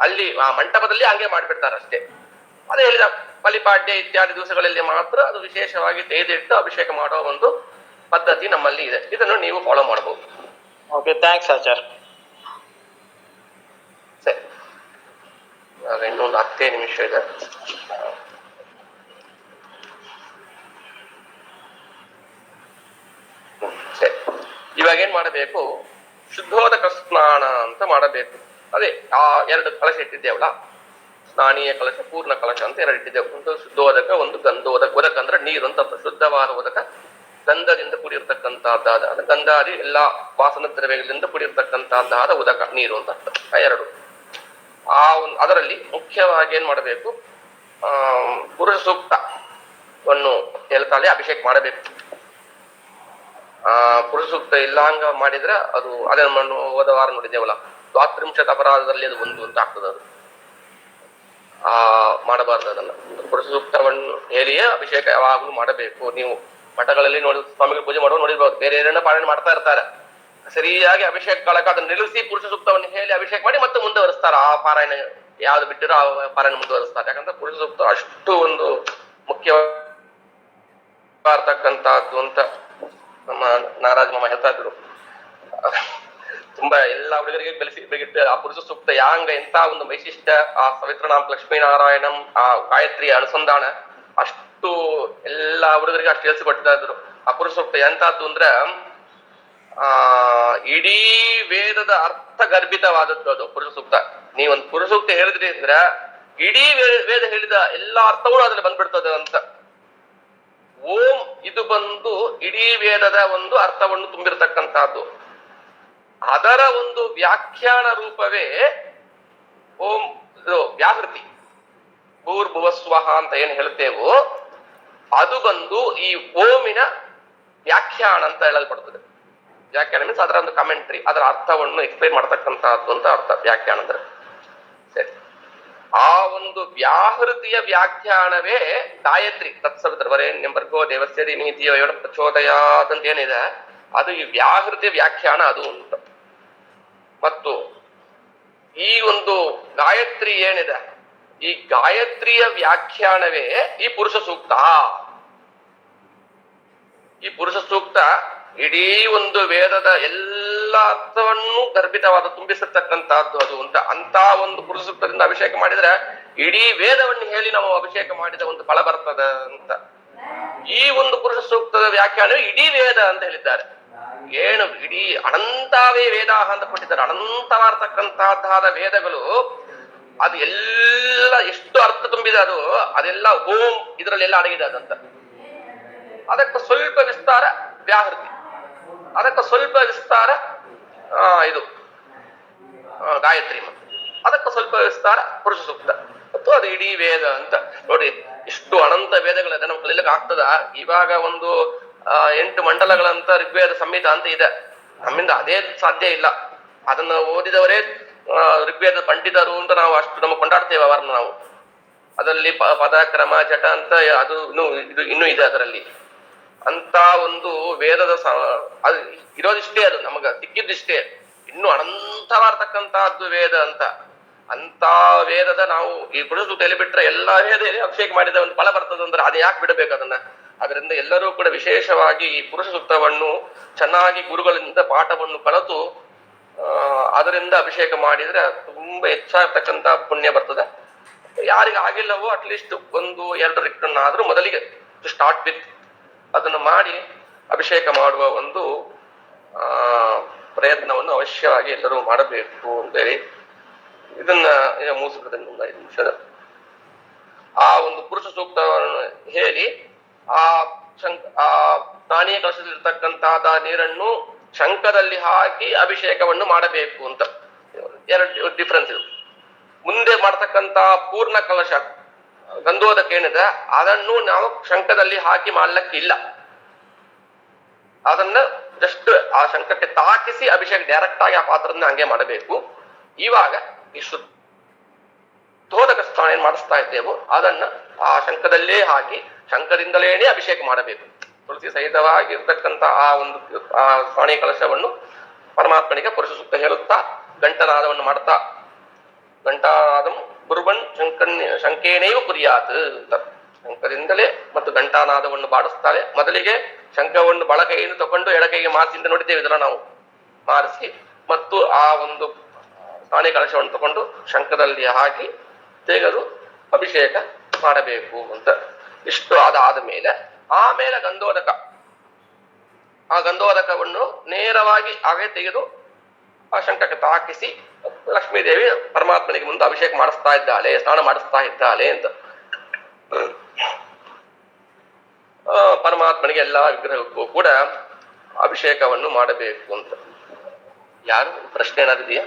ಅಲ್ಲಿ ಆ ಮಂಟಪದಲ್ಲಿ ಹಂಗೆ ಮಾಡಿಬಿಡ್ತಾರೆ ಅಷ್ಟೇ. ಅದೇ ಹೇಳಿದ ಬಲಿಪಾಡ್ಯ ಇತ್ಯಾದಿ ದಿವಸಗಳಲ್ಲಿ ಮಾತ್ರ ಅದು ವಿಶೇಷವಾಗಿ ತೆಗೆದಿಟ್ಟು ಅಭಿಷೇಕ ಮಾಡುವ ಒಂದು ಪದ್ಧತಿ ನಮ್ಮಲ್ಲಿ ಇದೆ. ಇದನ್ನು ನೀವು ಫಾಲೋ ಮಾಡಬಹುದು. ಓಕೆ, ಥ್ಯಾಂಕ್ಸ್ ಆಚಾರ್ಯ. ಸರಿ, ಇನ್ನೊಂದು 10 ನಿಮಿಷ ಇದೆ. ಸರಿ, ಇವಾಗ ಏನ್ ಮಾಡಬೇಕು? ಶುದ್ಧೋದಕ ಸ್ನಾನ ಅಂತ ಮಾಡಬೇಕು. ಅದೇ ಆ 2 ಕಲಶ ಇಟ್ಟಿದ್ದೇವಲ್ಲ, ಸ್ನಾನೀಯ ಕಲಶ, ಪೂರ್ಣ ಕಲಶ ಅಂತ 2 ಇಟ್ಟಿದ್ದೇವೆ. ಒಂದು ಶುದ್ಧೋದಕ, ಒಂದು ಗಂಧೋದಕ. ಉದಕ ಅಂದ್ರೆ ನೀರು ಅಂತ ಅರ್ಥ. ಶುದ್ಧವಾದ ಉದಕ ಗಂಧದಿಂದ ಕೂಡಿರ್ತಕ್ಕಂಥದ್ದಾದ, ಗಂಧಾದಿ ಎಲ್ಲಾ ವಾಸನ ದ್ರವ್ಯಗಳಿಂದ ಕೂಡಿರ್ತಕ್ಕಂಥದ್ದಾದ ಉದಕ, ನೀರು ಅಂತ ಅರ್ಥ. ಆ 2 ಅದರಲ್ಲಿ ಮುಖ್ಯವಾಗಿ ಏನ್ ಮಾಡಬೇಕು? ಪುರುಷ ಸೂಕ್ತವನ್ನು ಹೇಳ್ತಾಳೆ ಅಭಿಷೇಕ ಮಾಡಬೇಕು. ಪುರುಷ ಸೂಕ್ತ ಇಲ್ಲಾಂಗ ಮಾಡಿದ್ರೆ ಅದು ಅದನ್ನು ಹೋದ ವಾರ ನೋಡಿದ್ದೇವಲ್ಲ, 30 ಅಪರಾಧದಲ್ಲಿ ಅದು ಒಂದು ಅಂತ ಆಗ್ತದೆ. ಅದು ಮಾಡಬಾರ್ದು. ಅದನ್ನ ಪುರುಷ ಸೂಕ್ತವನ್ನು ಹೇಳಿಯೇ ಅಭಿಷೇಕ ಯಾವಾಗಲೂ ಮಾಡಬೇಕು. ನೀವು ಮಠಗಳಲ್ಲಿ ನೋಡಿ ಸ್ವಾಮಿಗಳು ಪೂಜೆ ಮಾಡುವ ನೋಡಿರ್ಬೋದು, ಬೇರೆ ಏನೇನೋ ಪಾರಾಯಣ ಮಾಡ್ತಾ ಇರ್ತಾರೆ. ಸರಿಯಾಗಿ ಅಭಿಷೇಕ ಕಾಲಕ ಅದನ್ನ ನಿಲ್ಲಿಸಿ ಪುರುಷ ಸೂಕ್ತವನ್ನು ಹೇಳಿ ಅಭಿಷೇಕ ಮಾಡಿ ಮತ್ತೆ ಮುಂದುವರಿಸ್ತಾರೆ. ಆ ಪಾರಾಯಣ ಯಾವ್ದು ಬಿಟ್ಟಿರೋ ಆ ಪಾರಾಯಣ ಮುಂದುವರಿಸ್ತಾರೆ. ಯಾಕಂದ್ರೆ ಪುರುಷ ಸೂಕ್ತ ಅಷ್ಟು ಒಂದು ಮುಖ್ಯವಾಗಿರ್ತಕ್ಕಂಥದ್ದು ಅಂತ ನಮ್ಮ ನಾರಾಜ ಮಾಮ ಹೇಳ್ತಾ ಇದ್ರು. ತುಂಬಾ ಎಲ್ಲಾ ಹುಡುಗರಿಗೆ ಬೆಳೆಸಿ ಆ ಪುರುಷ ಸೂಕ್ತ ಯಾಂಗ ಎಂತ ಒಂದು ವೈಶಿಷ್ಟ್ಯ, ಆ ಸವಿತ್ರನಾಮ ಲಕ್ಷ್ಮೀನಾರಾಯಣಂ, ಆ ಗಾಯತ್ರಿಯ ಅನುಸಂಧಾನ ಅಷ್ಟು ಎಲ್ಲಾ ಹುಡುಗರಿಗೆ ಅಷ್ಟು ತಿಳಿಸಿಕೊಡ್ತಾ ಇದ್ರು. ಆ ಪುರುಷ ಸೂಕ್ತ ಎಂತದ್ದು ಅಂದ್ರೆ ಇಡೀ ವೇದದ ಅರ್ಥ ಗರ್ಭಿತವಾದದ್ದು ಅದು ಪುರುಷ ಸೂಕ್ತ. ನೀವೊಂದು ಪುರುಷ ಸೂಕ್ತ ಹೇಳಿದ್ರಿ ಅಂದ್ರೆ ಇಡೀ ವೇದ ಹೇಳಿದ ಎಲ್ಲಾ ಅರ್ಥಗಳು ಅದ್ರಲ್ಲಿ ಬಂದ್ಬಿಡ್ತದೆ ಅಂತ. ಓಂ ಇದು ಬಂದು ಇಡೀ ವೇದದ ಒಂದು ಅರ್ಥವನ್ನು ತುಂಬಿರ್ತಕ್ಕಂಥದ್ದು. ಅದರ ಒಂದು ವ್ಯಾಖ್ಯಾನ ರೂಪವೇ ಓಂ ವ್ಯಾಹೃತಿ. ಭೂರ್ಭುವಸ್ವಹ ಅಂತ ಏನ್ ಹೇಳ್ತೇವೋ ಅದು ಬಂದು ಈ ಓಮಿನ ವ್ಯಾಖ್ಯಾನ ಅಂತ ಹೇಳಲ್ಪಡ್ತದೆ. ವ್ಯಾಖ್ಯಾನ ಮೀನ್ಸ್ ಅದರ ಒಂದು ಕಮೆಂಟ್ರಿ, ಅದರ ಅರ್ಥವನ್ನು ಎಕ್ಸ್ಪ್ಲೈನ್ ಮಾಡತಕ್ಕಂತಹದ್ದು ಅಂತ ಅರ್ಥ ವ್ಯಾಖ್ಯಾನ ಅಂದ್ರೆ. ಸರಿ, ಆ ಒಂದು ವ್ಯಾಹೃತಿಯ ವ್ಯಾಖ್ಯಾನವೇ ಗಾಯತ್ರಿ. ತತ್ಸವಿತೃವರೆಣ್ಯಂ ಭರ್ಗೋ ದೇವಸ್ಯ ಧೀಮಹಿ ಧಿಯೋ ಯೋ ನಃ ಪ್ರಚೋದಯಾತ್ ಅಂತ ಏನಿದೆ ಅದು ಈ ವ್ಯಾಹೃತಿಯ ವ್ಯಾಖ್ಯಾನ ಅದು ಅಂತ. ಮತ್ತು ಈ ಒಂದು ಗಾಯತ್ರಿ ಏನಿದೆ, ಈ ಗಾಯತ್ರಿಯ ವ್ಯಾಖ್ಯಾನವೇ ಈ ಪುರುಷ ಸೂಕ್ತ. ಈ ಪುರುಷ ಸೂಕ್ತ ಇಡೀ ಒಂದು ವೇದದ ಎಲ್ಲ ಅರ್ಥವನ್ನು ಗರ್ಭಿತವಾದ ತುಂಬಿಸಿರ್ತಕ್ಕಂಥದ್ದು ಅದು ಅಂತ. ಅಂತ ಒಂದು ಪುರುಷ ಸೂಕ್ತದಿಂದ ಅಭಿಷೇಕ ಮಾಡಿದ್ರೆ ಇಡೀ ವೇದವನ್ನು ಹೇಳಿ ನಾವು ಅಭಿಷೇಕ ಮಾಡಿದ ಒಂದು ಫಲ ಬರ್ತದ ಅಂತ. ಈ ಒಂದು ಪುರುಷ ಸೂಕ್ತದ ವ್ಯಾಖ್ಯಾನವೇ ಇಡೀ ವೇದ ಅಂತ ಹೇಳಿದ್ದಾರೆ. ಏನು ಇಡೀ ಅನಂತವೇ ವೇದ ಅಂತ ಕೊಟ್ಟಿದ್ದಾರೆ. ಅನಂತವಾಗಿರ್ತಕ್ಕಂತಹದ್ದಾದ ವೇದಗಳು ಅದು ಎಲ್ಲ ಎಷ್ಟು ಅರ್ಥ ತುಂಬಿದೆ ಅದು, ಅದೆಲ್ಲ ಓಂ ಇದರಲ್ಲೆಲ್ಲ ಅಡಗಿದೆ ಅದಂತ. ಅದಕ್ಕೆ ಸ್ವಲ್ಪ ವಿಸ್ತಾರ ವ್ಯಾಹೃತಿ, ಅದಕ್ಕೆ ಸ್ವಲ್ಪ ವಿಸ್ತಾರ ಇದು ಗಾಯತ್ರಿ, ಮತ್ತು ಅದಕ್ಕೆ ಸ್ವಲ್ಪ ವಿಸ್ತಾರ ಪುರುಷ ಸೂಕ್ತ, ಮತ್ತು ಅದು ಇಡೀ ವೇದ ಅಂತ. ನೋಡಿ ಇಷ್ಟು ಅನಂತ ವೇದಗಳಿದೆ, ನಮ್ಗೆ ಕಲಿಲಿಕ್ಕೆ ಆಗ್ತದ? ಇವಾಗ ಒಂದು 8 ಮಂಡಲಗಳಂತ ಋಗ್ವೇದ ಸಂಹಿತ ಅಂತ ಇದೆ, ನಮ್ಮಿಂದ ಅದೇ ಸಾಧ್ಯ ಇಲ್ಲ. ಅದನ್ನ ಓದಿದವರೇ ಋಗ್ವೇದ ಪಂಡಿತರು ಅಂತ ನಾವು ಅಷ್ಟು ನಮಗೆ ಕೊಂಡಾಡ್ತೇವೆ ಅವರನ್ನು ನಾವು. ಅದರಲ್ಲಿ ಪದ ಕ್ರಮ ಜಟ ಅಂತ ಅದು ಇನ್ನೂ ಇದೆ ಅದರಲ್ಲಿ. ಅಂತ ಒಂದು ವೇದದ ಅದು ಇರೋದಿಷ್ಟೇ, ಅದು ನಮಗ ಸಿಕ್ಕಿದ್ದಿಷ್ಟೇ. ಇನ್ನು ಅನಂತವಾಗಿರ್ತಕ್ಕಂತಹದ್ದು ವೇದ ಅಂತ. ಅಂತ ವೇದದ ನಾವು ಈ ಪುರುಷ ಸೂಕ್ತ ಬಿಟ್ರೆ ಎಲ್ಲಾ ವೇದ ಅಭಿಷೇಕ ಮಾಡಿದ ಒಂದು ಫಲ ಬರ್ತದೆ ಅಂದ್ರೆ ಅದು ಯಾಕೆ ಬಿಡಬೇಕು ಅದನ್ನ? ಅದರಿಂದ ಎಲ್ಲರೂ ಕೂಡ ವಿಶೇಷವಾಗಿ ಈ ಪುರುಷ ಸೂಕ್ತವನ್ನು ಚೆನ್ನಾಗಿ ಗುರುಗಳಿಂದ ಪಾಠವನ್ನು ಕಲಿತು ಅದರಿಂದ ಅಭಿಷೇಕ ಮಾಡಿದ್ರೆ ತುಂಬಾ ಹೆಚ್ಚಾಗಿರ್ತಕ್ಕಂತ ಪುಣ್ಯ ಬರ್ತದೆ. ಯಾರಿಗೆ ಆಗಿಲ್ಲವೋ ಅಟ್ಲೀಸ್ಟ್ 1-2 ರಿಕ್ಟನ್ನಾದ್ರೂ ಮೊದಲಿಗೆ ಸ್ಟಾರ್ಟ್ ವಿತ್ ಅದನ್ನು ಮಾಡಿ ಅಭಿಷೇಕ ಮಾಡುವ ಒಂದು ಪ್ರಯತ್ನವನ್ನು ಅವಶ್ಯವಾಗಿ ಎಲ್ಲರೂ ಮಾಡಬೇಕು ಅಂತೇಳಿ ಇದನ್ನ ಮೂಸುಕದಲ್ಲಿ ಒಂದು 5 ನಿಮಿಷದ ಆ ಒಂದು ಪುರುಷ ಸೂಕ್ತವನ್ನು ಹೇಳಿ ಆ ಸ್ನಾನೀಯ ಕಲಶದಲ್ಲಿರ್ತಕ್ಕಂತಹ ನೀರನ್ನು ಶಂಖದಲ್ಲಿ ಹಾಕಿ ಅಭಿಷೇಕವನ್ನು ಮಾಡಬೇಕು ಅಂತ. ಎರಡು ಡಿಫ್ರೆನ್ಸ್ ಇದು. ಮುಂದೆ ಮಾಡತಕ್ಕಂತ ಪೂರ್ಣ ಕಲಶ ಗಂಧೋದಕ ಏನಿದೆ ಅದನ್ನು ನಾವು ಶಂಖದಲ್ಲಿ ಹಾಕಿ ಮಾಡ್ಲಿಕ್ಕಿಲ್ಲ. ಅದನ್ನ ಜಸ್ಟ್ ಆ ಶಂಖಕ್ಕೆ ತಾಕಿಸಿ ಅಭಿಷೇಕ ಡೈರೆಕ್ಟ್ ಆಗಿ ಆ ಪಾತ್ರದಿಂದ ಹಂಗೆ ಮಾಡಬೇಕು. ಇವಾಗ ಈ ಶುದ್ಧೋದಕ ಸ್ನಾನ ಏನ್ ಮಾಡಿಸ್ತಾ ಇದ್ದೇವೋ ಅದನ್ನ ಆ ಶಂಖದಲ್ಲೇ ಹಾಕಿ ಶಂಖದಿಂದಲೇನೆ ಅಭಿಷೇಕ ಮಾಡಬೇಕು. ತುಳಸಿ ಸಹಿತವಾಗಿರ್ತಕ್ಕಂಥ ಆ ಒಂದು ಆ ಸ್ನಾನೀಯ ಕಲಶವನ್ನು ಪರಮಾತ್ಮನಿಗೆ ಪುರುಷ ಸೂಕ್ತ ಹೇಳುತ್ತಾ ಗಂಟನಾದವನ್ನು ಮಾಡ್ತಾ ಗಂಟಾನಾದಂ ಗುರುಬನ್ ಶಂಕೇನೇವ ಕುರಿಯಾತ್ ಅಂತ ಶಂಖದಿಂದಲೇ ಮತ್ತು ಗಂಟಾನಾದವನ್ನು ಬಾಡಿಸ್ತಾಳೆ. ಮೊದಲಿಗೆ ಶಂಖವನ್ನು ಬಲಕೈಯಿಂದ ತಗೊಂಡು ಎಡಕೈಗೆ ಮಾರ್ಸಿಂದ ನೋಡಿದ್ದೇವೆ ಇದನ್ನ ನಾವು ಮಾರಿಸಿ ಮತ್ತು ಆ ಒಂದು ಸ್ನಾನೀಯ ಕಲಶವನ್ನು ತಗೊಂಡು ಶಂಖದಲ್ಲಿ ಹಾಕಿ ತೆಗೆದು ಅಭಿಷೇಕ ಮಾಡಬೇಕು ಅಂತ. ಇಷ್ಟು ಅದಾದ ಮೇಲೆ ಆಮೇಲೆ ಗಂಧೋದಕ, ಆ ಗಂಧೋದಕವನ್ನು ನೇರವಾಗಿ ಹಾಗೆ ತೆಗೆದು ಆ ಶಂಖಕ್ಕೆ ತಾಕಿಸಿ ಲಕ್ಷ್ಮೀದೇವಿ ಪರಮಾತ್ಮನಿಗೆ ಮುಂದೆ ಅಭಿಷೇಕ ಮಾಡಿಸ್ತಾ ಇದ್ದಾಳೆ, ಸ್ನಾನ ಮಾಡಿಸ್ತಾ ಇದ್ದಾಳೆ ಅಂತ. ಪರಮಾತ್ಮನಿಗೆ ಎಲ್ಲಾ ವಿಗ್ರಹಕ್ಕೂ ಕೂಡ ಅಭಿಷೇಕವನ್ನು ಮಾಡಬೇಕು ಅಂತ. ಯಾರು ಪ್ರಶ್ನೆ ಏನಾದಿದೆಯಾ?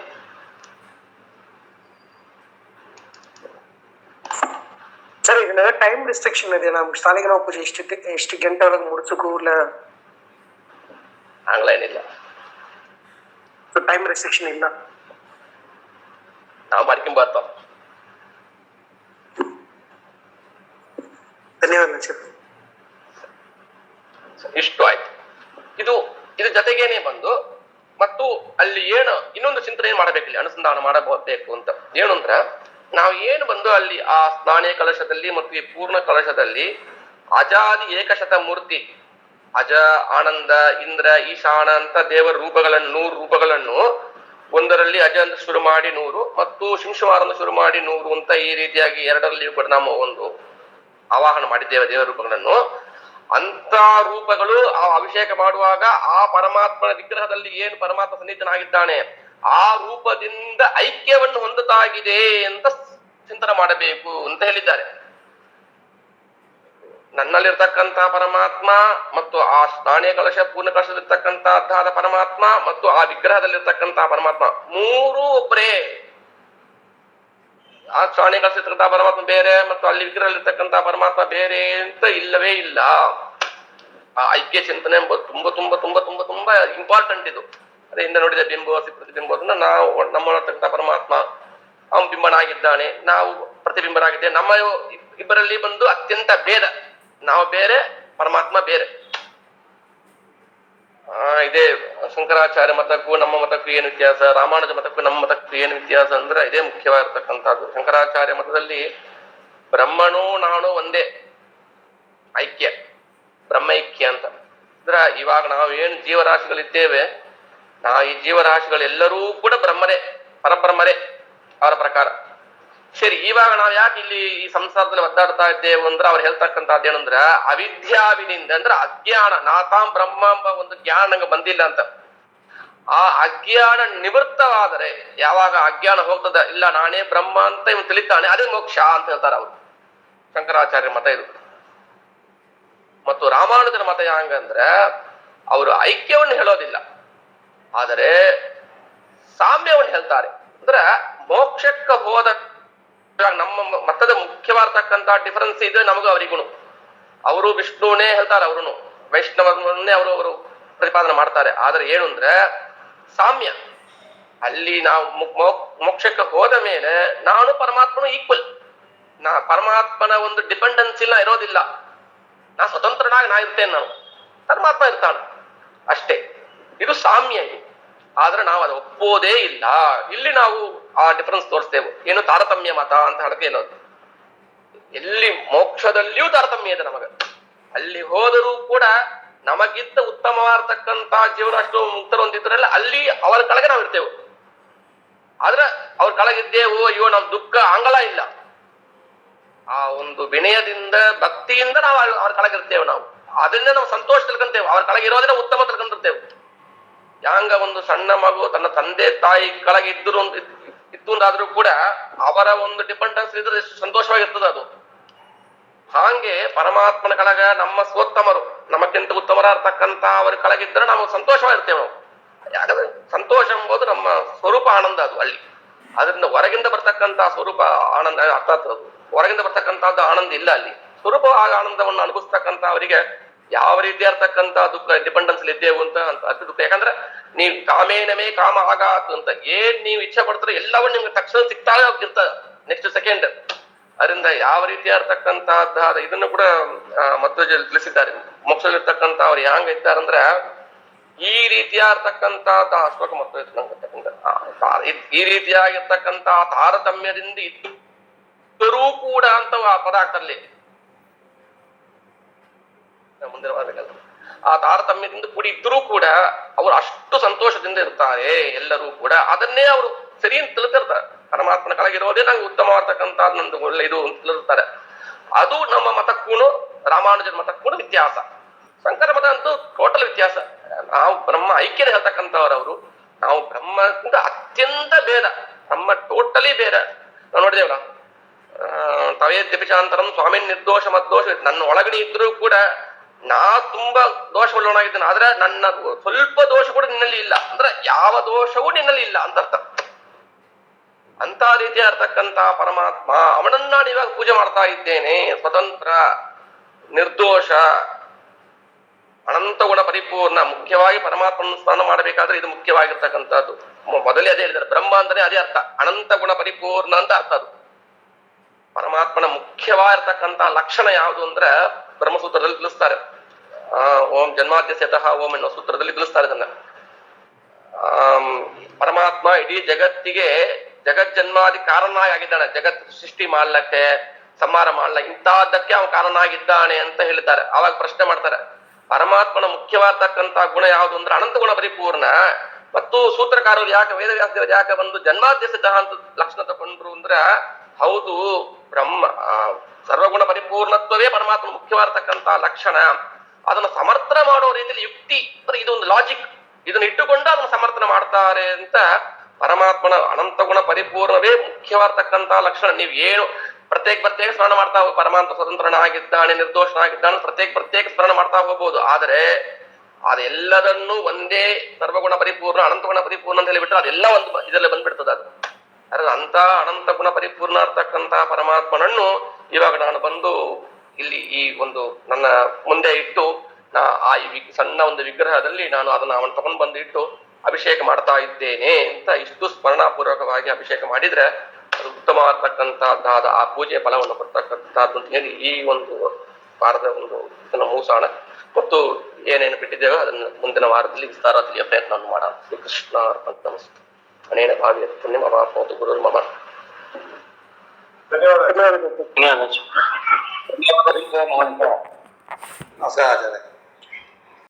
ಸರ್ ಇದನ್ನ ಟೈಮ್ ರಿಸ್ಟ್ರಿಕ್ಷನ್ ಇದೆ, ನಮ್ ಶಾಲೆಗೆ ಪೂಜೆ ಎಷ್ಟು ಗಂಟೆ ಒಳಗೆ ಮುಡ್ಸಕ್ಕೂ ಇಲ್ಲ ಆಂಗ್ಲ ಏನಿಲ್ಲ, ಟೈಮ್ ರೆಸ್ಟ್ರಿಕ್ಷನ್ ಇಲ್ಲ, ನಾವು ಮಾಡ್ಕೊಂಬರ್ತಾವ. ಧನ್ಯವಾದ ಸರ್. ಇಷ್ಟು ಆಯ್ತು. ಇದು ಜೊತೆಗೇನೆ ಬಂದು ಮತ್ತು ಅಲ್ಲಿ ಏನು ಇನ್ನೊಂದು ಚಿಂತನೆ ಏನ್ ಮಾಡಬೇಕಿಲ್ಲ, ಅನುಸಂಧಾನ ಮಾಡಬೇಕು ಅಂತ. ಏನು ಅಂದ್ರ ನಾವು ಏನು ಬಂದು ಅಲ್ಲಿ ಆ ಸ್ನಾನೀಯ ಕಲಶದಲ್ಲಿ ಮತ್ತು ಈ ಪೂರ್ಣ ಕಲಶದಲ್ಲಿ ಅಜಾದಿ ಏಕಶತ ಮೂರ್ತಿ, ಅಜ, ಆನಂದ, ಇಂದ್ರ, ಈಶಾನ ಅಂತ ದೇವರ ರೂಪಗಳನ್ನು 100 ರೂಪಗಳನ್ನು ಒಂದರಲ್ಲಿ ಅಜ ಅಂತ ಶುರು ಮಾಡಿ 100 ಮತ್ತು ಶಿಂಶುಮಾರ ಅಂತ ಶುರು ಮಾಡಿ 100 ಅಂತ ಈ ರೀತಿಯಾಗಿ ಎರಡರಲ್ಲಿ ಕೂಡ ನಾವು ಒಂದು ಆವಾಹನ ಮಾಡಿದ್ದೇವೆ ದೇವರ ರೂಪಗಳನ್ನು. ಅಂತ ರೂಪಗಳು ಆ ಅಭಿಷೇಕ ಮಾಡುವಾಗ ಆ ಪರಮಾತ್ಮನ ವಿಗ್ರಹದಲ್ಲಿ ಏನು ಪರಮಾತ್ಮ ಸನ್ನಿಹಿತನಾಗಿದ್ದಾನೆ ಆ ರೂಪದಿಂದ ಐಕ್ಯವನ್ನು ಹೊಂದುತ್ತಾಗಿದೆ ಅಂತ ಚಿಂತನೆ ಮಾಡಬೇಕು ಅಂತ ಹೇಳಿದ್ದಾರೆ. ನನ್ನಲ್ಲಿರ್ತಕ್ಕಂತಹ ಪರಮಾತ್ಮ ಮತ್ತು ಆ ಸ್ನಾನೀಯ ಕಲಶ ಪೂರ್ಣ ಕಲಶದಲ್ಲಿರ್ತಕ್ಕಂತಹ ಪರಮಾತ್ಮ ಮತ್ತು ಆ ವಿಗ್ರಹದಲ್ಲಿರ್ತಕ್ಕಂತಹ ಪರಮಾತ್ಮ ಮೂರೂ ಒಬ್ಬರೇ. ಆ ಸ್ನಾನೀಯ ಕಲಶದಲ್ಲಿರ್ತಕ್ಕಂತಹ ಪರಮಾತ್ಮ ಬೇರೆ ಮತ್ತು ಅಲ್ಲಿ ವಿಗ್ರಹದಲ್ಲಿರ್ತಕ್ಕಂತಹ ಪರಮಾತ್ಮ ಬೇರೆ ಅಂತ ಇಲ್ಲವೇ ಇಲ್ಲ. ಆ ಐಕ್ಯ ಚಿಂತನೆ ಎಂಬುದು ತುಂಬಾ ತುಂಬಾ ತುಂಬಾ ತುಂಬಾ ತುಂಬಾ ಇಂಪಾರ್ಟೆಂಟ್ ಇದು. ಅದೇ ಹಿಂದೆ ನೋಡಿದ ಬಿಂಬ ಪ್ರತಿಬಿಂಬ, ನಾವು ನಮ್ಮಲ್ಲಿರ್ತಕ್ಕಂಥ ಪರಮಾತ್ಮ ಅವನು ಬಿಂಬನಾಗಿದ್ದಾನೆ, ನಾವು ಪ್ರತಿಬಿಂಬರಾಗಿದ್ದೇವೆ. ನಮ್ಮ ಇಬ್ಬರಲ್ಲಿ ಬಂದು ಅತ್ಯಂತ ಭೇದ, ನಾವು ಬೇರೆ ಪರಮಾತ್ಮ ಬೇರೆ. ಇದೇ ಶಂಕರಾಚಾರ್ಯ ಮತಕ್ಕೂ ನಮ್ಮ ಮತಕ್ಕೂ ಏನು ವ್ಯತ್ಯಾಸ, ರಾಮಾನುಜ ಮತಕ್ಕೂ ನಮ್ಮ ಮತಕ್ಕೂ ಏನು ವ್ಯತ್ಯಾಸ ಅಂದ್ರೆ ಇದೇ ಮುಖ್ಯವಾಗಿರ್ತಕ್ಕಂಥದ್ದು. ಶಂಕರಾಚಾರ್ಯ ಮತದಲ್ಲಿ ಬ್ರಹ್ಮನೂ ನಾನು ಒಂದೇ, ಐಕ್ಯ, ಬ್ರಹ್ಮೈಕ್ಯ ಅಂತ. ಅಂದ್ರ ಇವಾಗ ನಾವು ಏನು ಜೀವರಾಶಿಗಳಿದ್ದೇವೆ, ಈ ಜೀವರಾಶಿಗಳೆಲ್ಲರೂ ಕೂಡ ಬ್ರಹ್ಮರೇ, ಪರಬ್ರಹ್ಮರೇ ಅವರ ಪ್ರಕಾರ. ಸರಿ, ಇವಾಗ ನಾವು ಯಾಕೆ ಇಲ್ಲಿ ಈ ಸಂಸಾರದಲ್ಲಿ ಒದ್ದಾಡ್ತಾ ಇದ್ದೇವೆ ಅಂದ್ರೆ ಅವ್ರು ಹೇಳ್ತಕ್ಕಂಥದ್ದು ಏನಂದ್ರ ಅವಿದ್ಯಾವಿನಿಂದ ಅಂದ್ರೆ ಅಜ್ಞಾನ, ನಾತಾಂ ಬ್ರಹ್ಮ ಎಂಬ ಒಂದು ಜ್ಞಾನ ನಂಗೆ ಬಂದಿಲ್ಲ ಅಂತ. ಆ ಅಜ್ಞಾನ ನಿವೃತ್ತವಾದರೆ, ಯಾವಾಗ ಅಜ್ಞಾನ ಹೋಗ್ತದ, ಇಲ್ಲ ನಾನೇ ಬ್ರಹ್ಮ ಅಂತ ಇವನು ತಿಳಿತಾನೆ, ಅದೇ ಮೋಕ್ಷ ಅಂತ ಹೇಳ್ತಾರೆ ಅವರು. ಶಂಕರಾಚಾರ್ಯ ಮತ ಇದು. ಮತ್ತು ರಾಮಾನುಜರ ಮತ ಹಂಗಂದ್ರೆ ಅವರು ಐಕ್ಯವನ್ನು ಹೇಳೋದಿಲ್ಲ, ಆದರೆ ಸಾಮ್ಯವನ್ನು ಹೇಳ್ತಾರೆ. ಅಂದ್ರ ಮೋಕ್ಷಕ್ಕೆ ಹೋದ ನಮ್ಮ ಮತದ ಮುಖ್ಯವಾಗಿರ್ತಕ್ಕಂಥ ಡಿಫರೆನ್ಸ್ ಇದೆ ನಮಗೂ ಅವರಿಗೂ. ಅವರು ವಿಷ್ಣುವನ್ನೇ ಹೇಳ್ತಾರೆ, ಅವರು ವೈಷ್ಣವನ್ನೇ ಅವರು ಪ್ರತಿಪಾದನೆ ಮಾಡ್ತಾರೆ. ಆದ್ರೆ ಏನು ಅಂದ್ರೆ ಸಾಮ್ಯ, ಅಲ್ಲಿ ನಾವು ಮೋಕ್ಷಕ್ಕೆ ಹೋದ ಮೇಲೆ ನಾನು ಪರಮಾತ್ಮನು ಈಕ್ವಲ್, ಪರಮಾತ್ಮನ ಒಂದು ಡಿಪೆಂಡೆನ್ಸ್ ಇಲ್ಲ, ಇರೋದಿಲ್ಲ. ನಾ ಸ್ವತಂತ್ರನಾಗಿ ನಾ ಇರ್ತೇನೆ, ನಾನು ಪರಮಾತ್ಮ ಇರ್ತಾನೆ ಅಷ್ಟೇ. ಇದು ಸಾಮ್ಯ ಇದು. ಆದ್ರೆ ನಾವು ಅದು ಒಪ್ಪೋದೇ ಇಲ್ಲ. ಇಲ್ಲಿ ನಾವು ಆ ಡಿಫರೆನ್ಸ್ ತೋರಿಸ್ತೇವೆ. ಏನು ತಾರತಮ್ಯ ಮತ ಅಂತ ಹೇಳಕ್ಕೆ ಏನದು, ಎಲ್ಲಿ ಮೋಕ್ಷದಲ್ಲಿಯೂ ತಾರತಮ್ಯ ಇದೆ ನಮಗ. ಅಲ್ಲಿ ಹೋದರೂ ಕೂಡ ನಮಗಿಂತ ಉತ್ತಮವಾಗಿರ್ತಕ್ಕಂಥ ಜೀವರಾಷ್ಟ್ರ ಮುಕ್ತರು ಹೊಂದಿದ್ರಲ್ಲ, ಅಲ್ಲಿ ಅವರ ಕೆಳಗೆ ನಾವು ಇರ್ತೇವೆ. ಆದ್ರೆ ಅವ್ರ ಕೆಳಗಿದ್ದೇವು, ಅಯ್ಯೋ ನಮ್ ದುಃಖ ಅಂಗಲ ಇಲ್ಲ. ಆ ಒಂದು ವಿನಯದಿಂದ ಭಕ್ತಿಯಿಂದ ನಾವು ಅವ್ರ ಕೆಳಗಿರ್ತೇವೆ. ನಾವು ಅದನ್ನೇ ನಾವು ಸಂತೋಷ ತಿಳ್ಕೊಂತೇವೆ. ಅವ್ರ ಕೆಳಗೆ ಇರೋದ್ರೆ ಉತ್ತಮ ತಿಳ್ಕೊಂಡಿರ್ತೇವೆ. ಯಾಂಗ ಒಂದು ಸಣ್ಣ ಮಗು ತನ್ನ ತಂದೆ ತಾಯಿ ಕೆಳಗೆ ಇದ್ದು ಅಂದಾದ್ರೂ ಕೂಡ ಅವರ ಒಂದು ಡಿಪೆಂಡೆನ್ಸ್ ಇದ್ರೆ ಎಷ್ಟು ಸಂತೋಷವಾಗಿರ್ತದೆ ಅದು. ಹಾಗೆ ಪರಮಾತ್ಮನ ಕೆಳಗ ನಮ್ಮ ಸ್ವೋತ್ತಮರು ನಮಕ್ಕಿಂತ ಉತ್ತಮರಾರ್ತಕ್ಕಂತ ಅವ್ರ ಕೆಳಗಿದ್ರೆ ನಾವು ಸಂತೋಷವಾಗಿರ್ತೇವೆ. ನಾವು ಯಾಕಂದ್ರೆ ಸಂತೋಷ ಎಂಬುದು ನಮ್ಮ ಸ್ವರೂಪ ಆನಂದ ಅದು ಅಲ್ಲಿ. ಅದರಿಂದ ಹೊರಗಿಂದ ಬರ್ತಕ್ಕಂತ ಸ್ವರೂಪ ಆನಂದ ಅರ್ಥಾತ್ ಹೊರಗಿಂದ ಬರ್ತಕ್ಕಂಥದ್ದು ಆನಂದ ಇಲ್ಲ ಅಲ್ಲಿ. ಸ್ವರೂಪ ಆನಂದವನ್ನು ಅನುಭವಿಸ್ತಕ್ಕಂಥ ಅವರಿಗೆ ಯಾವ ರೀತಿ ಇರ್ತಕ್ಕಂಥ ದುಃಖ ಡಿಪೆಂಡೆನ್ಸ್ ಇದ್ದೇವು ಅಂತ ಅಷ್ಟು ದುಃಖ. ಯಾಕಂದ್ರೆ ನೀವು ಕಾಮೇನಮೇ ಕಾಮ ಆಗಾತು ಅಂತ ಏನ್ ನೀವು ಇಚ್ಛೆ ಪಡ್ತಾರೆ ಎಲ್ಲವೂ ನಿಮ್ಗೆ ತಕ್ಷಣ ಸಿಗ್ತಾಳೆ ಇರ್ತದೆ ನೆಕ್ಸ್ಟ್ ಸೆಕೆಂಡ್. ಅದರಿಂದ ಯಾವ ರೀತಿ ಇರ್ತಕ್ಕಂಥದ್ದು ಇದನ್ನು ಕೂಡ ಮತ್ತು ತಿಳಿಸಿದ್ದಾರೆ. ಮೋಕ್ಷದಲ್ಲಿರ್ತಕ್ಕಂಥ ಅವ್ರು ಹ್ಯಾಂಗ ಇದ್ದಾರಂದ್ರೆ ಈ ರೀತಿಯಾಗಿರ್ತಕ್ಕಂಥ ಶ್ಲೋಕ ಮತ್ತು ಈ ರೀತಿಯಾಗಿರ್ತಕ್ಕಂಥ ತಾರತಮ್ಯದಿಂದ ಇದ್ದರೂ ಕೂಡ ಅಂತ ಆ ಪದ ಆಗ್ತಲ್ಲಿ ಮುಂದಿನ ವಾರಗಲ್ಲ. ಆ ತಾರತಮ್ಯದಿಂದ ಕೂಡಿ ಇದ್ರೂ ಕೂಡ ಅವರು ಅಷ್ಟು ಸಂತೋಷದಿಂದ ಇರ್ತಾರೆ ಎಲ್ಲರೂ ಕೂಡ. ಅದನ್ನೇ ಅವರು ಸರಿ ಅಂತ ತಿಳಿದಿರ್ತಾರೆ. ಪರಮಾತ್ಮನ ಕೆಳಗಿರೋದೇ ನಂಗೆ ಉತ್ತಮವಾಗ್ತಕ್ಕಂಥ ನಂದು ಒಳ್ಳೆ ಇದು ಅಂತ ತಿಳಿದಿರ್ತಾರೆ. ಅದು ನಮ್ಮ ಮತಕ್ಕೂ ರಾಮಾನುಜನ ಮತಕ್ಕೂ ವ್ಯತ್ಯಾಸ. ಶಂಕರ ಮತ ಅಂತೂ ಟೋಟಲ್ ವ್ಯತ್ಯಾಸ. ನಾವು ಬ್ರಹ್ಮ ಐಕ್ಯದ ಹೇಳ್ತಕ್ಕಂಥವ್ರವರು, ನಾವು ಬ್ರಹ್ಮದಿಂದ ಅತ್ಯಂತ ಭೇದ. ಬ್ರಹ್ಮ ಟೋಟಲಿ ಬೇರೆ. ನಾವು ನೋಡಿದೇವಲ್ಲ, ತವೇದ್ಯಪಿಚಾಂತರಂ ಸ್ವಾಮಿ ನಿರ್ದೋಷ ಮದ್ದೋಷ. ನನ್ನ ಒಳಗಡೆ ಇದ್ರೂ ಕೂಡ ನಾ ತುಂಬಾ ದೋಷವುಳ್ಳವನಾಗಿದ್ದೇನೆ, ಆದ್ರೆ ನನ್ನ ಸ್ವಲ್ಪ ದೋಷ ಕೂಡ ನಿನ್ನಲ್ಲಿ ಇಲ್ಲ ಅಂದ್ರೆ ಯಾವ ದೋಷವೂ ನಿನ್ನಲ್ಲಿ ಇಲ್ಲ ಅಂತ ಅರ್ಥ. ಅಂತ ರೀತಿಯ ಇರ್ತಕ್ಕಂಥ ಪರಮಾತ್ಮ ಅವನನ್ನ ನಾನು ಇವಾಗ ಪೂಜೆ ಮಾಡ್ತಾ ಇದ್ದೇನೆ. ಸ್ವತಂತ್ರ, ನಿರ್ದೋಷ, ಅನಂತ ಗುಣ ಪರಿಪೂರ್ಣ. ಮುಖ್ಯವಾಗಿ ಪರಮಾತ್ಮನ ಸ್ಮರಣ ಮಾಡಬೇಕಾದ್ರೆ ಇದು ಮುಖ್ಯವಾಗಿರ್ತಕ್ಕಂಥದ್ದು. ಮೊದಲೇ ಅದೇ ಹೇಳಿದ್ದಾರೆ, ಬ್ರಹ್ಮ ಅಂದ್ರೆ ಅದೇ ಅರ್ಥ, ಅನಂತ ಗುಣ ಪರಿಪೂರ್ಣ ಅಂತ ಅರ್ಥ. ಅದು ಪರಮಾತ್ಮನ ಮುಖ್ಯವಾಗಿರ್ತಕ್ಕಂಥ ಲಕ್ಷಣ ಯಾವುದು ಅಂದ್ರೆ ಬ್ರಹ್ಮಸೂತ್ರದಲ್ಲಿ ತಿಳಿಸ್ತಾರೆ. ಓಂ ಜನ್ಮಾದ್ಯಸ್ಯತಃ ಓಂ ಎನ್ನುವ ಸೂತ್ರದಲ್ಲಿ ತಿಳಿಸ್ತಾರೆ ಇದನ್ನ. ಪರಮಾತ್ಮ ಇಡೀ ಜಗತ್ತಿಗೆ ಜಗಜ್ಜನ್ಮಾದಿ ಕಾರಣ ಆಗಿದ್ದಾನೆ. ಜಗತ್ ಸೃಷ್ಟಿ ಮಾಡ್ಲಕ್ಕೆ, ಸಂಹಾರ ಮಾಡ್ಲಕ್ಕೆ, ಇಂತಹದ್ದಕ್ಕೆ ಅವನು ಕಾರಣ ಆಗಿದ್ದಾನೆ ಅಂತ ಹೇಳಿದ್ದಾರೆ. ಅವಾಗ ಪ್ರಶ್ನೆ ಮಾಡ್ತಾರೆ, ಪರಮಾತ್ಮನ ಮುಖ್ಯವಾದಕ್ಕಂತ ಗುಣ ಯಾವುದು ಅಂದ್ರೆ ಅನಂತ ಗುಣ ಪರಿಪೂರ್ಣ. ಮತ್ತು ಸೂತ್ರಕಾರರು ಯಾಕೆ ವೇದವ್ಯಾಸದೇವರು ಯಾಕೆ ಒಂದು ಜನ್ಮಾದ್ಯಸ್ಯತಃ ಅಂತ ಲಕ್ಷಣ ತಗೊಂಡ್ರು ಅಂದ್ರೆ, ಹೌದು ಬ್ರಹ್ಮ ಸರ್ವಗುಣ ಪರಿಪೂರ್ಣತ್ವವೇ ಪರಮಾತ್ಮ ಮುಖ್ಯವಾಗಿರ್ತಕ್ಕಂಥ ಲಕ್ಷಣ. ಅದನ್ನು ಸಮರ್ಥನ ಮಾಡೋ ರೀತಿಯಲ್ಲಿ ಯುಕ್ತಿ ಅಂದ್ರೆ ಇದೊಂದು ಲಾಜಿಕ್, ಇದನ್ನ ಇಟ್ಟುಕೊಂಡು ಅದನ್ನು ಸಮರ್ಥನೆ ಮಾಡ್ತಾರೆ ಅಂತ. ಪರಮಾತ್ಮನ ಅನಂತ ಗುಣ ಪರಿಪೂರ್ಣವೇ ಮುಖ್ಯವಾಗಿರ್ತಕ್ಕಂಥ ಲಕ್ಷಣ. ನೀವು ಏನು ಪ್ರತ್ಯೇಕ ಸ್ಮರಣ ಮಾಡ್ತಾ ಹೋಗಿ ಪರಮಾತ್ಮ ಸ್ವತಂತ್ರನಾಗಿದ್ದಾನೆ, ನಿರ್ದೋಷನಾಗಿದ್ದಾನೆ, ಪ್ರತ್ಯೇಕ ಸ್ಮರಣ ಮಾಡ್ತಾ ಹೋಗ್ಬೋದು. ಆದರೆ ಅದೆಲ್ಲದನ್ನು ಒಂದೇ ಸರ್ವಗುಣ ಪರಿಪೂರ್ಣ ಅನಂತ ಗುಣ ಪರಿಪೂರ್ಣ ಅಂತ ಹೇಳಿಬಿಟ್ರೆ ಅದೆಲ್ಲ ಒಂದು ಇದರಲ್ಲಿ ಬಂದ್ಬಿಡ್ತದೆ. ಅದು ಅಂತ ಅನಂತ ಗುಣ ಪರಿಪೂರ್ಣ ಇರ್ತಕ್ಕಂಥ ಪರಮಾತ್ಮನನ್ನು ಇವಾಗ ನಾನು ಬಂದು ಇಲ್ಲಿ ಈ ಒಂದು ನನ್ನ ಮುಂದೆ ಇಟ್ಟು ಆ ಸಣ್ಣ ಒಂದು ವಿಗ್ರಹದಲ್ಲಿ ನಾನು ಅದನ್ನ ಅವನು ತಗೊಂಡು ಬಂದು ಇಟ್ಟು ಅಭಿಷೇಕ ಮಾಡ್ತಾ ಇದ್ದೇನೆ ಅಂತ ಇಷ್ಟು ಸ್ಮರಣಾಪೂರ್ವಕವಾಗಿ ಅಭಿಷೇಕ ಮಾಡಿದ್ರೆ ಅದು ಉತ್ತಮವಾಗ್ತಕ್ಕಂಥದ್ದಾದ ಆ ಪೂಜೆಯ ಫಲವನ್ನು ಕೊಡ್ತಕ್ಕಂಥದ್ದು ಅಂತ ಹೇಳಿ ಈ ಒಂದು ವಾರದ ಒಂದು ಇದನ್ನ ಮೂಸಾಣ. ಮತ್ತು ಏನೇನು ಬಿಟ್ಟಿದ್ದೇವೆ ಅದನ್ನು ಮುಂದಿನ ವಾರದಲ್ಲಿ ವಿಸ್ತಾರ ತಿಳಿಯ ಪ್ರಯತ್ನವನ್ನು ಮಾಡೋಣ. ಶ್ರೀಕೃಷ್ಣ ಅರ್ಪಣಮಸ್ತು. ಅನೇನ ಭಾವಿ ಪುಣ್ಯಮ ಅವಾಪ್ನೋತು ಗುರುರ್ಮಮ. ಧನ್ಯವಾದ. ನಮಸ್ಕಾರ ಆಚಾರ್ಯ.